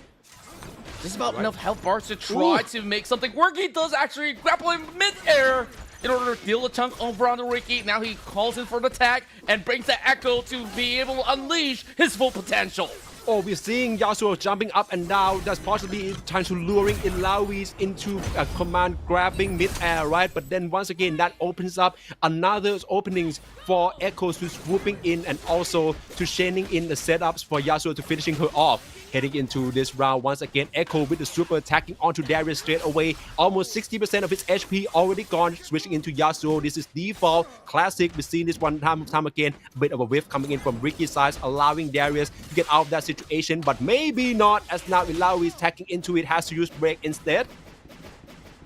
[SPEAKER 1] Just about enough health bars to try to make something work. He does actually grapple him mid-air in order to deal a chunk over onto Ricky. Now he calls in for the tag and brings the Echo to be able to unleash his full potential.
[SPEAKER 3] Oh, we're seeing Yasuo jumping up and down. That's possibly trying to luring Ilawis into a command grabbing mid-air, right? But then once again, that opens up another openings for Echoes to swooping in and also to chaining in the setups for Yasuo to finishing her off. Heading into this round, once again, Echo with the super attacking onto Darius straight away. Almost 60% of his HP already gone, switching into Yasuo. This is default, classic. We've seen this one time again. A bit of a whiff coming in from Ricky's side, allowing Darius to get out of that situation, but maybe not, as now Ilawi is attacking into it, has to use break instead.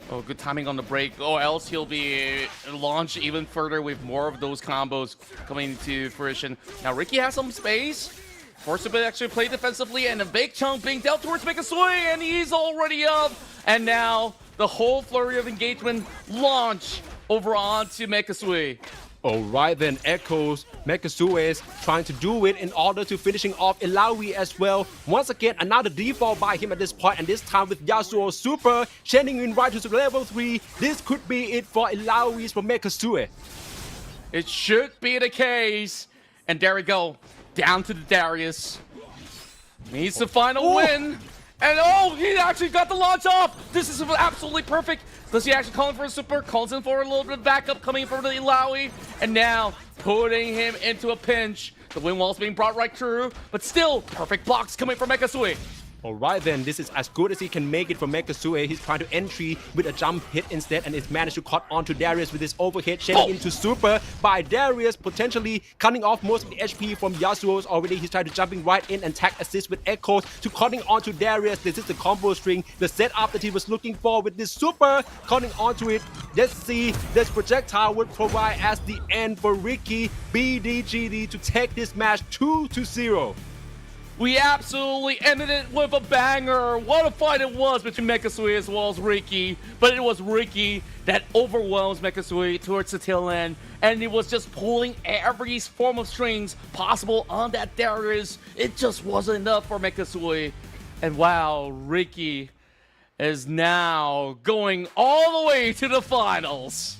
[SPEAKER 1] Oh, good timing on the break, or else he'll be launched even further with more of those combos coming to fruition. Now Ricky has some space. Forced to actually play defensively, and a big chunk being dealt towards Mekasue, and he's already up. And now the whole flurry of engagement launch over onto Mekasue.
[SPEAKER 3] Alright then, Echoes, Mekasue is trying to do it in order to finishing off Ilawi as well. Once again, another default by him at this point, and this time with Yasuo super, sending in right to level 3. This could be it for Ilawi's for Mekasue.
[SPEAKER 1] It should be the case. And there we go. Down to the Darius. Needs the final win. And oh, he actually got the launch off. This is absolutely perfect. Does he actually call in for a super? Calls in for a little bit of backup coming from the Ilawi. And now putting him into a pinch. The wind wall's being brought right through. But still, perfect blocks coming from Mekasue.
[SPEAKER 3] Alright then, this is as good as he can make it for Mekasue. He's trying to entry with a jump hit instead, and it's managed to cut onto Darius with his overhead, shedding into super by Darius, potentially cutting off most of the HP from Yasuo's already. He's trying to jumping right in and tag assist with Echoes to cutting onto Darius. This is the combo string, the setup that he was looking for with this super, cutting onto it. Let's see, this projectile would provide as the end for Ricky BDGD to take this match 2-0.
[SPEAKER 1] We absolutely ended it with a banger. What a fight it was between Mekasue as well as Ricky. But it was Ricky that overwhelms Mekasue towards the tail end. And it was just pulling every form of strings possible on that Darius. It just wasn't enough for Mekasue. And wow, Ricky is now going all the way to the finals.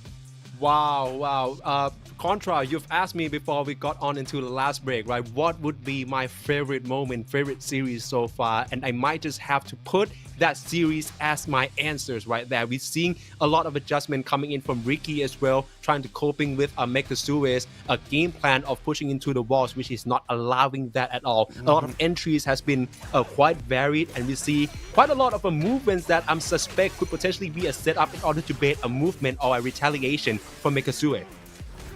[SPEAKER 3] Wow. Contra, you've asked me before we got on into the last break, right? What would be my favorite moment, favorite series so far? And I might just have to put that series as my answers right there. We're seeing a lot of adjustment coming in from Ricky as well, trying to coping with Mekasue's game plan of pushing into the walls, which is not allowing that at all. A lot of entries has been quite varied, and we see quite a lot of movements that I suspect could potentially be a setup in order to bait a movement or a retaliation from Mekasue.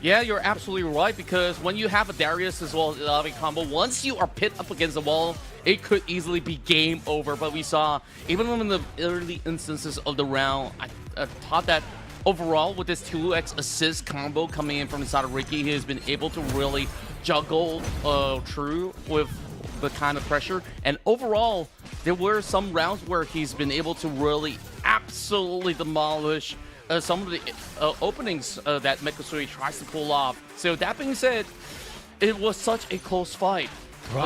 [SPEAKER 1] Yeah, you're absolutely right, because when you have a Darius as well as Ilavi combo, once you are pit up against the wall, it could easily be game over. But we saw, even in the early instances of the round, I thought that overall with this 2x assist combo coming in from inside of Ricky, he has been able to really juggle through with the kind of pressure. And overall, there were some rounds where he's been able to really absolutely demolish some of the openings that Mekasue tries to pull off. So that being said, it was such a close fight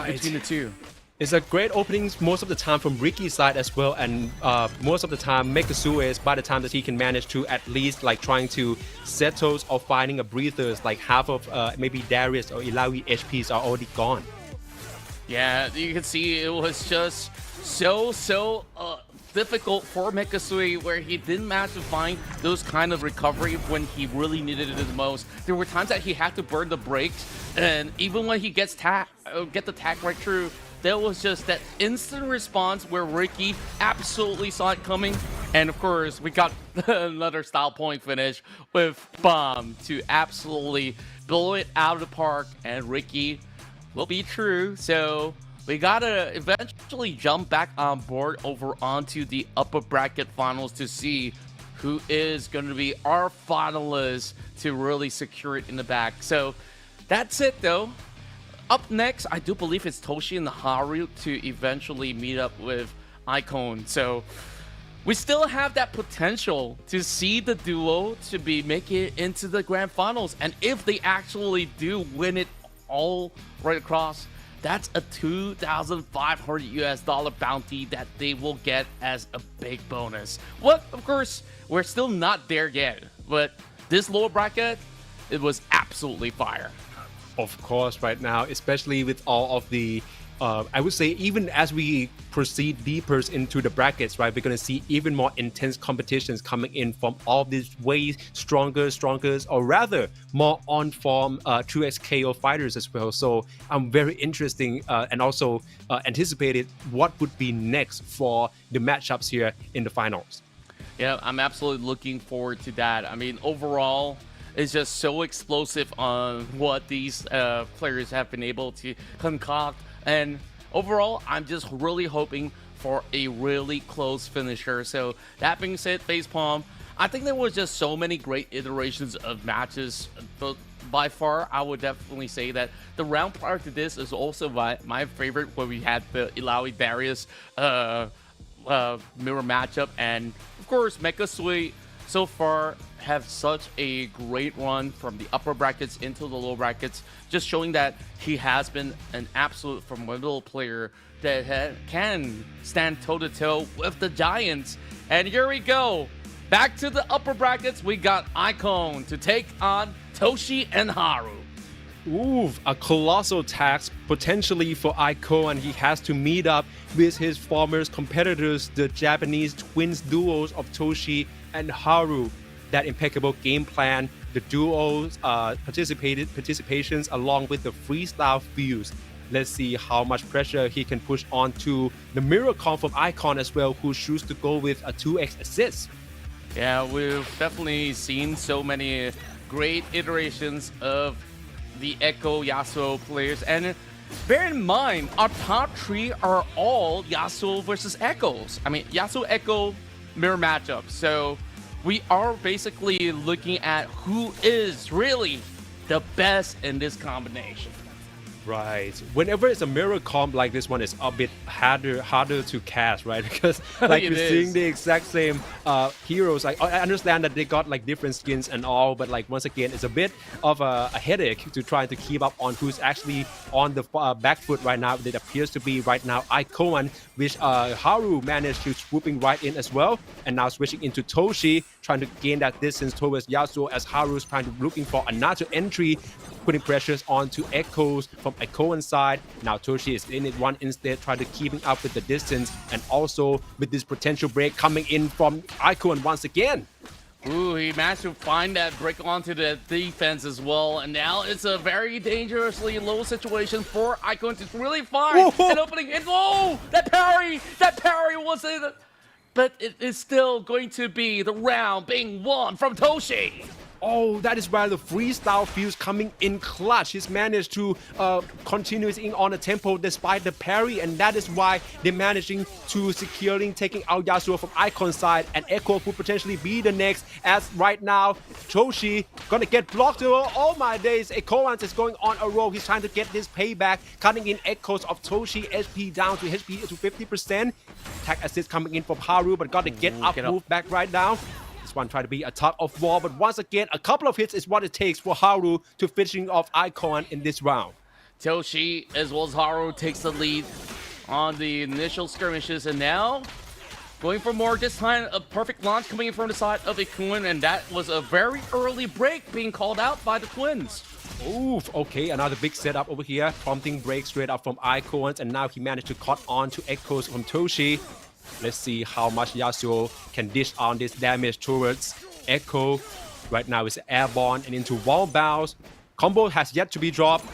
[SPEAKER 1] between the two.
[SPEAKER 3] It's a great opening most of the time from Ricky's side as well, and most of the time Mekasue's, by the time that he can manage to at least like trying to settle or finding a breathers, like half of maybe Darius or Ilawi HPs are already gone.
[SPEAKER 1] Yeah, you can see it was just so difficult for Mekasui, where he didn't manage to find those kind of recovery when he really needed it the most. There were times that he had to burn the brakes, and even when he get the tag right through, there was just that instant response where Ricky absolutely saw it coming. And of course, we got another style point finish with Bomb to absolutely blow it out of the park, and Ricky will be true. So we gotta eventually jump back on board over onto the upper bracket finals to see who is going to be our finalists to really secure it in the back. So that's it though. Up next, I do believe it's Toshi and Haru to eventually meet up with Icon. So we still have that potential to see the duo to be making it into the grand finals. And if they actually do win it all right across, that's a $2,500 US bounty that they will get as a big bonus. Well, of course, we're still not there yet, but this lower bracket, it was absolutely fire.
[SPEAKER 3] Of course, right now, especially with all of the, I would say, even as we proceed deeper into the brackets, right, we're going to see even more intense competitions coming in from all these way stronger, or rather more on-form 2XKO fighters as well. So I'm very interested and also anticipated what would be next for the matchups here in the finals.
[SPEAKER 1] Yeah, I'm absolutely looking forward to that. I mean, overall, it's just so explosive on what these players have been able to concoct. And overall, I'm just really hoping for a really close finisher. So that being said, Facepalm, I think there was just so many great iterations of matches. But by far, I would definitely say that the round prior to this is also my favorite, where we had the Ilawi Darius mirror matchup. And of course, Mekasui so far have such a great run from the upper brackets into the lower brackets, just showing that he has been an absolute formidable player that can stand toe-to-toe with the Giants. And here we go. Back to the upper brackets, we got Icon to take on Toshi and Haru.
[SPEAKER 3] Ooh, a colossal task potentially for Aiko, and he has to meet up with his former competitors, the Japanese twins duos of Toshi and Haru. That impeccable game plan, the duos participations along with the freestyle views. Let's see how much pressure he can push on to the mirror comp from Icon as well, who chooses to go with a 2x assist.
[SPEAKER 1] Yeah, we've definitely seen so many great iterations of the Echo Yasuo players, and bear in mind, our top three are all Yasuo versus Echoes. I mean, Yasuo Echo mirror matchup. So we are basically looking at who is really the best in this combination.
[SPEAKER 3] Right. Whenever it's a mirror comp like this one, it's a bit harder to cast, right? Because like you're seeing the exact same heroes. Like I understand that they got like different skins and all, but like once again, it's a bit of a headache to try to keep up on who's actually on the back foot right now. It appears to be right now Icon, which Haru managed to swooping right in as well, and now switching into Toshi, trying to gain that distance towards Yasuo as Haru's trying to looking for another entry, putting pressures onto Echoes from Echo's side. Now Toshi is in it one instead, trying to keeping up with the distance, and also with this potential break coming in from Icon once again.
[SPEAKER 1] Ooh, he managed to find that break onto the defense as well, and now it's a very dangerously low situation for Icon to really find an opening. And oh, that parry was it, but it is still going to be the round being won from Toshi.
[SPEAKER 3] Oh, that is why the freestyle feels coming in clutch. He's managed to continue on the tempo despite the parry, and that is why they're managing to taking out Yasuo from Icon's side, and Echo could potentially be the next, as right now Toshi gonna get blocked. Oh my days, Echo is going on a roll. He's trying to get this payback, cutting in Echoes of Toshi, HP down to HP to 50%. Tag assist coming in from Haru, but got to get up, move back right now. This one trying to be a tug of war, but once again, a couple of hits is what it takes for Haru to finishing off Icon in this round.
[SPEAKER 1] Toshi as well as Haru takes the lead. on the initial skirmishes, and now going for more. This time, a perfect launch coming in from the side of Ikuin, and that was a very early break being called out by the Twins.
[SPEAKER 3] Oof, okay, another big setup over here. Prompting break straight up from Icons, and now he managed to cut on to Echoes from Toshi. Let's see how much Yasuo can dish on this damage towards Echo. Right now it's airborne and into wall bounce. Combo has yet to be dropped,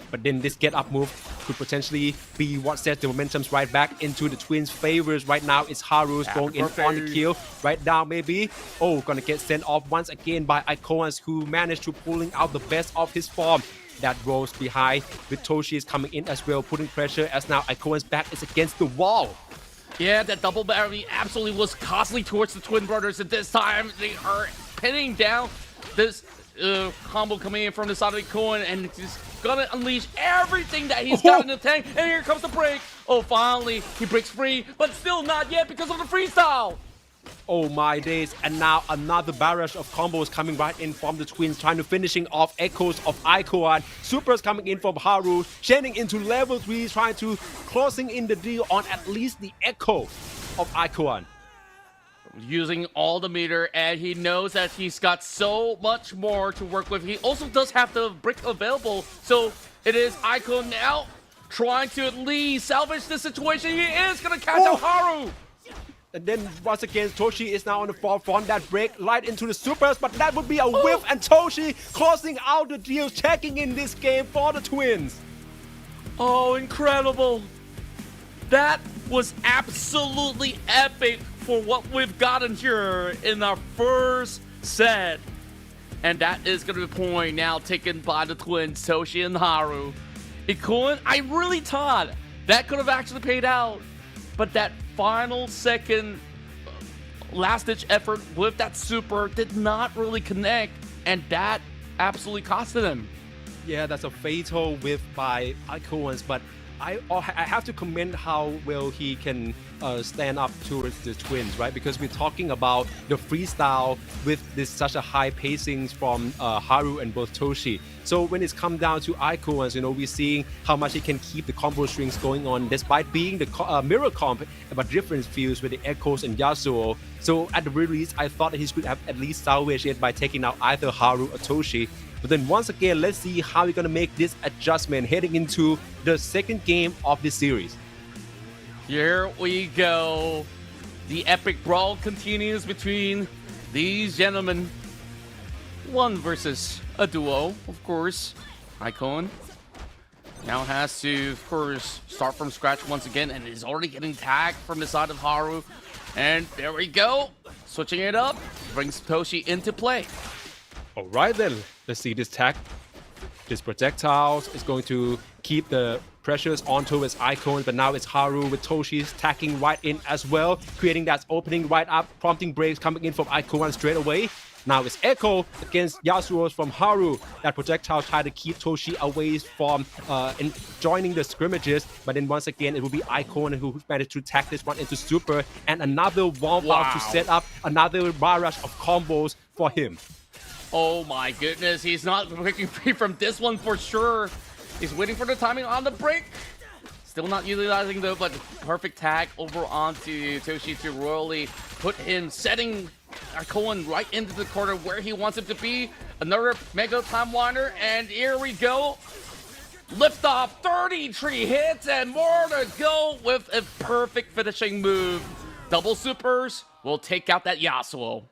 [SPEAKER 3] but then this get up move could potentially be what sets the momentums right back into the Twins' favors. Right now it's Haru's going in on the kill. Right now maybe, oh, gonna get sent off once again by Icons, who managed to pulling out the best of his form. That rolls behind with Toshi is coming in as well, putting pressure as now Icons' back is against the wall.
[SPEAKER 1] Yeah, that double barrel absolutely was costly towards the Twin Brothers at this time. They are pinning down this combo coming in from the side of the coin, and he's gonna unleash everything that he's got in the tank. And here comes the break. Oh, finally, he breaks free, but still not yet because of the freestyle.
[SPEAKER 3] Oh my days, and now another barrage of combos coming right in from the Twins, trying to finishing off Echoes of Icon. Supers coming in from Haru, shedding into level 3, trying to closing in the deal on at least the Echo of Icon.
[SPEAKER 1] Using all the meter, and he knows that he's got so much more to work with. He also does have the brick available, so it is Icon now trying to at least salvage the situation. He is gonna catch out Haru.
[SPEAKER 3] And then once again, Toshi is now on the forefront. That break right into the supers, but that would be a whiff, and Toshi closing out the deal, checking in this game for the Twins.
[SPEAKER 1] Oh, incredible. That was absolutely epic for what we've gotten here in our first set. And that is going to be a point now taken by the Twins, Toshi and Haru. Ikuin, I really thought that could have actually paid out, but that final second last-ditch effort with that super did not really connect, and that absolutely costed him.
[SPEAKER 3] Yeah, that's a fatal whiff by Icons, but I have to commend how well he can stand up towards the Twins, right? Because we're talking about the freestyle with this such a high pacing from Haru and both Toshi. So when it's come down to Icons, you know, we're seeing how much he can keep the combo strings going on despite being the mirror comp, but different feels with the Echoes and Yasuo. So at the very least, I thought that he could have at least salvaged it by taking out either Haru or Toshi. But then once again, let's see how we're going to make this adjustment heading into the second game of this series.
[SPEAKER 1] Here we go. The epic brawl continues between these gentlemen. One versus a duo, of course. Icon now has to, of course, start from scratch once again, and is already getting tagged from the side of Haru. And there we go. Switching it up, brings Toshi into play.
[SPEAKER 3] All right then, let's see this tag. This projectiles is going to keep the pressures onto his Icons, but now it's Haru with Toshi's tacking right in as well, creating that opening right up, prompting breaks coming in from Icon straight away. Now it's Echo against Yasuo's from Haru. That projectile try to keep Toshi away from joining the scrimmages, but then once again it will be Icon who managed to tack this one into super, and another wall bounce to set up another barrage of combos for him.
[SPEAKER 1] Oh my goodness, he's not breaking free from this one for sure. He's waiting for the timing on the break. Still not utilizing the but perfect tag over onto Toshi to royally put him, setting Icon right into the corner where he wants him to be. Another mega time winder, and here we go. Lift off, 33 hits and more to go with a perfect finishing move. Double supers will take out that Yasuo.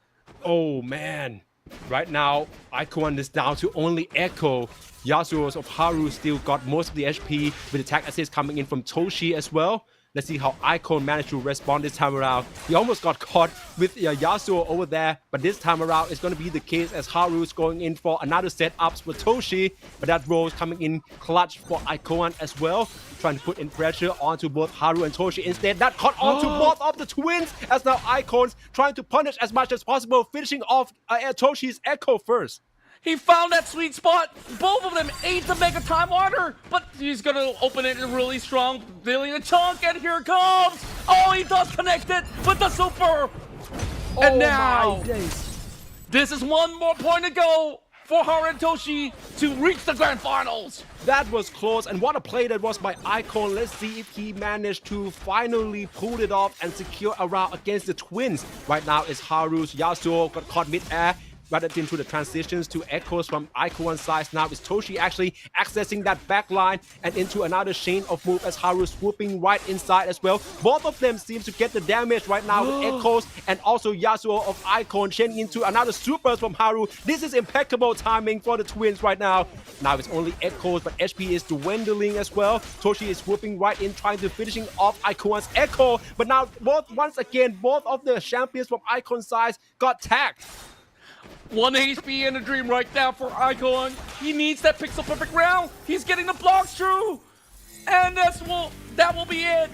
[SPEAKER 3] Oh man. Right now, Icon is down to only Echo. Yasuo's of Haru still got most of the HP with attack assist coming in from Toshi as well. Let's see how Icon managed to respond this time around. He almost got caught with Yasuo over there, but this time around it's going to be the case as Haru's going in for another setups for Toshi, but that roll is coming in clutch for Icon as well, trying to put in pressure onto both Haru and Toshi. Instead, that caught onto both of the Twins, as now Icon's trying to punish as much as possible, finishing off Toshi's Echo first.
[SPEAKER 1] He found that sweet spot. Both of them ate the Mega Time Water, but he's gonna open it really strong, dealing a chunk, and here it comes. Oh, he does connect it with the super. And now, this is one more point to go for Haru and Toshi to reach the grand finals.
[SPEAKER 3] That was close, and what a play that was by Icon. Let's see if he managed to finally pull it off and secure a round against the Twins. Right now it's Haru's Yasuo got caught mid-air. Rather into the transitions to echoes from Icon side. Now it's Toshi actually accessing that back line and into another chain of move as Haru swooping right inside as well. Both of them seem to get the damage right now with echoes and also Yasuo of Icon chaining into another supers from Haru. This is impeccable timing for the Twins right now. Now it's only echoes, but HP is dwindling as well. Toshi is swooping right in, trying to finishing off Icon's echo. But now once again, both of the champions from Icon side got tagged.
[SPEAKER 1] 1 HP and a dream right now for Icon. He needs that pixel perfect round. He's getting the blocks through. And that will be it.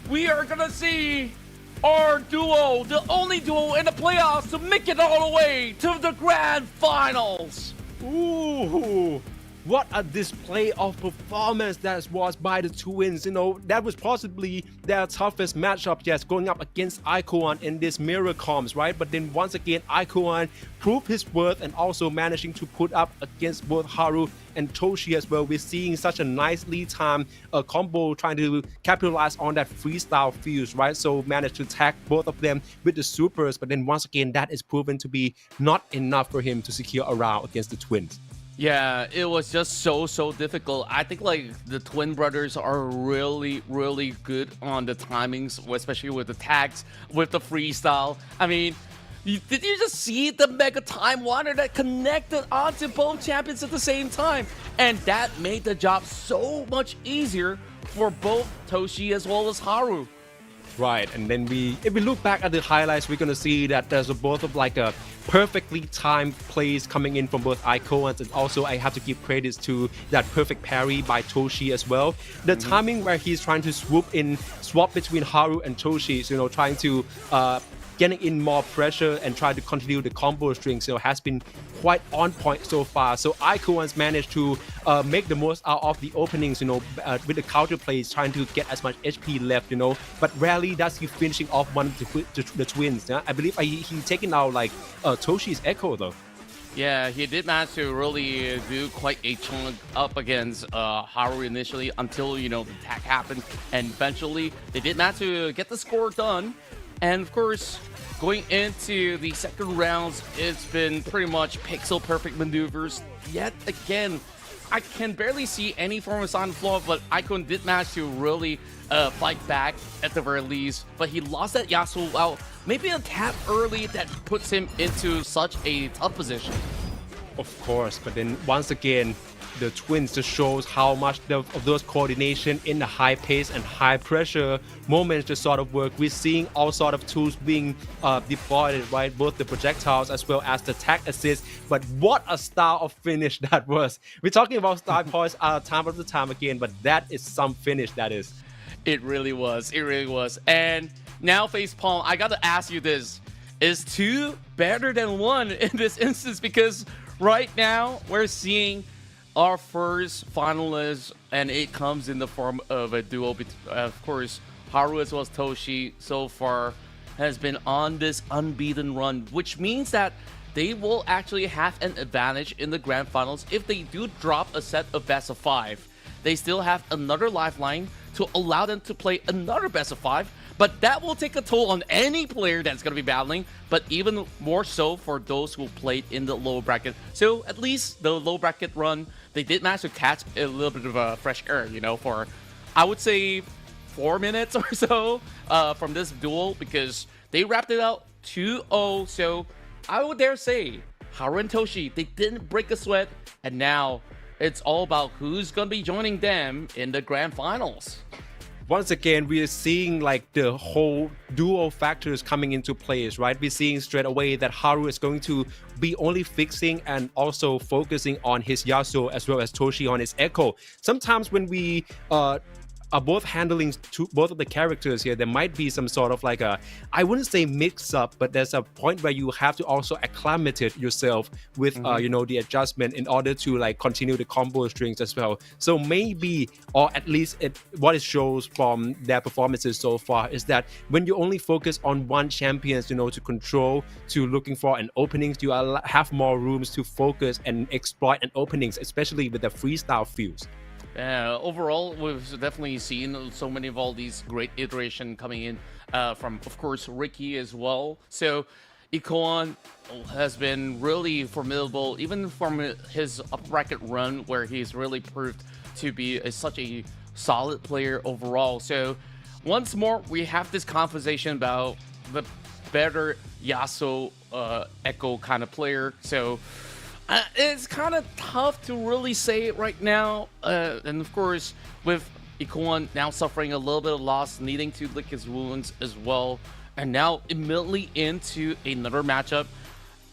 [SPEAKER 1] We are gonna see our duo, the only duo in the playoffs to make it all the way to the grand finals.
[SPEAKER 3] Ooh, what a display of performance that was by the Twins. You know, that was possibly their toughest matchup, yes, going up against Icon in this mirror comms, right? But then once again, Icon proved his worth and also managing to put up against both Haru and Toshi as well. We're seeing such a nice lead time combo trying to capitalize on that freestyle fuse, right? So managed to tag both of them with the supers, but then once again, that is proven to be not enough for him to secure a round against the Twins.
[SPEAKER 1] Yeah, it was just so difficult. I think like the twin brothers are really good on the timings, especially with the tags, with the freestyle. I mean, did you just see the mega time water that connected onto both champions at the same time? And that made the job so much easier for both Toshi as well as Haru.
[SPEAKER 3] Right, and then if we look back at the highlights, we're gonna see that there's both of like a perfectly timed plays coming in from both Icons, and also I have to give credits to that perfect parry by Toshi as well. The timing where he's trying to swap between Haru and Toshi, you know, trying to getting in more pressure and try to continue the combo strings, you know, has been quite on point so far. So Icons managed to make the most out of the openings, you know, with the counter plays, trying to get as much HP left, you know, but rarely does he finishing off one of the Twins. Yeah? I believe he taking out like Toshi's echo though.
[SPEAKER 1] Yeah, he did manage to really do quite a chunk up against Haru initially until, you know, the attack happened, and eventually they did manage to get the score done. And of course, going into the second rounds, it's been pretty much pixel perfect maneuvers yet again. I can barely see any form of silent flaw, but Icon did manage to really fight back at the very least. But he lost that Yasuo out, maybe a tap early that puts him into such a tough position.
[SPEAKER 3] Of course, but then once again, the Twins just shows how much of those coordination in the high pace and high pressure moments just sort of work. We're seeing all sort of tools being deployed, right? Both the projectiles as well as the tag assist. But what a style of finish that was. We're talking about style points time after time again, but that is some finish, that is.
[SPEAKER 1] It really was. It really was. And now, Facepalm, I got to ask you this. Is 2 better than 1 in this instance? Because right now, we're seeing our first finalist, and it comes in the form of a duo. Of course, Haru as well as Toshi so far has been on this unbeaten run, which means that they will actually have an advantage in the grand finals. If they do drop a set of best of 5, they still have another lifeline to allow them to play another best of 5. But that will take a toll on any player that's going to be battling, but even more so for those who played in the low bracket. So at least the low bracket run, they did manage to catch a little bit of a fresh air, you know, for, I would say, 4 minutes or so from this duel, because they wrapped it out 2-0. So I would dare say, Haru and Toshi, they didn't break a sweat, and now it's all about who's going to be joining them in the grand finals.
[SPEAKER 3] Once again, we are seeing like the whole duo factors coming into place, right? We're seeing straight away that Haru is going to be only fixing and also focusing on his Yasuo as well as Toshi on his Echo. Sometimes when we are both handling both of the characters here, there might be some sort of like a, I wouldn't say mix up, but there's a point where you have to also acclimate yourself with you know, the adjustment in order to like continue the combo strings as well. So maybe, or at least what it shows from their performances so far is that when you only focus on one champion, you know, to control, to looking for an openings, you have more rooms to focus and exploit an openings, especially with the freestyle feels.
[SPEAKER 1] Overall, we've definitely seen so many of all these great iteration coming in from, of course, Ricky as well. So Ikoan has been really formidable, even from his up bracket run, where he's really proved to be such a solid player overall. So once more, we have this conversation about the better Yasuo Echo kind of player. So it's kind of tough to really say it right now. And of course, with Ikoan now suffering a little bit of loss, needing to lick his wounds as well, and now immediately into another matchup,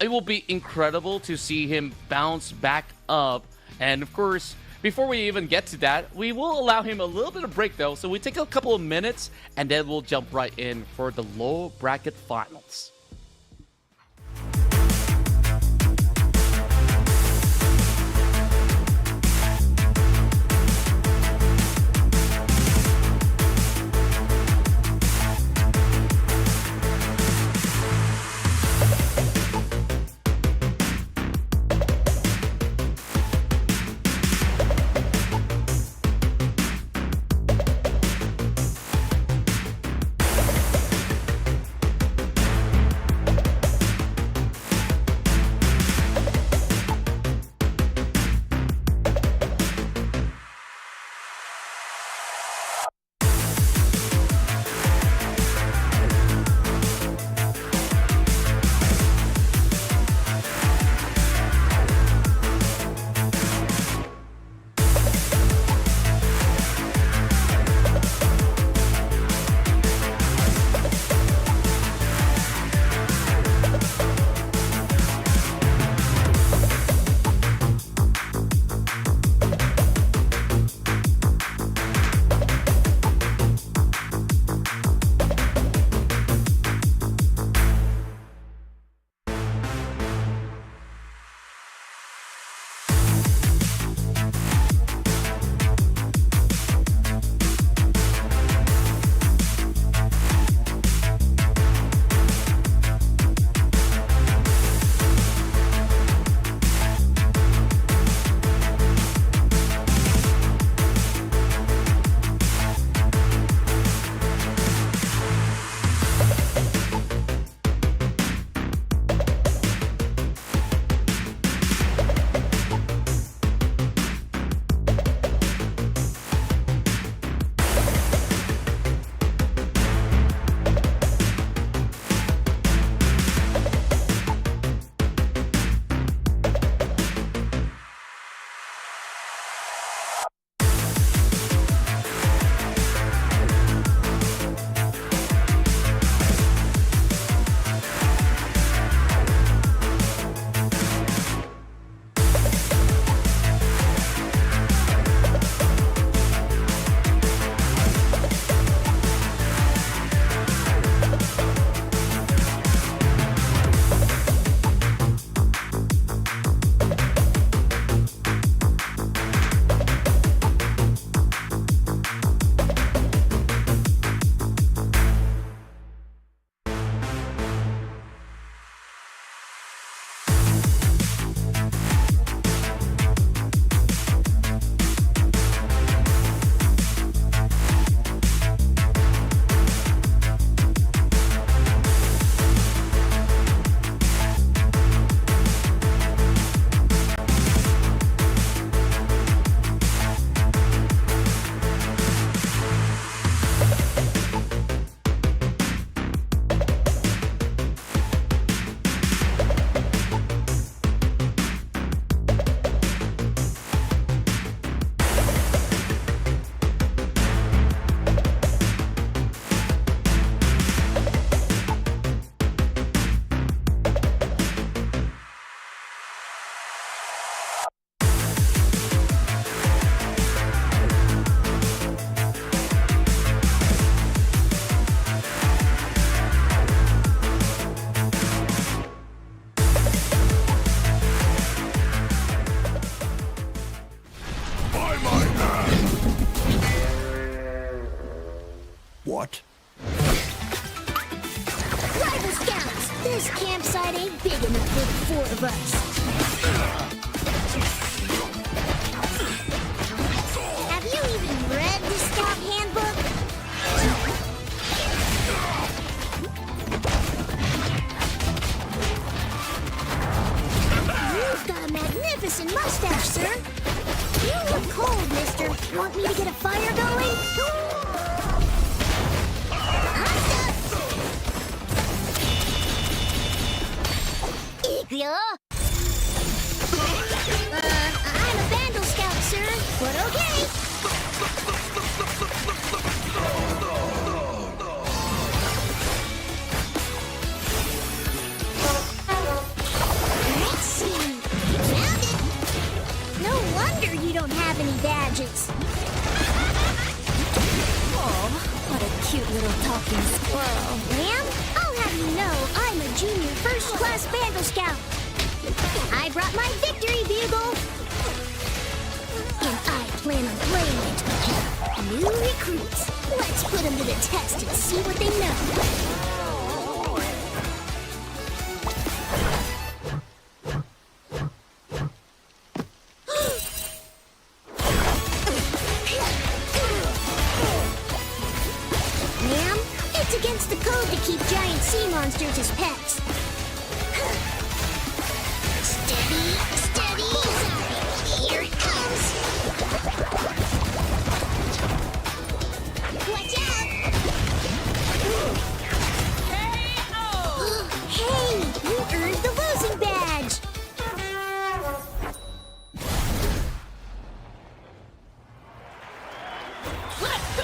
[SPEAKER 1] it will be incredible to see him bounce back up. And of course, before we even get to that, we will allow him a little bit of break though. So we take a couple of minutes and then we'll jump right in for the low bracket finals.
[SPEAKER 5] This campsite ain't big enough for the four of us. Have you even read the Scout Handbook? You've got a magnificent mustache, sir. You look cold, mister. Want me to get a fire going? I'm a Vandal Scout, sir, but okay. Let's see. Found it. No wonder you don't have any badges. Oh, what a cute little talking squirrel. Ma'am, I'll have you know I'm a junior first-class Vandal Scout. I brought my victory bugle. And I plan on playing it. New recruits. Let's put them to the test and see what they know. Ma'am, it's against the code to keep giant sea monsters as pets. Steady, steady. Here it comes. Watch out! Hey, you earned the losing badge. Let's go!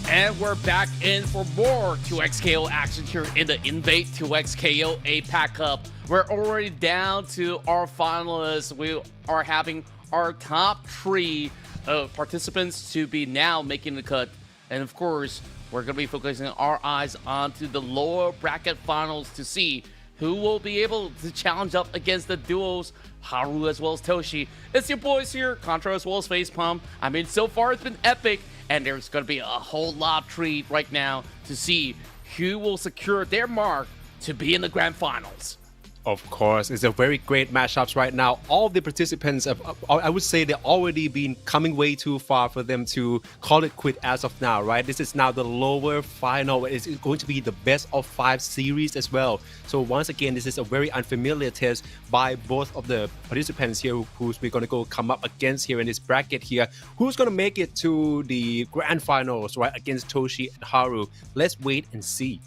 [SPEAKER 1] And we're back in for more 2XKO action here in the INVATE 2XKO APAC Cup. We're already down to our finalists. We are having our top 3 participants to be now making the cut. And of course, we're going to be focusing our eyes onto the lower bracket finals to see who will be able to challenge up against the duos Haru as well as Toshi. It's your boys here, Contra as well as Facepalm. I mean, so far it's been epic, and there's going to be a whole lot of treat right now to see who will secure their mark to be in the grand finals.
[SPEAKER 3] Of course, it's a very great matchups right now. All the participants, I would say, they've already been coming way too far for them to call it quit as of now, right? This is now the lower final. It's going to be the best of 5 series as well. So once again, this is a very unfamiliar test by both of the participants here who's we're going to go come up against here in this bracket here. Who's going to make it to the grand finals, right, against Toshi and Haru? Let's wait and see.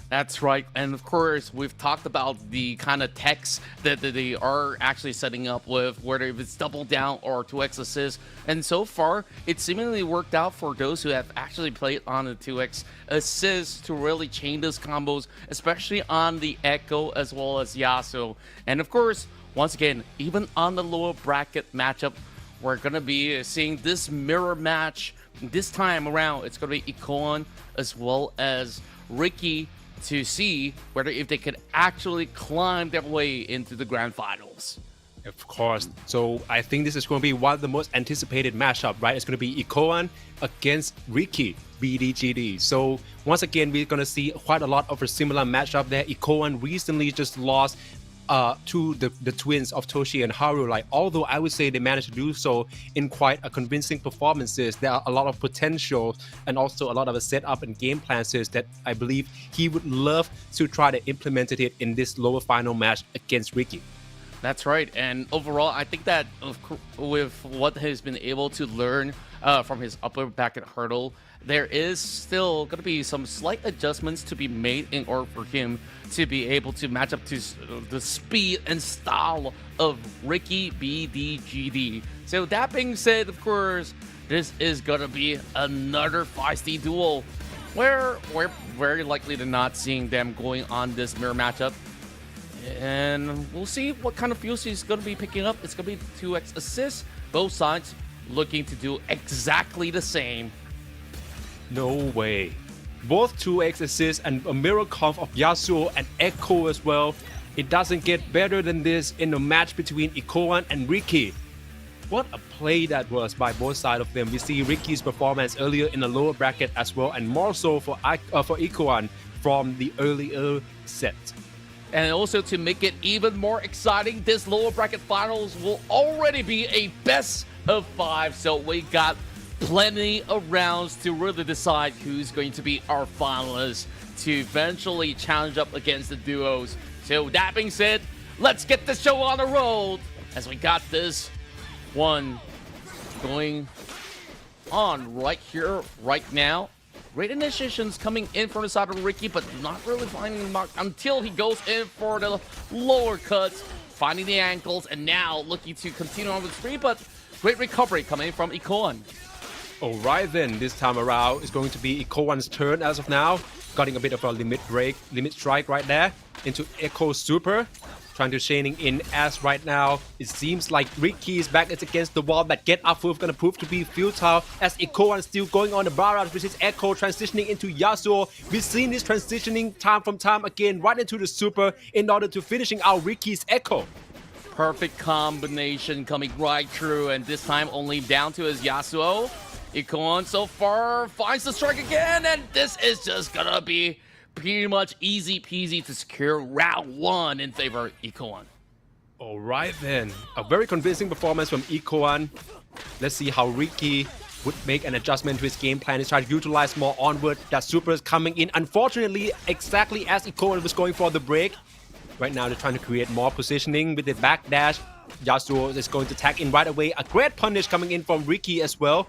[SPEAKER 1] That's right, and of course, we've talked about the kind of techs that they are actually setting up with, whether if it's double down or 2x assist, and so far, it seemingly worked out for those who have actually played on the 2x assist to really chain those combos, especially on the Echo as well as Yasuo. And of course, once again, even on the lower bracket matchup, we're going to be seeing this mirror match. This time around, it's going to be Ikoan as well as Ricky, to see whether if they could actually climb their way into the grand finals.
[SPEAKER 3] Of course. So I think this is going to be one of the most anticipated matchup, right? It's going to be Ikoan against Ricky, BDGD. So once again, we're going to see quite a lot of a similar matchup there. Ikoan recently just lost to the twins of Toshi and Haru. Like, although I would say they managed to do so in quite a convincing performances, there are a lot of potential and also a lot of a setup and game plans that I believe he would love to try to implement it in this lower final match against Ricky.
[SPEAKER 1] That's right, and overall, I think that with what he's been able to learn from his upper bracket hurdle, there is still going to be some slight adjustments to be made in order for him to be able to match up to the speed and style of Ricky BDGD. So that being said, of course, this is going to be another feisty duel where we're very likely to not seeing them going on this mirror matchup. And we'll see what kind of fuels he's going to be picking up. It's going to be 2x assists. Both sides looking to do exactly the same.
[SPEAKER 3] No way. both 2x assists and a mirror comp of Yasuo and Echo as well. It doesn't get better than this in a match between Ikoan and Ricky. What a play that was by both sides of them. We see Ricky's performance earlier in the lower bracket as well, and more so for Ikoan from the earlier set.
[SPEAKER 1] And also to make it even more exciting, this lower bracket finals will already be a best of 5. So we got plenty of rounds to really decide who's going to be our finalists to eventually challenge up against the duos. So that being said, let's get the show on the road as we got this one going on right here, right now. Great initiations coming in from the side of Ricky, but not really finding the mark until he goes in for the lower cuts, finding the ankles, and now looking to continue on with 3, but great recovery coming from Ikoan.
[SPEAKER 3] Alright then, this time around it's going to be Ikoan's turn as of now. Getting a bit of a limit strike right there into Echo Super. Trying to chaining in as right now it seems like Ricky's back is against the wall, but get up move gonna prove to be futile as Ikoan still going on the barrage, which is Echo transitioning into Yasuo. We've seen this transitioning time from time again right into the super in order to finishing out Ricky's Echo.
[SPEAKER 1] Perfect combination coming right through, and this time only down to his Yasuo. Ikoan so far finds the strike again, and this is just gonna be pretty much easy peasy to secure round 1 in favor of Ikoan.
[SPEAKER 3] Alright then, a very convincing performance from Ikoan. Let's see how Ricky would make an adjustment to his game plan. He's trying to utilize more onward. That super is coming in, unfortunately, exactly as Ikoan was going for the break. Right now they're trying to create more positioning with the backdash. Yasuo is going to tag in right away. A great punish coming in from Ricky as well.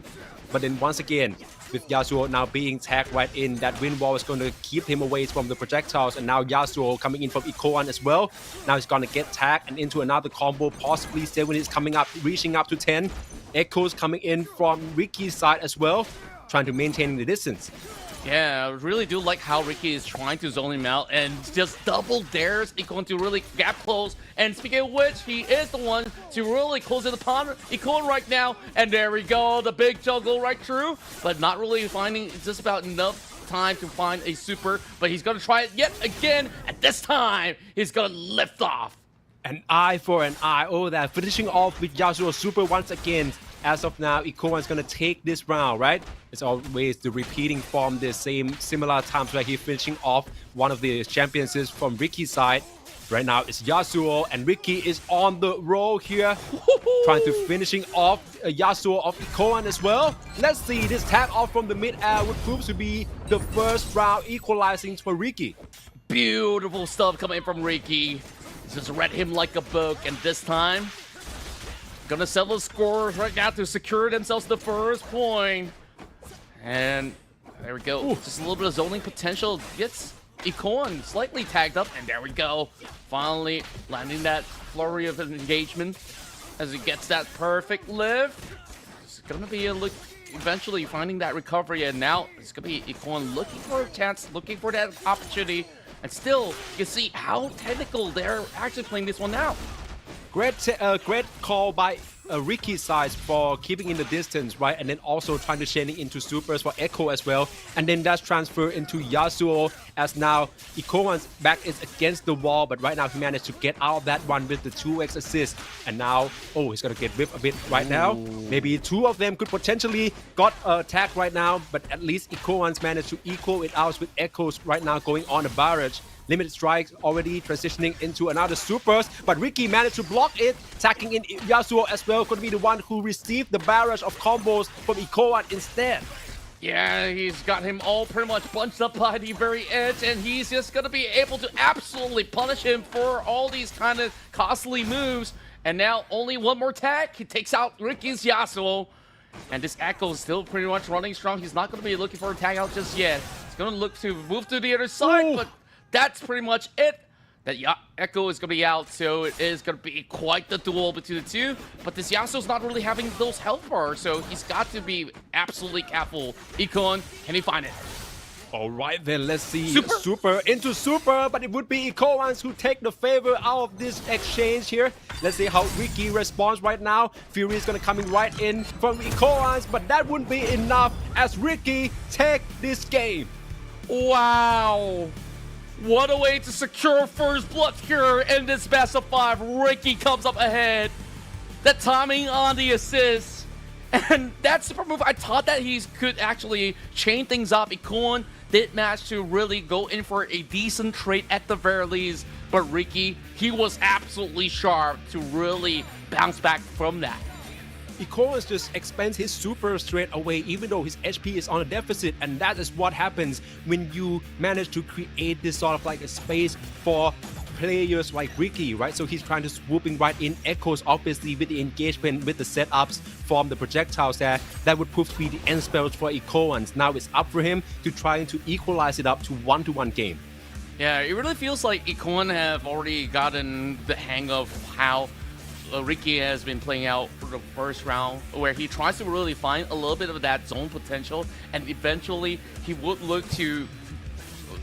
[SPEAKER 3] But then once again, with Yasuo now being tagged right in, that wind wall is going to keep him away from the projectiles. And now Yasuo coming in from Ikoan as well. Now he's going to get tagged and into another combo. Possibly 7 is coming up, reaching up to 10. Echoes coming in from Ricky's side as well, trying to maintain the distance.
[SPEAKER 1] Yeah, I really do like how Ricky is trying to zone him out and just double dares Ikoan to really gap close. And speaking of which, he is the one to really close it upon Ikoan right now. And there we go, the big juggle right through, but not really finding just about enough time to find a super. But he's going to try it yet again, and this time he's going to lift off.
[SPEAKER 3] An eye for an eye. Oh, that finishing off with Yasuo super once again. As of now, Ikoan's gonna take this round, right? It's always the repeating form, the same similar times where he's finishing off one of the champions from Ricky's side. Right now, it's Yasuo, and Ricky is on the roll here, trying to finishing off Yasuo of Ikoan as well. Let's see, this tag off from the mid-air would prove to be the first round equalizing for Ricky.
[SPEAKER 1] Beautiful stuff coming from Ricky. Just read him like a book, and this time, gonna settle the scores right now to secure themselves the first point. And there we go. Ooh. Just a little bit of zoning potential. Gets Ikoan slightly tagged up, and there we go. Finally landing that flurry of engagement as he gets that perfect lift. It's gonna be a look, eventually finding that recovery, and now it's gonna be Ikoan looking for a chance, looking for that opportunity. And still, you can see how technical they're actually playing this one out.
[SPEAKER 3] Great call by Ricky's side for keeping in the distance, right? And then also trying to chaining into supers for Echo as well. And then that's transfer into Yasuo as now Ikoan's back is against the wall, but right now he managed to get out of that one with the 2x assist. And now, oh, he's gonna get whipped a bit right now. Maybe 2 of them could potentially got attacked right now, but at least Ikoan's managed to equal it out with Echoes right now going on a barrage. Limited strikes already transitioning into another supers, but Ricky managed to block it, attacking in Yasuo as well. Could be the one who received the barrage of combos from Ikoan instead.
[SPEAKER 1] Yeah, he's got him all pretty much bunched up by the very edge, and he's just gonna be able to absolutely punish him for all these kind of costly moves. And now only one more tag. He takes out Ricky's Yasuo, and this Echo is still pretty much running strong. He's not gonna be looking for a tag out just yet. He's gonna look to move to the other side, but that's pretty much it. That Echo is going to be out, so it is going to be quite the duel between the two. But this Yasuo's not really having those health bars, so he's got to be absolutely careful. Ikoan, can he find it?
[SPEAKER 3] All right, then let's see. Super into super, but it would be Ikoans who take the favor out of this exchange here. Let's see how Ricky responds right now. Fury is going to coming right in from Ikoans, but that wouldn't be enough as Ricky take this game.
[SPEAKER 1] Wow. What a way to secure first blood here in this best of 5. Ricky comes up ahead. That timing on the assist. And that super move, I thought that he could actually chain things up. Icon did manage to really go in for a decent trade at the very least. But Ricky, he was absolutely sharp to really bounce back from that.
[SPEAKER 3] Ikoans just expands his super straight away even though his HP is on a deficit, and that is what happens when you manage to create this sort of like a space for players like Ricky, right? So he's trying to swooping right in. Echoes obviously with the engagement, with the setups from the projectiles there, that would prove to be the end spells for Ikoans. Now it's up for him to trying to equalize it up to 1-1 game.
[SPEAKER 1] Yeah, it really feels like Icon have already gotten the hang of how Ricky has been playing out for the first round, where he tries to really find a little bit of that zone potential, and eventually he would look to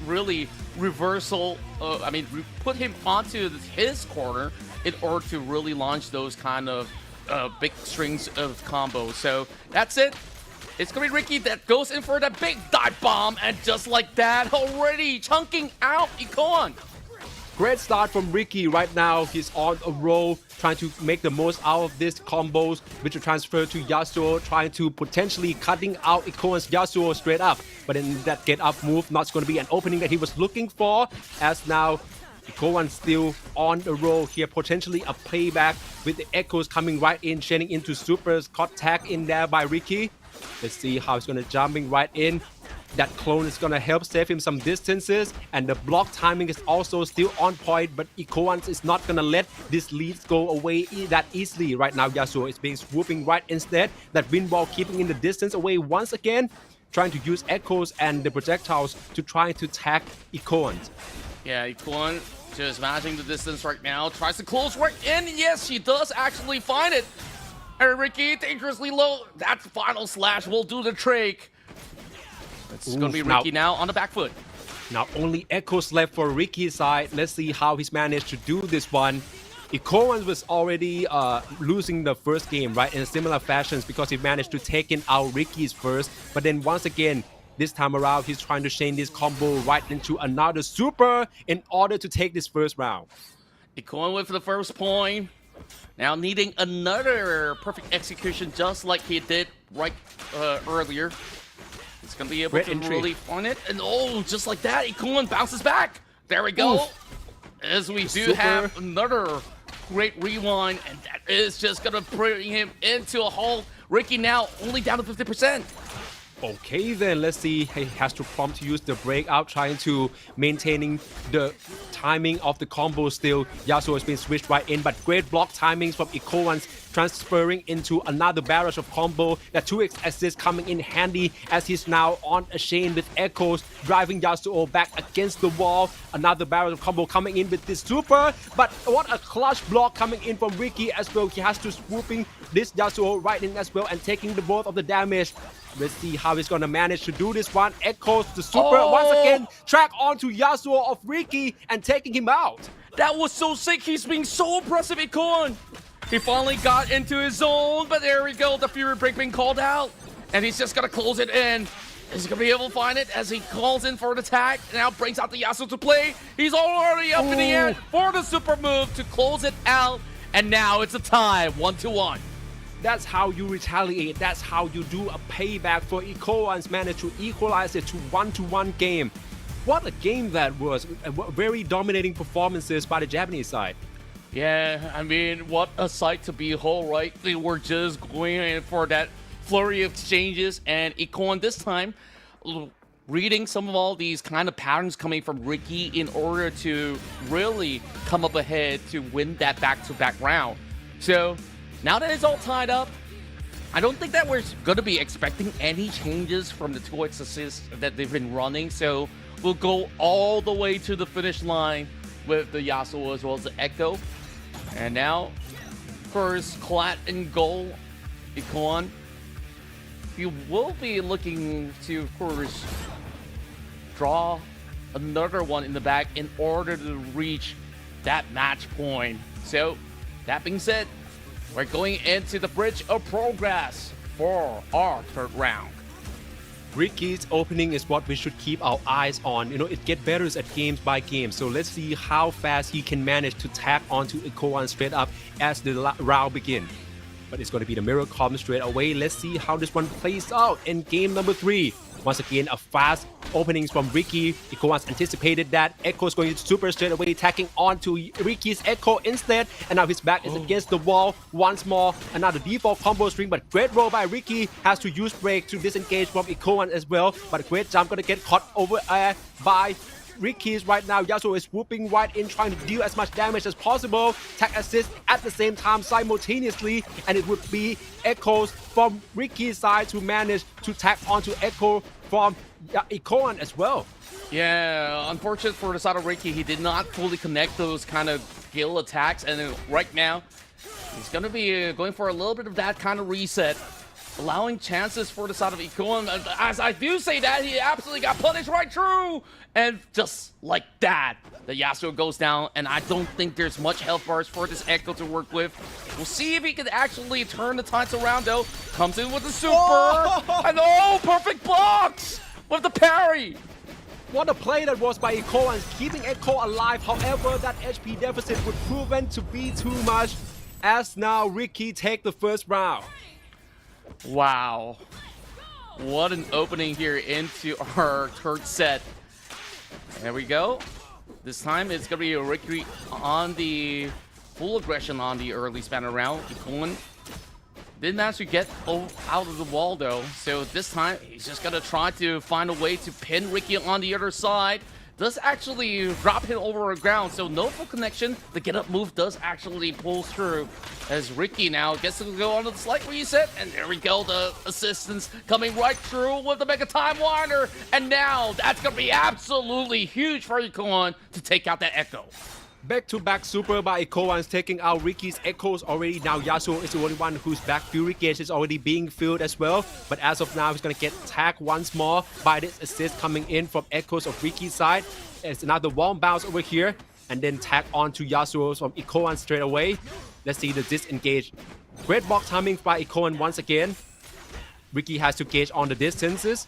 [SPEAKER 1] really put him onto his corner in order to really launch those kind of big strings of combos. So that's it. It's gonna be Ricky that goes in for that big dive bomb, and just like that, already chunking out Icon.
[SPEAKER 3] Great start from Ricky right now. He's on a roll, trying to make the most out of this combos, which will transfer to Yasuo, trying to potentially cutting out Ikon's Yasuo straight up. But in that get up move, not going to be an opening that he was looking for, as now Ikon still on the roll here, potentially a playback with the echoes coming right in, chaining into supers, caught tag in there by Ricky. Let's see how he's going to jumping right in. That clone is going to help save him some distances, and the block timing is also still on point, but Ikoans is not going to let this lead go away that easily. Right now Yasuo is being swooping right instead. That wind wall keeping in the distance away once again, trying to use echoes and the projectiles to try to tag Ikoans.
[SPEAKER 1] Yeah, Icon just managing the distance right now, tries to close right in. Yes, she does actually find it. And Ricky dangerously low. That final slash will do the trick. It's going to be Ricky now on the back foot.
[SPEAKER 3] Now only echoes left for Ricky's side. Let's see how he's managed to do this one. Ikoan was already losing the first game, right, in similar fashions, because he managed to take in out Ricky's first. But then once again, this time around, he's trying to chain this combo right into another super in order to take this first round.
[SPEAKER 1] Ikoan with the first point. Now needing another perfect execution just like he did right earlier. He's going to be able to really find it. And oh, just like that, Ikoan bounces back. There we go.
[SPEAKER 3] Oof.
[SPEAKER 1] As we do have another great rewind. And that is just going to bring him into a halt. Ricky now only down to 50%.
[SPEAKER 3] Okay, then let's see. He has to prompt to use the breakout, trying to maintaining the timing of the combo still. Yasuo has been switched right in, but great block timings from Ikoans, transferring into another barrage of combo. That 2x assist coming in handy as he's now on a chain with echoes, driving Yasuo back against the wall. Another barrage of combo coming in with this super, but what a clutch block coming in from Ricky as well. He has to swooping this Yasuo right in as well and taking the both of the damage. Let's see how he's gonna manage to do this one. Echoes the super once again, track onto Yasuo of Ricky and taking him out.
[SPEAKER 1] That was so sick. He's being so impressive, Icon. He finally got into his zone, but there we go. The Fury Break being called out, and he's just gonna close it in. Is he gonna be able to find it as he calls in for an attack? Now brings out the Yasuo to play. He's already up in the air for the super move to close it out, and now it's a tie, 1-1.
[SPEAKER 3] That's how you retaliate. That's how you do a payback for Ikoans managed to equalize it to 1-1 game. What a game that was. Very dominating performances by the Japanese side.
[SPEAKER 1] Yeah, I mean, what a sight to behold, right? They were just going in for that flurry of exchanges, and Icon this time reading some of all these kind of patterns coming from Ricky in order to really come up ahead to win that back-to-back round. So now that it's all tied up, I don't think that we're going to be expecting any changes from the 2x assists that they've been running. So we'll go all the way to the finish line with the Yasuo as well as the Echo. And now, first, Collat in goal, Icon. You will be looking to, of course, draw another one in the back in order to reach that match point. So, that being said, we're going into the bridge of progress for our third round.
[SPEAKER 3] Ricky's opening is what we should keep our eyes on. You know, it gets better at games by game. So let's see how fast he can manage to tap onto Ikoan straight up as the round begins. But it's going to be the mirror come straight away. Let's see how this one plays out in game number 3. Once again, a fast openings from Ricky. Ikoan's anticipated that. Echo's going to super straight away, attacking onto Ricky's Echo instead. And now his back is against the wall once more. Another default combo string, but great roll by Ricky. Has to use break to disengage from Ikoan as well. But a great jump going to get caught over by Ricky's right now. Yasuo is swooping right in, trying to deal as much damage as possible. Tag assist at the same time simultaneously, and it would be Echoes from Ricky's side to manage to tag onto Echo from Ikoan as well.
[SPEAKER 1] Yeah, unfortunate for the side of Ricky, he did not fully connect those kind of skill attacks, and then right now he's going to be going for a little bit of that kind of reset, allowing chances for the side of Ikoan. As I do say that, he absolutely got punished right through. And just like that, the Yasuo goes down, and I don't think there's much health bars for this Echo to work with. We'll see if he can actually turn the tides around, though. Comes in with the super. And perfect blocks with the parry.
[SPEAKER 3] What a play that was by Ikoan, keeping Echo alive. However, that HP deficit would proven to be too much, as now Ricky take the first round.
[SPEAKER 1] Wow. What an opening here into our third set. There we go. This time it's going to be a Ricky on the full aggression on the early spanner round. Ikoan didn't manage to get out of the wall though. So this time he's just going to try to find a way to pin Ricky on the other side. Does actually drop him over the ground, so no full connection. The get up move does actually pull through as Ricky now gets to go on the slight reset, and there we go, the assistance coming right through with the Mega Time Wander, and now that's gonna be absolutely huge for Ikoan to take out that Echo.
[SPEAKER 3] Back-to-back super by Ikoan taking out Ricky's Echoes already. Now Yasuo is the only one whose back Fury Gauge is already being filled as well. But as of now, he's going to get tagged once more by this assist coming in from Echoes of Ricky's side. It's another wall bounce over here. And then tag on to Yasuo from Ikoan straight away. Let's see the disengage. Great block timing by Ikoan once again. Ricky has to gauge on the distances.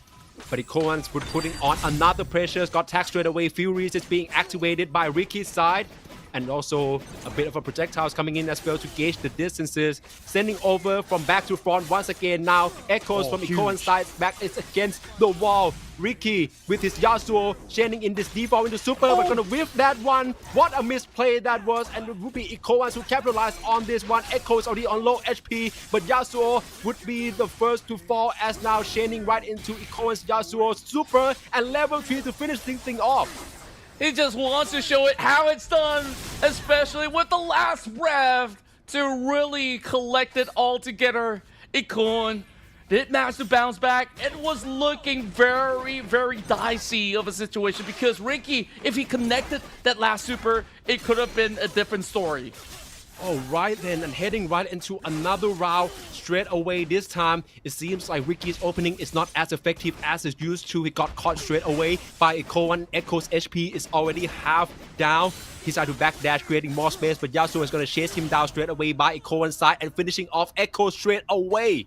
[SPEAKER 3] But Ikoan's would putting on another pressure. Got tagged straight away. Furies is being activated by Ricky's side. And also a bit of a projectiles coming in as well to gauge the distances. Sending over from back to front once again now. Echoes from Ikoan's side. Back is against the wall. Ricky with his Yasuo sending in this default into super. But gonna whiff that one. What a misplay that was. And it would be Ikoan who capitalized on this one. Echoes already on low HP. But Yasuo would be the first to fall as now shining right into Ikoan's Yasuo super. And level 3 to finish things off.
[SPEAKER 1] He just wants to show it how it's done, especially with the last breath to really collect it all together. Ikoan did manage to bounce back. It was looking very, very dicey of a situation because Ricky, if he connected that last super, it could have been a different story.
[SPEAKER 3] All right then, and heading right into another round straight away. This time, it seems like Ricky's opening is not as effective as it used to. He got caught straight away by Ikoan. Echo's HP is already half down. He's trying to backdash, creating more space, but Yasuo is going to chase him down straight away by Ikoan's side and finishing off Echo straight away.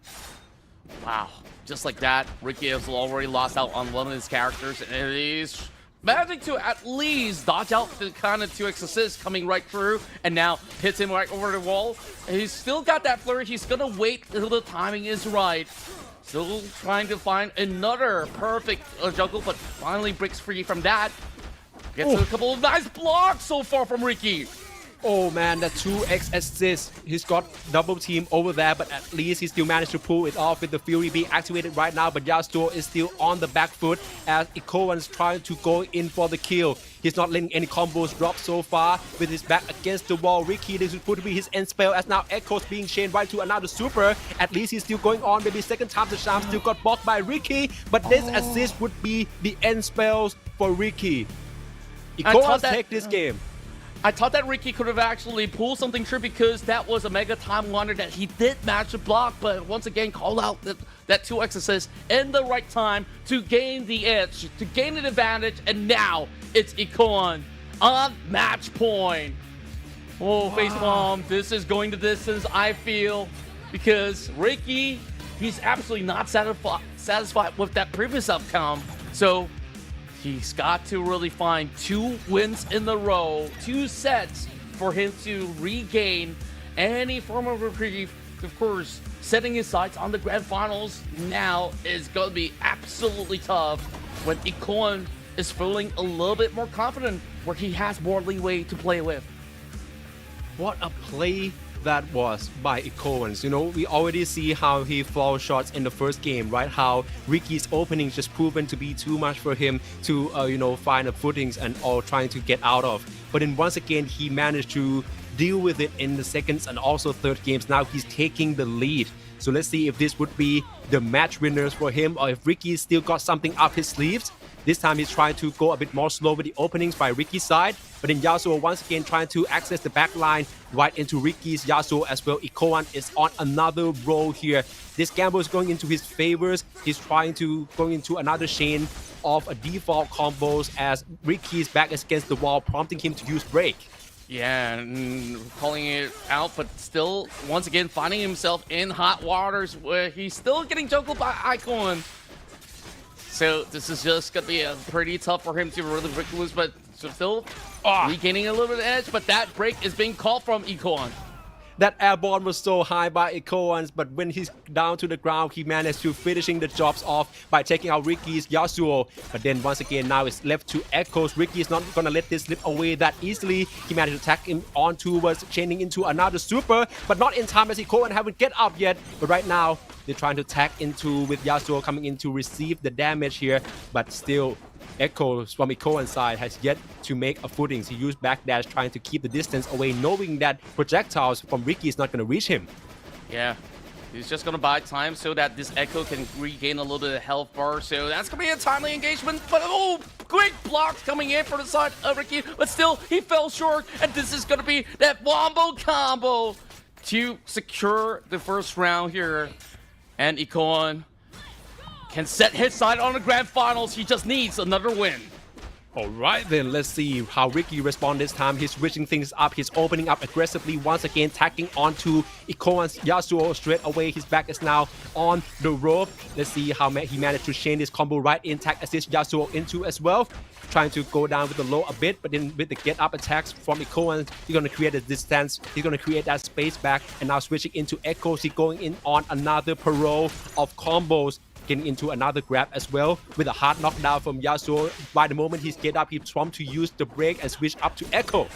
[SPEAKER 1] Wow, just like that, Ricky has already lost out on one of his characters, and he's managing to at least dodge out the kind of 2x assist coming right through, and now hits him right over the wall. And he's still got that flurry. He's gonna wait until the timing is right. Still trying to find another perfect juggle, but finally breaks free from that. Gets a couple of nice blocks so far from Ricky.
[SPEAKER 3] Oh man, that 2x assist. He's got double team over there, but at least he still managed to pull it off with the Fury being activated right now. But Yasuo is still on the back foot as Ikoan's trying to go in for the kill. He's not letting any combos drop so far with his back against the wall. Ricky, this would be his end spell as now Echo's being chained right to another super. At least he's still going on. Maybe second time the charm still got blocked by Ricky, but this assist would be the end spells for Ricky. Ikoan take this game.
[SPEAKER 1] I thought that Ricky could have actually pulled something true because that was a Mega Time Wander that he did manage to block, but once again called out that 2x assist in the right time to gain the edge, to gain an advantage, and now it's Ikoan on match point. Oh, facepalm, this is going the distance, I feel, because Ricky he's absolutely not satisfied with that previous outcome. So he's got to really find 2 wins in a row, 2 sets for him to regain any form of reprieve. Of course, setting his sights on the grand finals now is going to be absolutely tough when Ikoan is feeling a little bit more confident, where he has more leeway to play with.
[SPEAKER 3] What a play that was by Ikoans. You know, we already see how he flaw shots in the first game, right? How Ricky's opening just proven to be too much for him to, find a footings and all trying to get out of. But then once again, he managed to deal with it in the seconds and also third games. Now he's taking the lead. So let's see if this would be the match winners for him, or if Ricky still got something up his sleeves. This time he's trying to go a bit more slow with the openings by Ricky's side. But then Yasuo once again trying to access the back line right into Ricky's Yasuo as well. Ikoan is on another roll here. This gamble is going into his favors. He's trying to go into another chain of a default combos as Ricky's back against the wall, prompting him to use break.
[SPEAKER 1] Yeah, calling it out, but still, once again, finding himself in hot waters where he's still getting juggled by Ikoan. So this is just going to be pretty tough for him to really break loose, but still regaining a little bit of edge, but that break is being called from Ikoan.
[SPEAKER 3] That airborne was so high by Ikoans, but when he's down to the ground, he managed to finishing the jobs off by taking out Ricky's Yasuo. But then once again, now it's left to Echoes. Ricky is not gonna let this slip away that easily. He managed to attack him on towards chaining into another super, but not in time as Ikoan haven't get up yet. But right now, they're trying to attack into with Yasuo coming in to receive the damage here, but still Echoes from Ikoan's side has yet to make a footing. He used backdash trying to keep the distance away, knowing that projectiles from Ricky is not going to reach him.
[SPEAKER 1] Yeah, he's just going to buy time so that this Echo can regain a little bit of health bar. So that's going to be a timely engagement. But quick blocks coming in for the side of Ricky. But still, he fell short. And this is going to be that wombo combo to secure the first round here. And Ikoan can set his side on the grand finals. He just needs another win.
[SPEAKER 3] All right, then let's see how Ricky responds this time. He's switching things up. He's opening up aggressively once again, tacking onto Ikoan's Yasuo straight away. His back is now on the rope. Let's see how he managed to chain this combo right in, tag assist Yasuo into as well. Trying to go down with the low a bit, but then with the get up attacks from Ikoan, he's going to create a distance. He's going to create that space back, and now switching into Echoes. He's going in on another parole of combos. Getting into another grab as well with a hard knockdown from Yasuo. By the moment he's get up, he's prompt to use the break and switch up to Echo.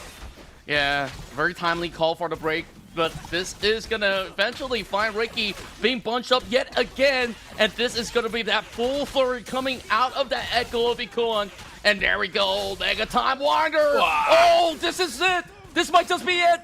[SPEAKER 1] Yeah, very timely call for the break, but this is gonna eventually find Ricky being bunched up yet again, and this is gonna be that full flurry coming out of that Echo of Ikoan. And there we go, Mega Time Winder! Wow. Oh, this is it! This might just be it!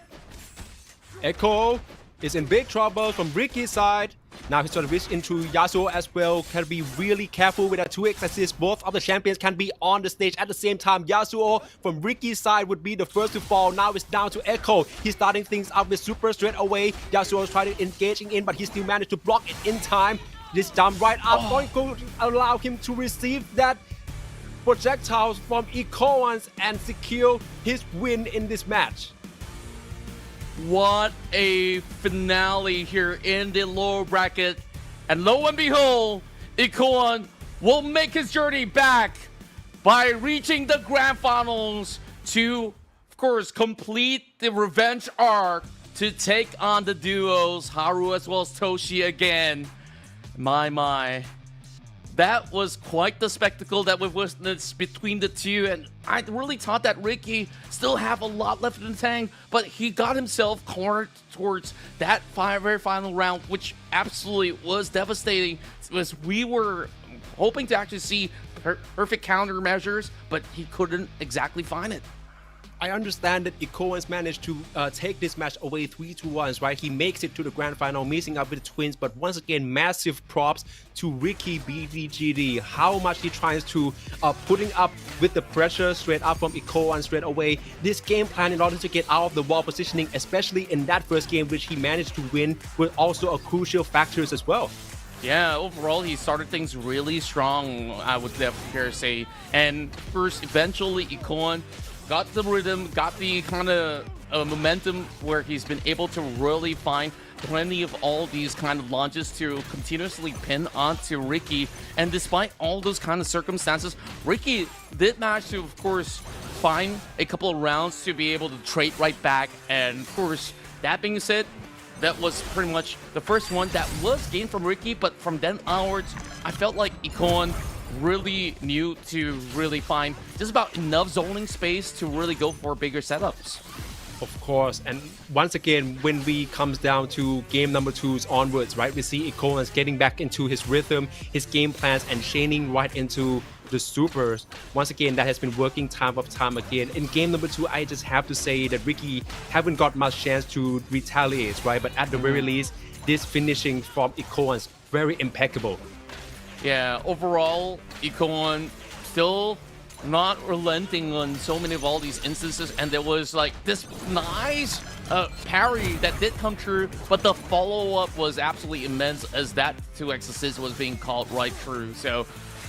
[SPEAKER 3] Echo is in big trouble from Ricky's side. Now he's trying to reach into Yasuo as well. Can be really careful with that 2x assist. Both of the champions can be on the stage at the same time. Yasuo from Ricky's side would be the first to fall. Now it's down to Echo. He's starting things up with super straight away. Yasuo is trying to engaging in, but he still managed to block it in time. This jump right up going to allow him to receive that projectiles from Ikoans and secure his win in this match.
[SPEAKER 1] What a finale here in the lower bracket. And lo and behold, Ikoan will make his journey back by reaching the grand finals to, of course, complete the revenge arc to take on the duos, Haru as well as Toshi again. My. That was quite the spectacle that we've witnessed between the two, and I really thought that Ricky still have a lot left in the tank, but he got himself cornered towards that very final round, which absolutely was devastating, as we were hoping to actually see perfect countermeasures, but he couldn't exactly find it.
[SPEAKER 3] I understand that Ikoan's managed to take this match away 3-1, right? He makes it to the grand final, mixing up with the twins, but once again, massive props to Ricky BDGD. How much he tries to putting up with the pressure straight up from Ikoan straight away. This game plan in order to get out of the wall positioning, especially in that first game, which he managed to win, were also a crucial factors as well.
[SPEAKER 1] Yeah, overall, he started things really strong, I would definitely say. And first, eventually, Ikoan got the rhythm, got the kind of momentum where he's been able to really find plenty of all these kind of launches to continuously pin onto Ricky. And despite all those kind of circumstances, Ricky did manage to, of course, find a couple of rounds to be able to trade right back. And of course, that being said, that was pretty much the first one that was gained from Ricky. But from then onwards, I felt like Ikoan really knew to really find just about enough zoning space to really go for bigger setups.
[SPEAKER 3] Of course, and once again, when we comes down to game number 2's onwards, right, we see Ikoan's getting back into his rhythm, his game plans, and chaining right into the supers. Once again, that has been working time after time again. In game number 2, I just have to say that Ricky haven't got much chance to retaliate, right, but at the very least, this finishing from Ikoan's very impeccable.
[SPEAKER 1] Yeah, overall, Ikoan still not relenting on so many of all these instances, and there was like this nice parry that did come true, but the follow-up was absolutely immense as that 2x assist was being called right through. So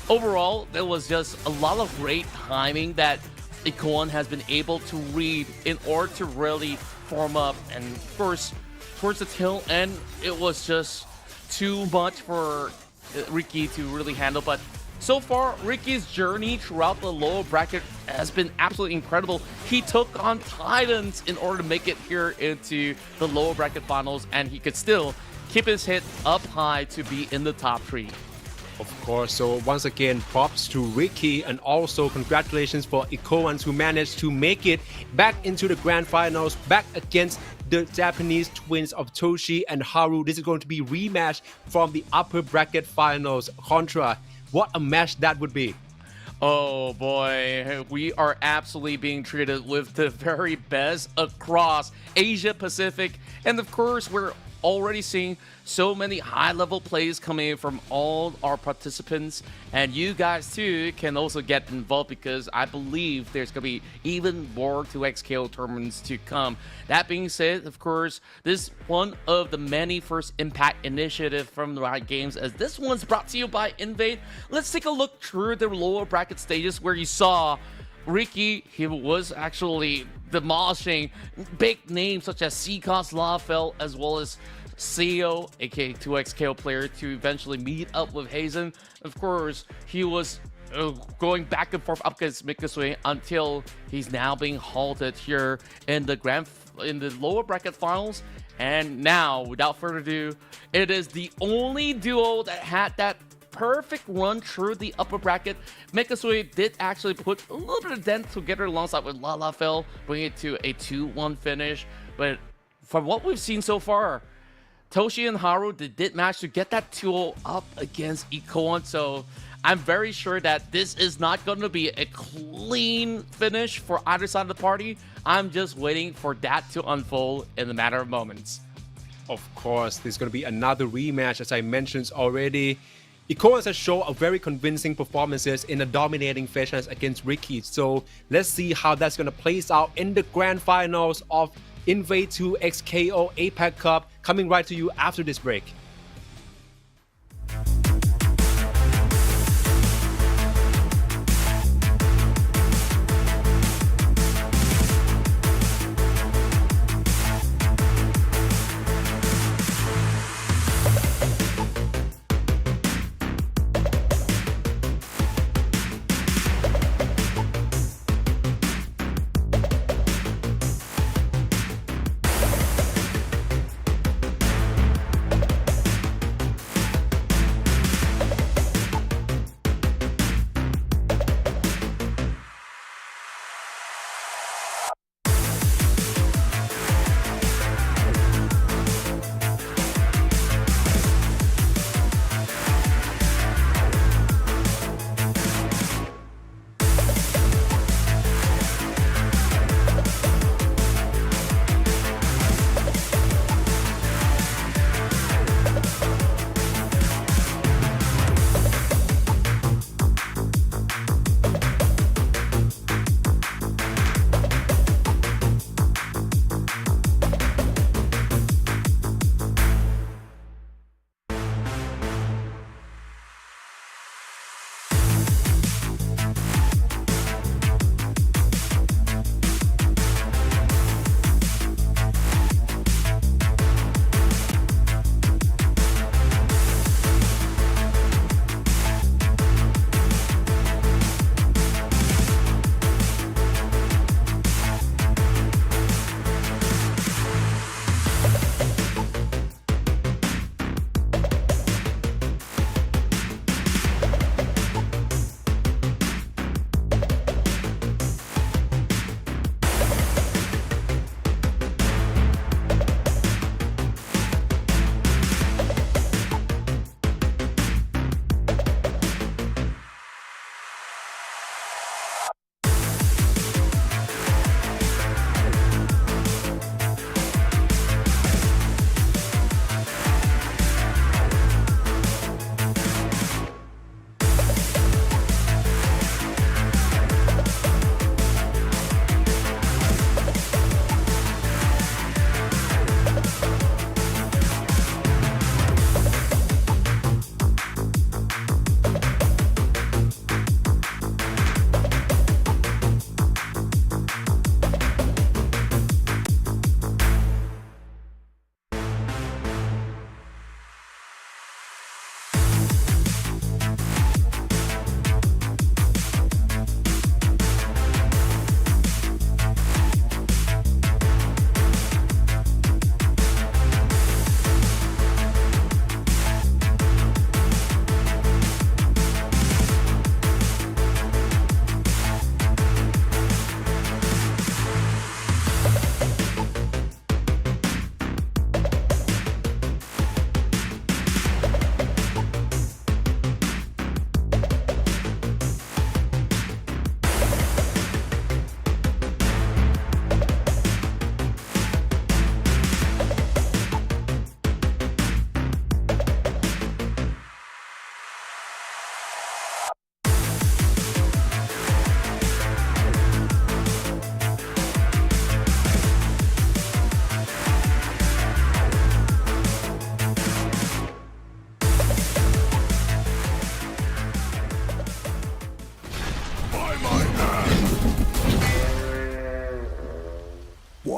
[SPEAKER 1] overall, there was just a lot of great timing that Ikoan has been able to read in order to really form up. And of course, towards the tail end, it was just too much for Ricky to really handle. But so far, Ricky's journey throughout the lower bracket has been absolutely incredible. He took on Titans in order to make it here into the lower bracket finals, and he could still keep his head up high to be in the top 3.
[SPEAKER 3] Of course, so once again, props to Ricky, and also congratulations for Ikoan who managed to make it back into the grand finals, back against the Japanese twins of Toshi and Haru. This is going to be rematch from the upper bracket finals contra. What a match that would be.
[SPEAKER 1] Oh boy, we are absolutely being treated with the very best across Asia Pacific. And of course, we're already seeing so many high-level plays coming in from all our participants, and you guys too can also get involved because I believe there's gonna be even more 2XKO tournaments to come. That being said, of course, this one of the many First Impact initiative from the Riot Games, as this one's brought to you by INVATE. Let's take a look through the lower bracket stages where you saw Ricky. He was actually demolishing big names such as Seacos Lawfell, as well as CEO, aka 2XKO player, to eventually meet up with Hazen. Of course, he was going back and forth up against Mikasui until he's now being halted here in the lower bracket finals. And now, without further ado, it is the only duo that had that perfect run through the upper bracket. Mikasui did actually put a little bit of dent together alongside with Lalafell, bringing it to a 2-1 finish. But from what we've seen so far, Toshi and Haru did manage to get that 2-0 up against Ikoan. So I'm very sure that this is not going to be a clean finish for either side of the party. I'm just waiting for that to unfold in a matter of moments.
[SPEAKER 3] Of course, there's going to be another rematch, as I mentioned already. Ikoan has shown a very convincing performances in a dominating fashion against Ricky. So let's see how that's going to play out in the grand finals of INVATE 2XKO APAC Cup, coming right to you after this break.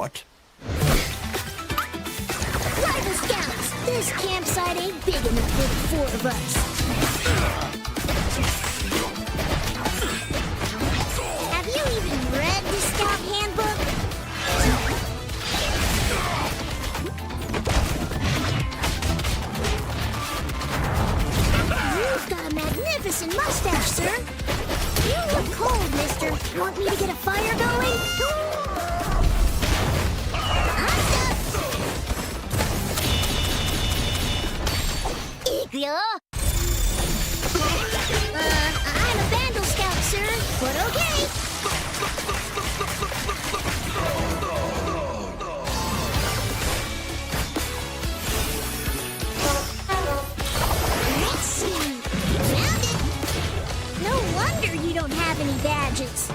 [SPEAKER 4] What?
[SPEAKER 5] Rival Scouts, this campsite ain't big enough for the four of us. Have you even read the Scout Handbook? You've got a magnificent mustache, sir. You look cold, mister. Want me to get a fire going? I'm a Vandal Scout, sir, but okay. Let's see. Found it. No wonder you don't have any badges.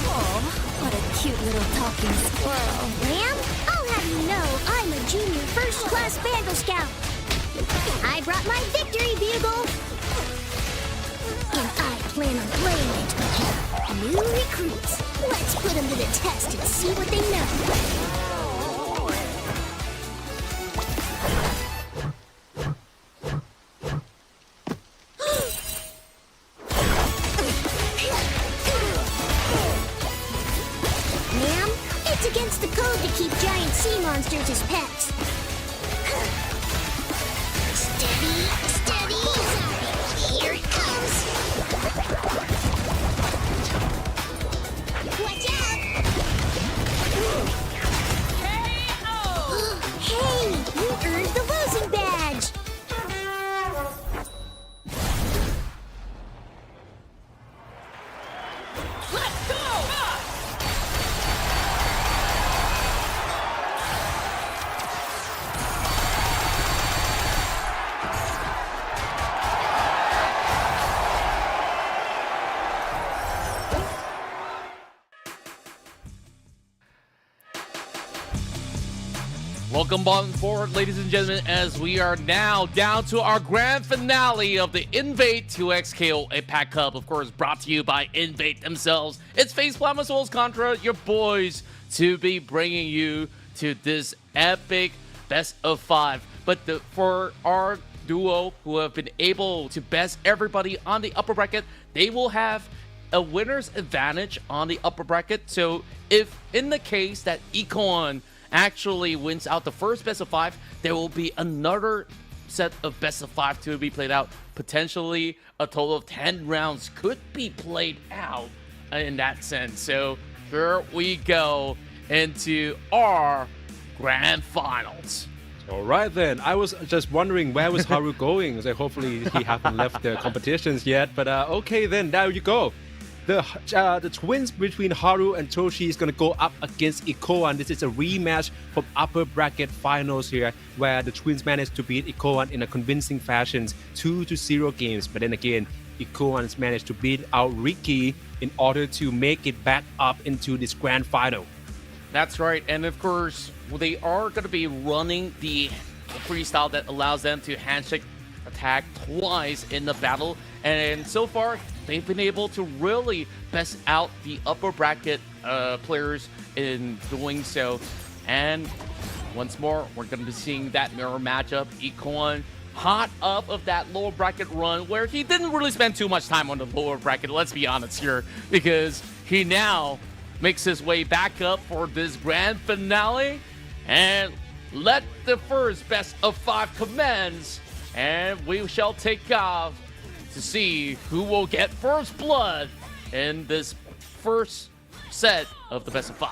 [SPEAKER 5] Oh, what a cute little talking squirrel. Ma'am, I'll have you know I'm a junior first-class Vandal Scout. I brought my victory bugle. And I plan on playing it. New recruits. Let's put them to the test and see what they know. Ma'am, it's against the code to keep giant sea monsters as pets. Steady, steady. Here it comes. Watch out. Hey, you earned the losing badge. Let's go!
[SPEAKER 1] Welcome on board, ladies and gentlemen, as we are now down to our grand finale of the INVATE 2XKO APAC Cup, of course, brought to you by INVATE themselves. It's Facepalm as well as Contra, your boys, to be bringing you to this epic best of 5. But for our duo who have been able to best everybody on the upper bracket, they will have a winner's advantage on the upper bracket. So if in the case that Econ actually wins out the first best of 5, there will be another set of best of 5 to be played out. Potentially a total of 10 rounds could be played out in that sense. So here we go into our grand finals.
[SPEAKER 3] All right then. I was just wondering where was Haru going. So hopefully he haven't left the competitions yet. But okay then, there you go. The twins between Haru and Toshi is going to go up against Ikoan. This is a rematch from upper bracket finals here, where the twins managed to beat Ikoan in a convincing fashion, 2-0 games. But then again, Ikoan managed to beat out Ricky in order to make it back up into this grand final.
[SPEAKER 1] That's right, and of course, they are going to be running the freestyle that allows them to handshake attack twice in the battle, and so far they've been able to really best out the upper bracket players in doing so. And once more, we're going to be seeing that mirror matchup. Econ hot up of that lower bracket run where he didn't really spend too much time on the lower bracket, let's be honest here, because he now makes his way back up for this grand finale. And let the first best of 5 commence, and we shall take off to see who will get first blood in this first set of the best of 5.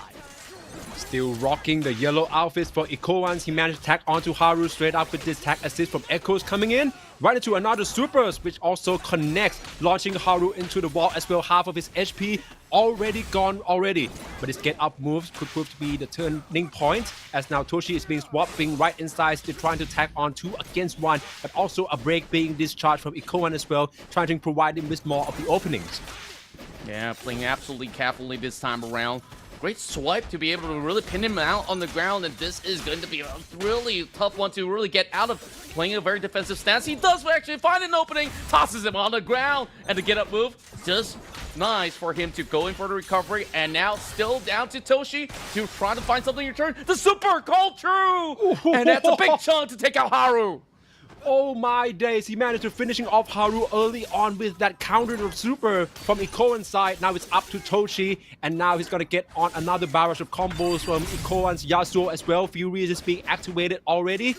[SPEAKER 3] Still rocking the yellow outfits for Ikoans. He managed to tag onto Haru straight up with this tag assist from Echoes coming in. Right into another supers, which also connects, launching Haru into the wall as well. Half of his HP already gone already. But his get up moves could prove to be the turning point, as now Toshi is being swapping right inside, still trying to tag on 2 against 1, but also a break being discharged from Ikoan as well, trying to provide him with more of the openings.
[SPEAKER 1] Yeah, playing absolutely carefully this time around. Great swipe to be able to really pin him out on the ground, and this is going to be a really tough one to really get out of, playing a very defensive stance. He does actually find an opening, tosses him on the ground, and the get up move just nice for him to go in for the recovery. And now still down to Toshi to try to find something in return. The super called true! And that's a big chunk to take out Haru.
[SPEAKER 3] Oh my days, he managed to finishing off Haru early on with that counter of super from Ikoan's side. Now it's up to Toshi, and now he's gonna get on another barrage of combos from Ikoan's Yasuo as well. Fury is being activated already.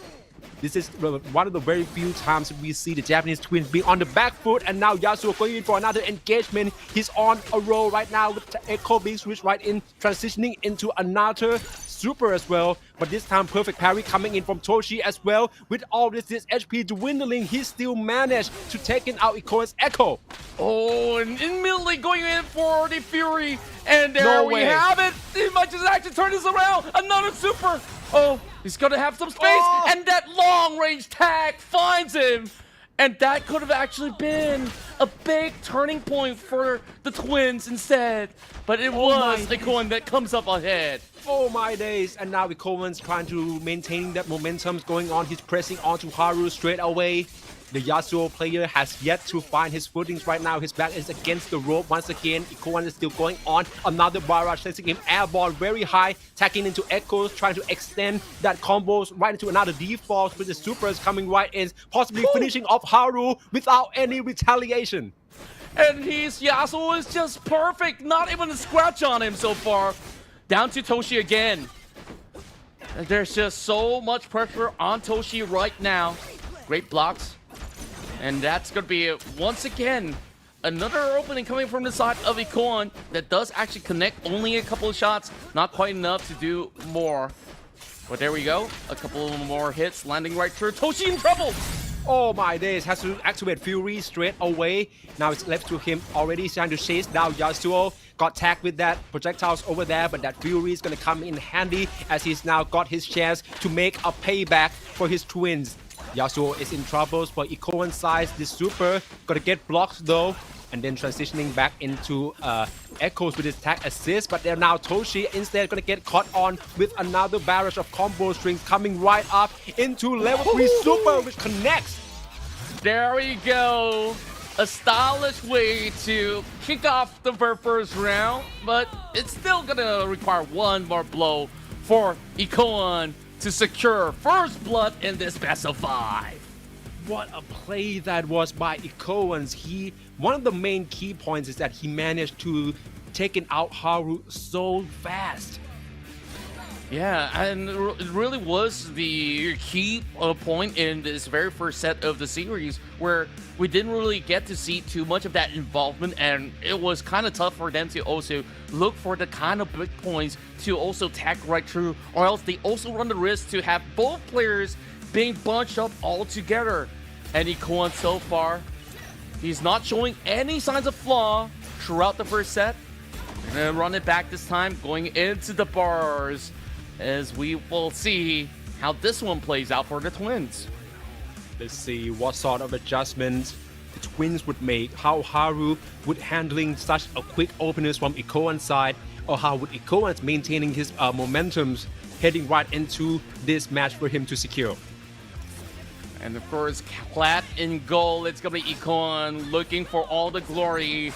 [SPEAKER 3] This is one of the very few times we see the Japanese twins being on the back foot, and now Yasuo going in for another engagement. He's on a roll right now with Echo being switched right in, transitioning into another super as well. But this time, perfect parry coming in from Toshi as well. With all this HP dwindling, he still managed to take out Ikoan's Echo.
[SPEAKER 1] Oh, and immediately going in for the Fury. And there
[SPEAKER 3] No
[SPEAKER 1] we
[SPEAKER 3] way.
[SPEAKER 1] have it. He might just actually turn this around. Another super. Oh, he's going to have some space.
[SPEAKER 3] Oh.
[SPEAKER 1] And that long-range tag finds him. And that could have actually been a big turning point for the twins instead. But it was Ikoan that comes up ahead.
[SPEAKER 3] Oh my days, and now Ikoan's trying to maintain that momentum going on. He's pressing onto Haru straight away. The Yasuo player has yet to find his footings right now. His back is against the rope once again. Ikoan is still going on. Another barrage, sending him airborne very high, tacking into Echoes, trying to extend that combos right into another default with the supers coming right in, possibly finishing off Haru without any retaliation.
[SPEAKER 1] And his Yasuo is just perfect. Not even a scratch on him so far. Down to Toshi again. And there's just so much pressure on Toshi right now. Great blocks. And that's going to be, once again, another opening coming from the side of Ikoan that does actually connect only a couple of shots. Not quite enough to do more. But there we go. A couple more hits landing right through. Toshi in trouble.
[SPEAKER 3] Oh my days, has to activate Fury straight away. Now it's left to him already trying to chase down Yasuo. Got tagged with that projectiles over there, but that Fury is going to come in handy as he's now got his chance to make a payback for his twins. Yasuo is in troubles for Ikoan's side. This super gonna get blocked though, and then transitioning back into Echoes with his tag assist. But they're now Toshi instead gonna get caught on with another barrage of combo strings coming right up into level 3 super, which connects.
[SPEAKER 1] There we go. A stylish way to kick off the very first round, but it's still gonna require one more blow for Ikoan to secure first blood in this best of 5.
[SPEAKER 3] What a play that was by Ikoan's. One of the main key points is that he managed to take out Haru so fast.
[SPEAKER 1] Yeah, and it really was the key point in this very first set of the series where we didn't really get to see too much of that involvement, and it was kind of tough for them to also look for the kind of big points to also tag right through, or else they also run the risk to have both players being bunched up all together. And Ikoan so far, he's not showing any signs of flaw throughout the first set. And then run it back this time, going into the bars, as we will see how this one plays out for the twins.
[SPEAKER 3] Let's see what sort of adjustments the twins would make, how Haru would handling such a quick openness from Ikoan's side, or how would Ikoan maintaining his momentums heading right into this match for him to secure.
[SPEAKER 1] And of course, clad in gold, it's gonna be Ikoan looking for all the glory.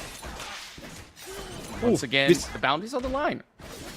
[SPEAKER 1] Once again, the bounty's on the line.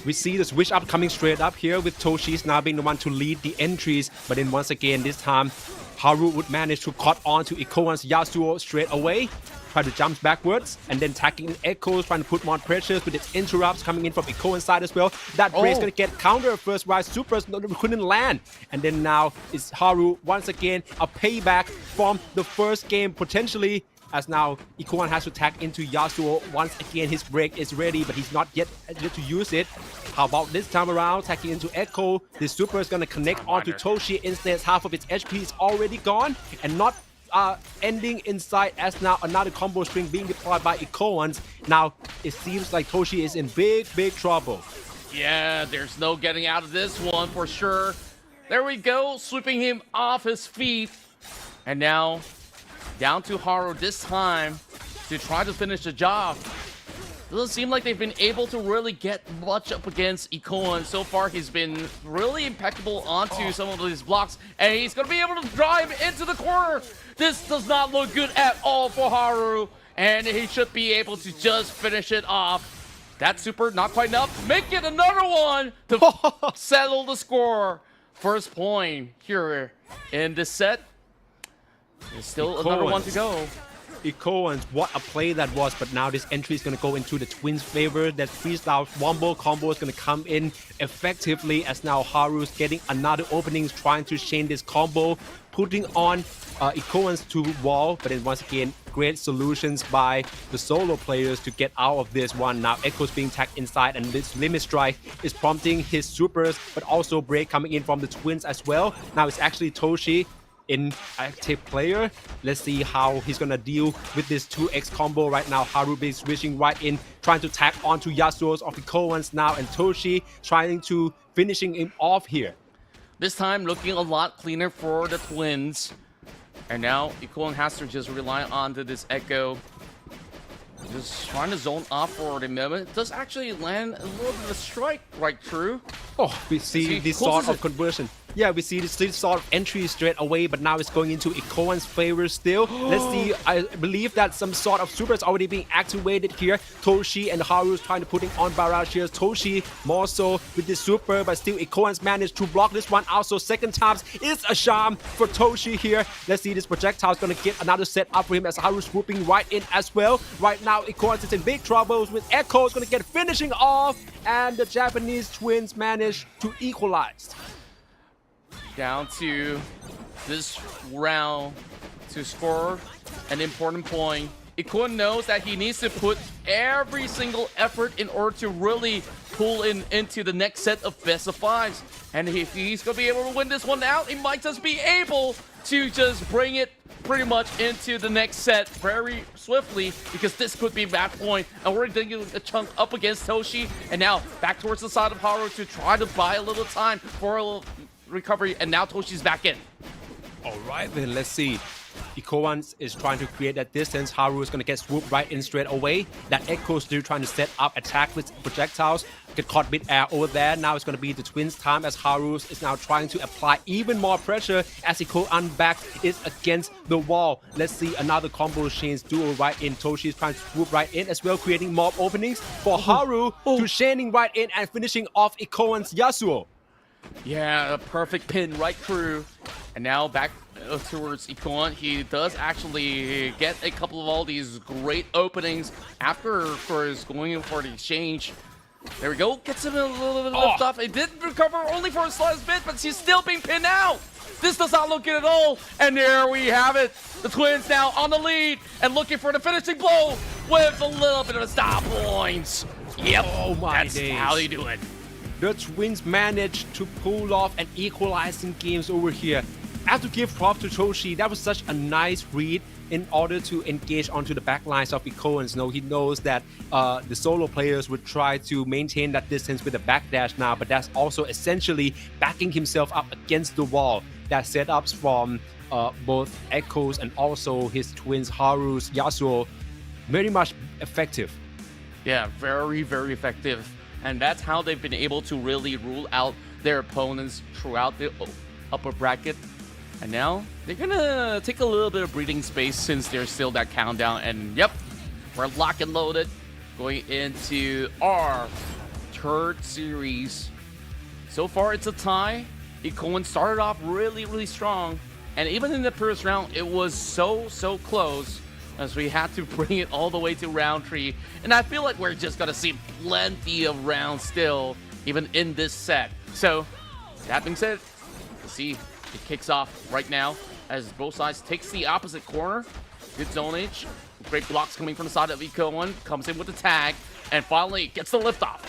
[SPEAKER 3] We see the switch up coming straight up here with Toshi's now being the one to lead the entries. But then once again, this time, Haru would manage to caught on to Ikoan's Yasuo straight away. Try to jump backwards and then tagging Echoes, trying to put more pressures with its interrupts coming in from Ikoan's side as well. That break's gonna get counter first while Supers couldn't land. And then now it's Haru once again, a payback from the first game potentially. As now Ikoan has to tag into Yasuo. Once again, his break is ready, but he's not yet to use it. How about this time around, tagging into Echo? The super is going to connect onto Toshi. Instead, half of its HP is already gone and not ending inside, as now another combo string being deployed by Ikoan's. Now, it seems like Toshi is in big trouble.
[SPEAKER 1] Yeah, there's no getting out of this one for sure. There we go, sweeping him off his feet. And now, down to Haru this time to try to finish the job. Doesn't seem like they've been able to really get much up against Ikoan. So far, he's been really impeccable onto some of these blocks, and he's going to be able to drive into the corner. This does not look good at all for Haru. and he should be able to just finish it off. That super, not quite enough. Make it another one to settle the score. First point here in this set. There's still another one to go.
[SPEAKER 3] INVATE, what a play that was, but now this entry is going to go into the Twins' favor. That freestyle wombo combo is going to come in effectively as now Haru's getting another opening, trying to chain this combo, putting on INVATE to wall, but then once again, great solutions by the solo players to get out of this one. Now Echo's being tagged inside, and this limit strike is prompting his supers, but also break coming in from the Twins as well. Now it's actually Toshi in active player. Let's see how he's gonna deal with this 2x combo right now. Haru is switching right in, trying to tag onto Yasuo's of the Koans now, and Toshi trying to finishing him off here.
[SPEAKER 1] This time looking a lot cleaner for the Twins. And now INVATE has to just rely on to this Echo. Just trying to zone off for the moment. It does actually land a little bit of a strike right through.
[SPEAKER 3] Oh, we see this sort of conversion. Yeah, we see this sort of entry straight away, but now it's going into INVATE's favor still. Let's see, I believe that some sort of super is already being activated here. Toshi and Haru is trying to put on barrage here. Toshi more so with this super, but still INVATE's managed to block this one out. So second times is a charm for Toshi here. Let's see, this projectile is going to get another set up for him as Haru swooping right in as well. Right now, INVATE is in big troubles with Echo is going to get finishing off, and the Japanese Twins manage to equalize.
[SPEAKER 1] Down to this round to score an important point. INVATE knows that he needs to put every single effort in order to really pull into the next set of best of fives. And if he's going to be able to win this one out, he might just be able to just bring it pretty much into the next set very swiftly, because this could be that point. And we're taking a chunk up against Toshi, and now back towards the side of Haru to try to buy a little time for a little recovery, and now Toshi's back in.
[SPEAKER 3] All right, then let's see. INVATE is trying to create that distance. Haru is going to get swooped right in straight away. That Echo still trying to set up attack with projectiles. Get caught mid-air over there. Now it's going to be the Twins' time as Haru is now trying to apply even more pressure as INVATE back is against the wall. Let's see another combo chains duo right in. Toshi is trying to swoop right in as well, creating more openings for Haru to chaining right in and finishing off INVATE's Yasuo.
[SPEAKER 1] Yeah, a perfect pin right through. And now back towards INVATE. He does actually get a couple of all these great openings after, of course, going in for the exchange. There we go. Gets him a little bit of lift off. It did recover only for a slight bit, but he's still being pinned out. This does not look good at all. And there we have it. The Twins now on the lead and looking for the finishing blow with a little bit of a stop points. Yep.
[SPEAKER 3] Oh my
[SPEAKER 1] That's
[SPEAKER 3] days.
[SPEAKER 1] how they do it.
[SPEAKER 3] The Twins managed to pull off an equalizing games over here. I have to give props to Toshi. That was such a nice read in order to engage onto the backlines of INVATE. No, he knows that the solo players would try to maintain that distance with a backdash now, but that's also essentially backing himself up against the wall. That setups from both Echoes and also his twins Haru's Yasuo, very much effective.
[SPEAKER 1] Yeah, very, very effective. And that's how they've been able to really rule out their opponents throughout the upper bracket. And now they're gonna take a little bit of breathing space since there's still that countdown. And yep, we're locked and loaded going into our third series. So far it's a tie. INVATE started off really, really strong. And even in the first round, it was so close, as we had to bring it all the way to round 3. And I feel like we're just gonna see plenty of rounds still, even in this set. So, that being said, let's see, it kicks off right now as both sides takes the opposite corner. Good zonage, great blocks coming from the side of INVATE, comes in with the tag, and finally gets the lift off.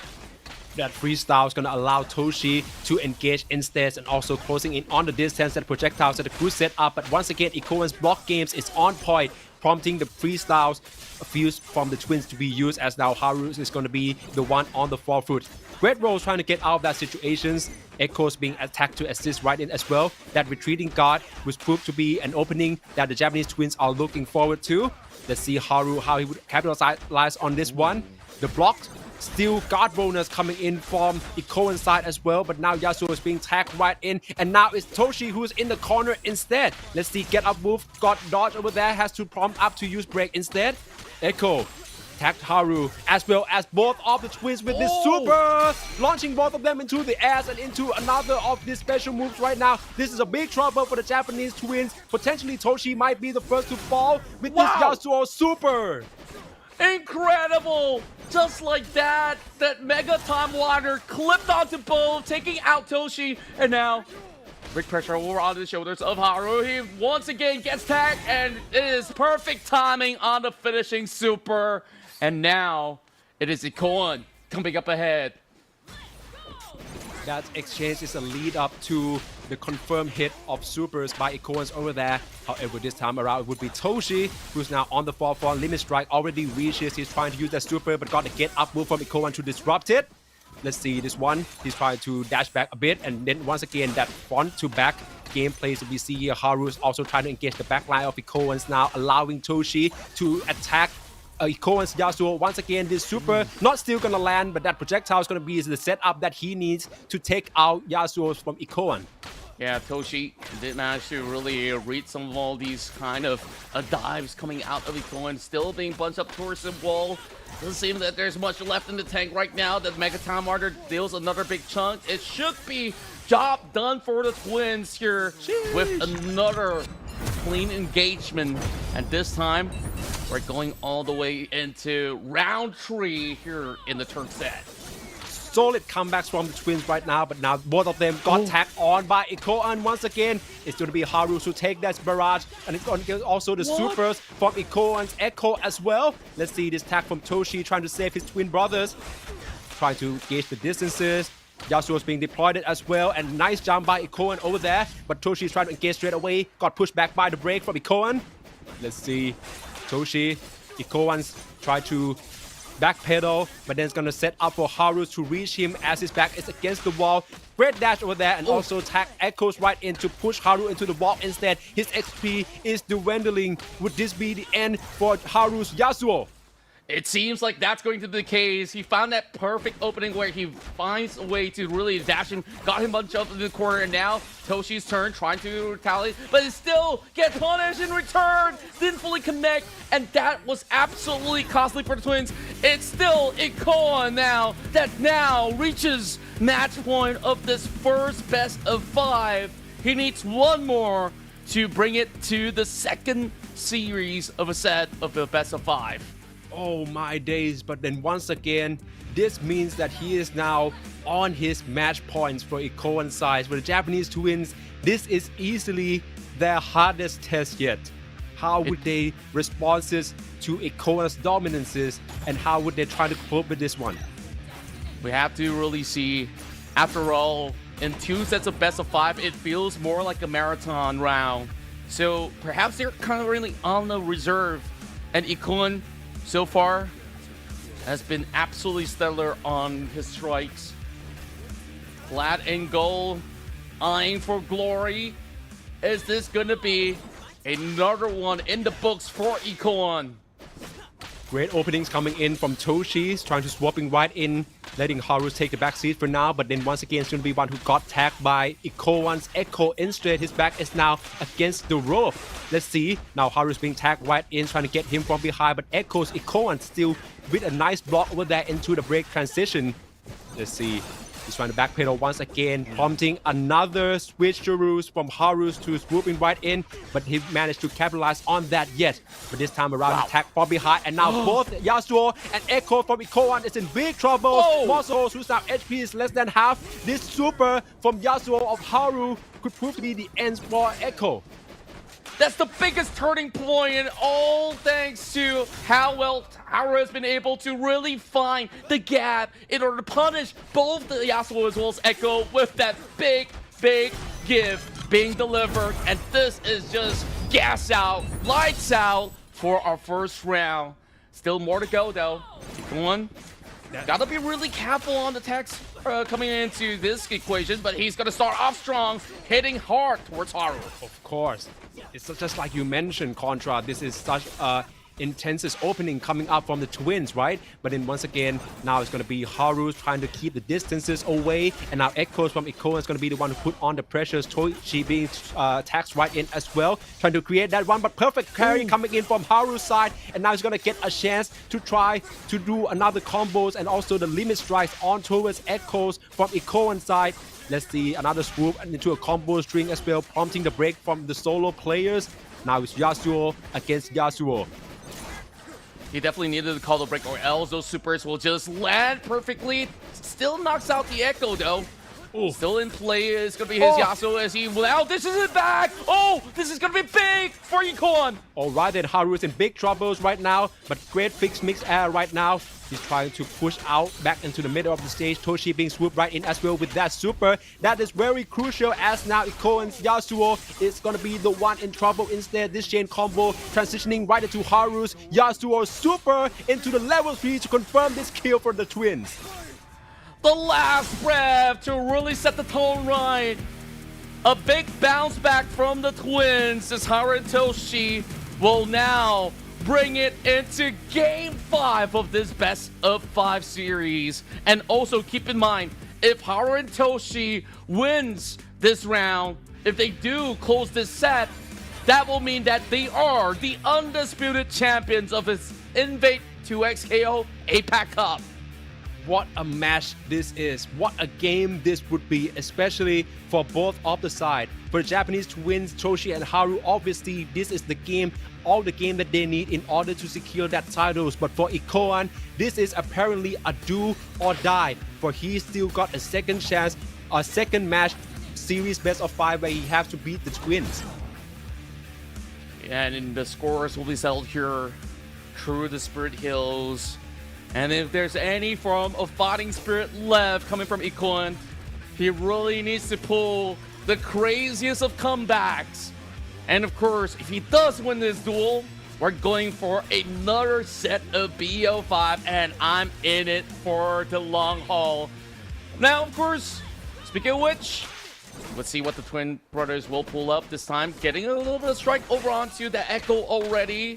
[SPEAKER 3] That freestyle is going to allow Toshi to engage instead and also closing in on the distance. That projectiles that the crew set up, but once again INVATE's block games is on point, prompting the freestyles fused from the twins to be used, as now Haru is going to be the one on the forefront. Red Rose trying to get out of that situations. Echoes being attacked to assist right in as well. That retreating guard was proved to be an opening that the Japanese twins are looking forward to. Let's see Haru how he would capitalize on this one. The block still guard bonus coming in from INVATE side as well, but now Yasuo is being tagged right in, and now it's Toshi who's in the corner instead. Let's see, get up move, got dodge over there, has to prompt up to use break instead. Echo tagged Haru as well as both of the twins with this super, launching both of them into the air and into another of these special moves right now. This is a big trouble for the Japanese twins. Potentially Toshi might be the first to fall with this Yasuo super.
[SPEAKER 1] Incredible! Just like that, that Mega Time Water clipped onto both, taking out Toshi, and now big pressure over on the shoulders of Haru. He once again gets tagged, and it is perfect timing on the finishing super. And now it is Ikoan coming up ahead.
[SPEAKER 3] That exchange is a lead up to the confirmed hit of supers by Ikoans over there. However, this time around it would be Toshi, who's now on the forefront. Limit Strike already reaches. He's trying to use that super, but got a get up move from Ikoan to disrupt it. Let's see this one. He's trying to dash back a bit, and then once again that front to back gameplay that we see here. Haru is also trying to engage the backline of Ikoans now, allowing Toshi to attack Ikoan's Yasuo. Once again, this super not still gonna land, but that projectile is gonna be the setup that he needs to take out Yasuo from Ikoan.
[SPEAKER 1] Yeah, Toshi did manage to really read some of all these kind of dives coming out of Ikoan, still being bunched up towards the wall. Doesn't seem that there's much left in the tank right now. That Mega Time Water deals another big chunk. It should be job done for the twins here. Sheesh. With another clean engagement. And this time, we're going all the way into round 3 here in the turn set.
[SPEAKER 3] Solid comebacks from the twins right now, but now both of them got tagged on by Ikoan once again. It's going to be Haru to take that barrage, and it's going to get also the supers from Ikoan's Echo as well. Let's see this tag from Toshi trying to save his twin brothers, trying to gauge the distances. Yasuo is being deployed as well, and nice jump by Ikoan over there, but Toshi is trying to engage straight away. Got pushed back by the break from Ikoan. Let's see Toshi, Ikoan's try to backpedal, but then it's gonna set up for Haru to reach him as his back is against the wall. Great dash over there, and also tag echoes right in to push Haru into the wall instead. His XP is dwindling. Would this be the end for Haru's Yasuo?
[SPEAKER 1] It seems like that's going to be the case. He found that perfect opening where he finds a way to really dash him, got him bunched up in the corner, and now Toshi's turn, trying to retaliate, but he still gets punished in return, didn't fully connect, and that was absolutely costly for the twins. It's still Ikoan now that now reaches match point of this first best of 5. He needs one more to bring it to the second series of a set of the best of 5.
[SPEAKER 3] Oh my days, but then once again, this means that he is now on his match points for Ikoan side. For the Japanese twins, this is easily their hardest test yet. How would they respond to Ikoan's dominances, and how would they try to cope with this one?
[SPEAKER 1] We have to really see, after all, in 2 sets of best of 5, it feels more like a marathon round. So perhaps they're currently on the reserve, and Ikoan so far has been absolutely stellar on his strikes. Flat and goal, eyeing for glory. Is this gonna be another one in the books for Ikoan?
[SPEAKER 3] Great openings coming in from Toshi, trying to swapping right in, letting Haru take the back seat for now, but then once again it's going to be one who got tagged by Ikoan's Echo instead. His back is now against the rope. Let's see, now Haru's being tagged right in, trying to get him from behind, but Echo's Ikoan still with a nice block over there into the break transition. Let's see. He's trying to backpedal once again, prompting another switcheroos from Haru's to swooping right in, but he managed to capitalize on that yet. But this time around, attack from behind, and now both Yasuo and Echo from Ikoan is in big trouble. Mozo, whose now HP is less than half. This super from Yasuo of Haru could prove to be the end for Echo.
[SPEAKER 1] That's the biggest turning point, and all thanks to how well Haru has been able to really find the gap in order to punish both the Yasuo as well as Echo with that big gift being delivered. And this is just gas out, lights out for our first round. Still more to go though. One, gotta be really careful on the attacks coming into this equation, but he's gonna start off strong, hitting hard towards Haru.
[SPEAKER 3] Of course. It's just like you mentioned, Contra. This is such a intense opening coming up from the twins, right? But then once again, now it's going to be Haru trying to keep the distances away, and now Echoes from Ikoan is going to be the one who put on the pressures. Toshi being taxed right in as well, trying to create that one, but perfect carry coming in from Haru's side, and now he's going to get a chance to try to do another combos and also the limit strikes on towards Echoes from Ikoan's side. Let's see another swoop into a combo string as well, prompting the break from the solo players. Now it's Yasuo against Yasuo.
[SPEAKER 1] He definitely needed to call the break, or else those supers will just land perfectly. Still knocks out the Echo though. Ooh. Still in play. It's going to be his Yasuo as he... Now this is it back! Oh, this is going to be big for Ikoan!
[SPEAKER 3] Alright, then Haru is in big troubles right now, but great fix mix air right now. He's trying to push out back into the middle of the stage. Toshi being swooped right in as well with that super. That is very crucial as now Ikoan's Yasuo is going to be the one in trouble. Instead, this chain combo transitioning right into Haru's Yasuo super into the level 3 to confirm this kill for the twins.
[SPEAKER 1] The last breath to really set the tone right. A big bounce back from the twins as Haru and Toshi will now bring it into Game 5 of this best of 5 series. And also keep in mind, if Haru and Toshi wins this round, if they do close this set, that will mean that they are the undisputed champions of this INVATE 2XKO APAC Cup.
[SPEAKER 3] What a match this is. What a game this would be, especially for both of the side. For the Japanese twins, Toshi and Haru, obviously this is the game, all the game that they need in order to secure that titles. But for Ikoan, this is apparently a do or die, for he still got a second chance, a second match, series best of 5 where he has to beat the twins.
[SPEAKER 1] And the scores will be settled here through the Spirit Hills. And if there's any form of fighting spirit left coming from Ikoan, he really needs to pull the craziest of comebacks. And of course, if he does win this duel, we're going for another set of BO5, and I'm in it for the long haul. Now, of course, speaking of which, let's see what the twin brothers will pull up this time. Getting a little bit of strike over onto the Echo already.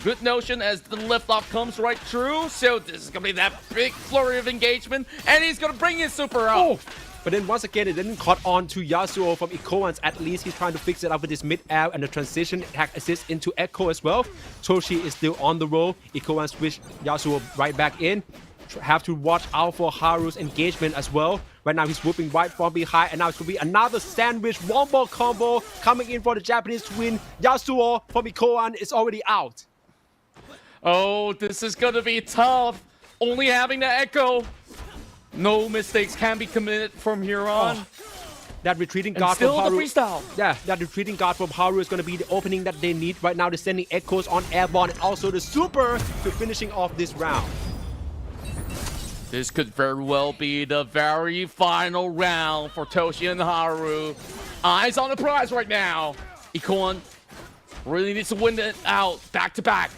[SPEAKER 1] Good notion as the liftoff comes right through. So this is going to be that big flurry of engagement. And he's going to bring his super up.
[SPEAKER 3] Oh. But then once again, it didn't caught on to Yasuo from Ikoan's. At least he's trying to fix it up with his mid-air and the transition attack assist into Echo as well. Toshi is still on the roll. Ikoan switched Yasuo right back in. Have to watch out for Haru's engagement as well. Right now he's whooping right from behind, and now it's going to be another sandwich wombo combo coming in for the Japanese twin. Yasuo from Ikoan is already out.
[SPEAKER 1] Oh, this is going to be tough. Only having the Echo. No mistakes can be committed from here on.
[SPEAKER 3] Oh, that retreating guard
[SPEAKER 1] from
[SPEAKER 3] Haru.
[SPEAKER 1] The freestyle.
[SPEAKER 3] Yeah, that retreating guard from Haru is going to be the opening that they need. Right now they're sending Echoes on airborne and also the super to finishing off this round.
[SPEAKER 1] This could very well be the very final round for Toshi and Haru. Eyes on the prize right now. Ikoan really needs to win it out back to back.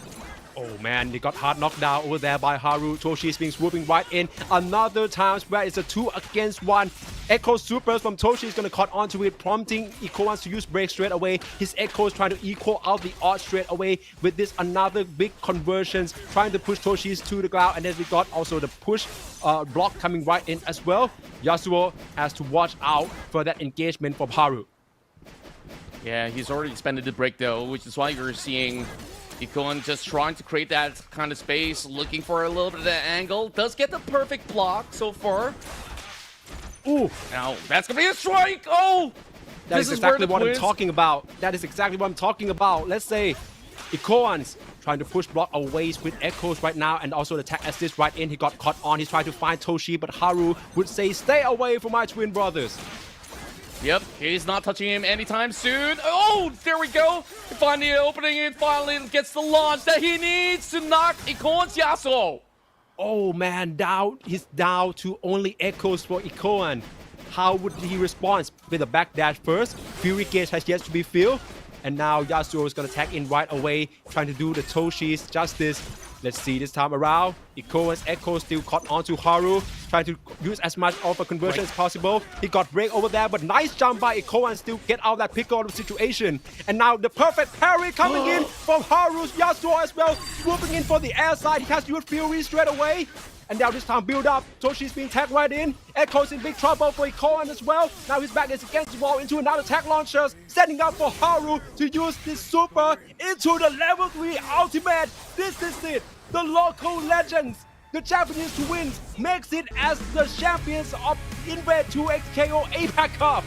[SPEAKER 3] Oh man, they got hard knocked down over there by Haru. Toshi is being swooping right in. Another time where it's a 2 against 1. Echo supers from Toshi is going to cut onto it, prompting Ikoan to use break straight away. His Echo is trying to equal out the odds straight away with this another big conversions, trying to push Toshi's to the ground. And then we got also the push block coming right in as well. Yasuo has to watch out for that engagement from Haru.
[SPEAKER 1] Yeah, he's already expended the break though, which is why you're seeing Ikoan just trying to create that kind of space, looking for a little bit of that angle. Does get the perfect block so far. Ooh, now that's gonna be a strike. Oh,
[SPEAKER 3] that is exactly what I'm talking about. That is exactly what I'm talking about. Let's say Ikoan's trying to push block away with Echoes right now, and also the tag assist right in. He got caught on. He's trying to find Toshi, but Haru would say, "Stay away from my twin brothers."
[SPEAKER 1] Yep, he's not touching him anytime soon. Oh, there we go. Finding the opening and finally gets the launch that he needs to knock Ikoan's Yasuo.
[SPEAKER 3] Oh man, he's down to only Echoes for Ikoan. How would he respond? With a backdash first. Fury Gauge has yet to be filled. And now Yasuo is going to tag in right away, trying to do the Toshi's justice. Let's see this time around. Ikoan's Echo still caught onto Haru. trying to use as much of a conversion as possible. He got break over there, but nice jump by IKKO and still get out of that pickle out of situation. And now the perfect parry coming in from Haru's Yasuo as well, swooping in for the air side. He has used Fury straight away. And now this time build up. Toshi's being tagged right in. Echo's in big trouble for IKKO as well. Now his back is against the wall into another tag launcher, setting up for Haru to use this super into the level 3 ultimate. This is it. The local legends, the Japanese twins, makes it as the champions of INVATE 2XKO APAC Cup.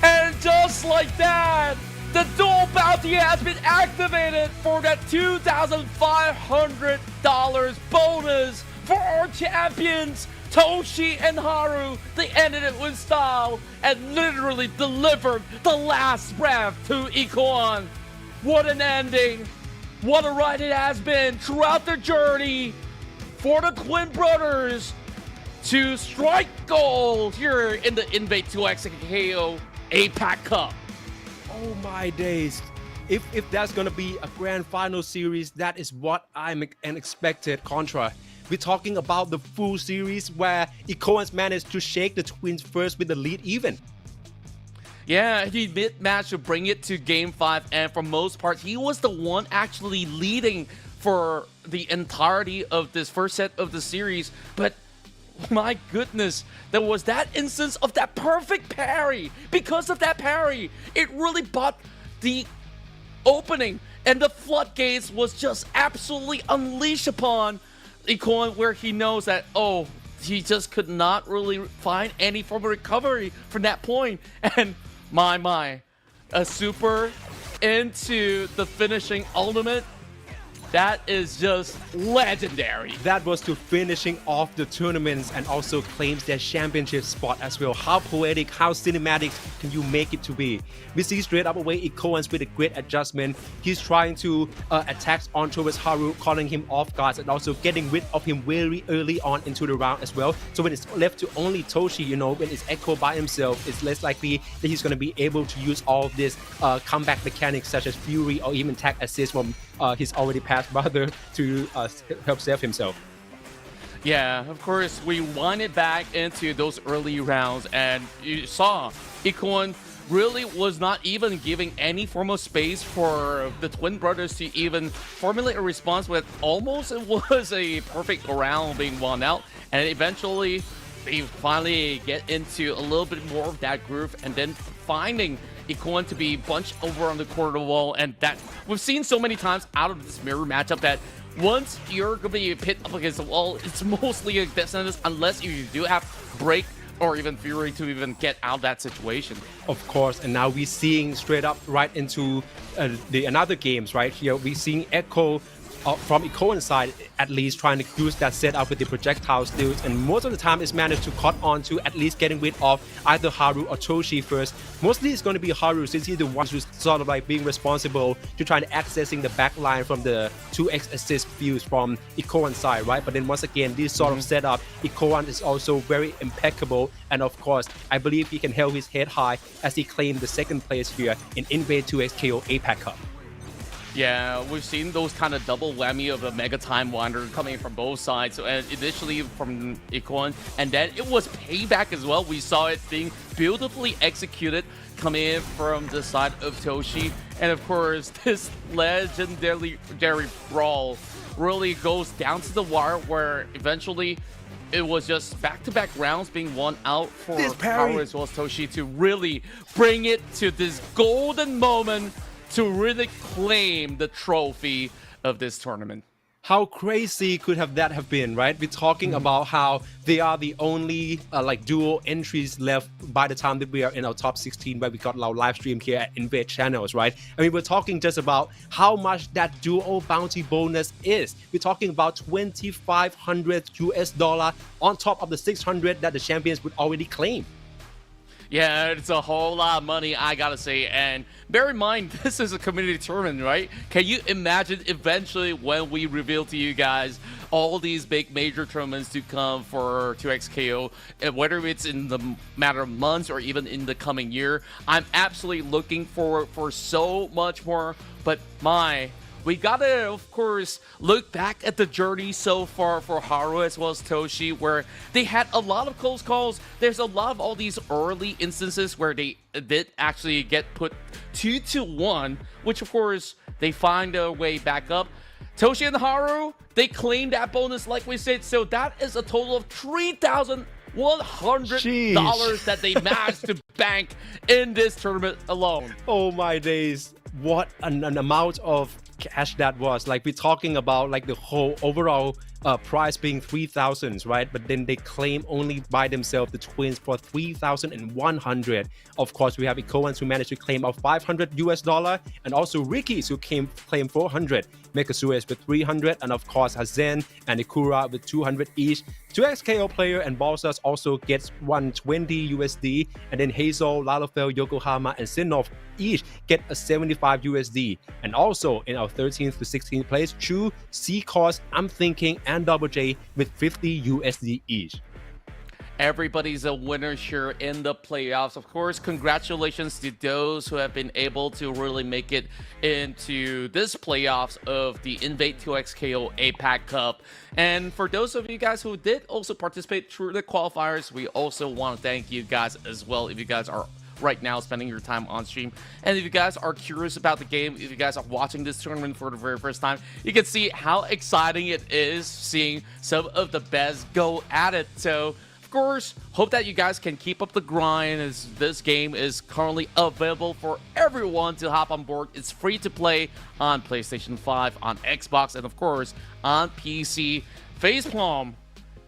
[SPEAKER 1] And just like that, the dual bounty has been activated for that $2,500 bonus for our champions, Toshi and Haru. They ended it with style and literally delivered the last breath to IKKO. What an ending. What a ride it has been throughout their journey for the twin brothers to strike gold here in the INVATE 2XKO APAC Cup.
[SPEAKER 3] Oh my days. If that's gonna be a grand final series, that is what I'm expected, Contra. We're talking about the full series where IKKO has managed to shake the twins first with the lead even.
[SPEAKER 1] Yeah, he did manage to bring it to Game 5, and for most part, he was the one actually leading for the entirety of this first set of the series. But my goodness, there was that instance of that perfect parry. Because of that parry, it really bought the opening, and the floodgates was just absolutely unleashed upon IKKO, where he knows that, oh, he just could not really find any form of recovery from that point. And my, a super into the finishing ultimate. That is just legendary.
[SPEAKER 3] That was to finishing off the tournaments and also claims their championship spot as well. How poetic, how cinematic can you make it to be? We see straight up away IKKO with a great adjustment. He's trying to attack on towards Haru, calling him off guard and also getting rid of him very early on into the round as well. So when it's left to only Toshi, you know, when it's IKKO by himself, it's less likely that he's going to be able to use all of this comeback mechanics such as Fury or even tag assist from his already passed brother to help save himself.
[SPEAKER 1] Yeah, of course, we wind it back into those early rounds, and you saw IKKO really was not even giving any form of space for the twin brothers to even formulate a response with. Almost it was a perfect round being won out, and eventually they finally get into a little bit more of that groove, and then finding IKKO to be bunched over on the corner wall. And that we've seen so many times out of this mirror matchup that once you're gonna be pit up against the wall, it's mostly a death sentence unless you do have break or even Fury to even get out of that situation.
[SPEAKER 3] Of course, and now we're seeing straight up right into the another games right here. We're seeing IKKO from IKKO's side, at least trying to use that setup with the projectile steals, and most of the time it's managed to cut on to at least getting rid of either Haru or Toshi first. Mostly it's going to be Haru, since he's the one who's sort of like being responsible to trying to accessing the back line from the 2x assist views from IKKO's side, right? But then once again, this sort of setup, IKKO is also very impeccable, and of course, I believe he can hold his head high as he claimed the second place here in INVATE 2XKO APAC Cup.
[SPEAKER 1] Yeah, we've seen those kind of double whammy of a Mega Time Wander coming from both sides. So initially from IKKO, and then it was payback as well. We saw it being beautifully executed coming in from the side of Toshi. And of course, this legendary brawl really goes down to the wire, where eventually it was just back-to-back rounds being won out for Haru as well as Toshi to really bring it to this golden moment to really claim the trophy of this tournament.
[SPEAKER 3] How crazy could that have been, right? We're talking about how they are the only like dual entries left by the time that we are in our top 16, where we got our live stream here at INVATE channels, right? I mean, we're talking just about how much that dual bounty bonus is. We're talking about $2,500 on top of the 600 that the champions would already claim.
[SPEAKER 1] Yeah, it's a whole lot of money, I gotta say. And bear in mind, this is a community tournament, right? Can you imagine eventually when we reveal to you guys all these big major tournaments to come for 2XKO, whether it's in the matter of months or even in the coming year? I'm absolutely looking forward for so much more. But we gotta, of course, look back at the journey so far for Haru as well as Toshi, where they had a lot of close calls. There's a lot of all these early instances where they did actually get put 2-1, which of course they find a way back up. Toshi and Haru, they claim that bonus like we said, so that is a total of $3,100 that they managed to bank in this tournament alone.
[SPEAKER 3] Oh my days, what an amount of cash that was. Like, we're talking about like the whole overall price being 3,000, right? But then they claim only by themselves the twins for 3,100. Of course, we have Ikoans who managed to claim out $500, and also Ricky's who claim 400, Mekasues with 300, and of course Hazen and Ikura with 200 each. 2XKO player and Balsas also gets 120 USD, and then Hazel, Lalafell, Yokohama, and Sinnoh each get a 75 USD. And also in our 13th to 16th place, Chu, C-Cos, I'm Thinking, and Double J with 50 USD each.
[SPEAKER 1] Everybody's a winner here in the playoffs. Of course, congratulations to those who have been able to really make it into this playoffs of the INVATE 2XKO APAC Cup. And for those of you guys who did also participate through the qualifiers, we also want to thank you guys as well. If you guys are right now spending your time on stream, and if you guys are curious about the game, if you guys are watching this tournament for the very first time, you can see how exciting it is seeing some of the best go at it. So of course, hope that you guys can keep up the grind, as this game is currently available for everyone to hop on board. It's free to play on PlayStation 5, on Xbox, and of course on PC. Facepalm,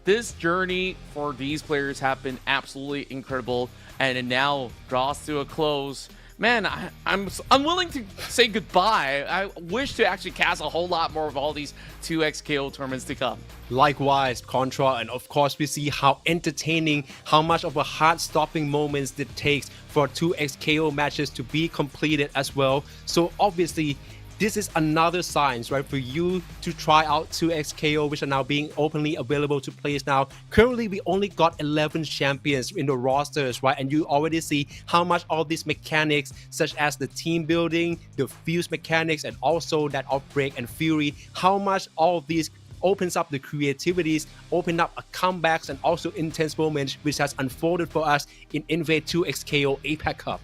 [SPEAKER 1] this journey for these players have been absolutely incredible, and it now draws to a close. Man, I'm willing to say goodbye. I wish to actually cast a whole lot more of all these 2XKO tournaments to come.
[SPEAKER 3] Likewise, Contra, and of course we see how entertaining, how much of a heart-stopping moments it takes for 2XKO matches to be completed as well. So obviously, this is another sign, right, for you to try out 2XKO, which are now being openly available to players now. Currently, we only got 11 champions in the rosters, right? And you already see how much all these mechanics, such as the team building, the fuse mechanics, and also that Outbreak and Fury, how much all of these opens up the creativities, open up a comebacks, and also intense moments, which has unfolded for us in INVATE 2XKO APAC Cup.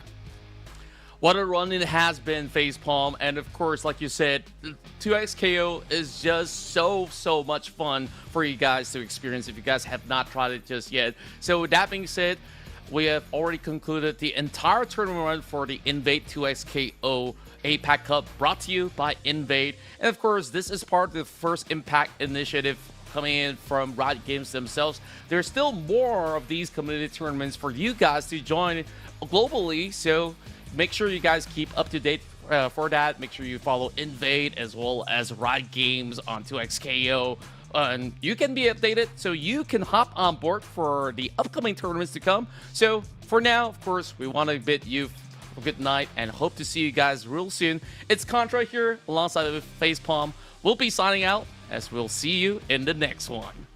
[SPEAKER 1] What a run it has been, Facepalm, and of course, like you said, 2XKO is just so much fun for you guys to experience if you guys have not tried it just yet. So with that being said, we have already concluded the entire tournament run for the INVATE 2XKO APAC Cup, brought to you by INVATE. And of course, this is part of the First Impact initiative coming in from Riot Games themselves. There's still more of these community tournaments for you guys to join globally, so make sure you guys keep up to date for that. Make sure you follow INVATE as well as Riot Games on 2XKO. And you can be updated so you can hop on board for the upcoming tournaments to come. So for now, of course, we want to bid you a good night and hope to see you guys real soon. It's Contra here alongside with Facepalm. We'll be signing out, as we'll see you in the next one.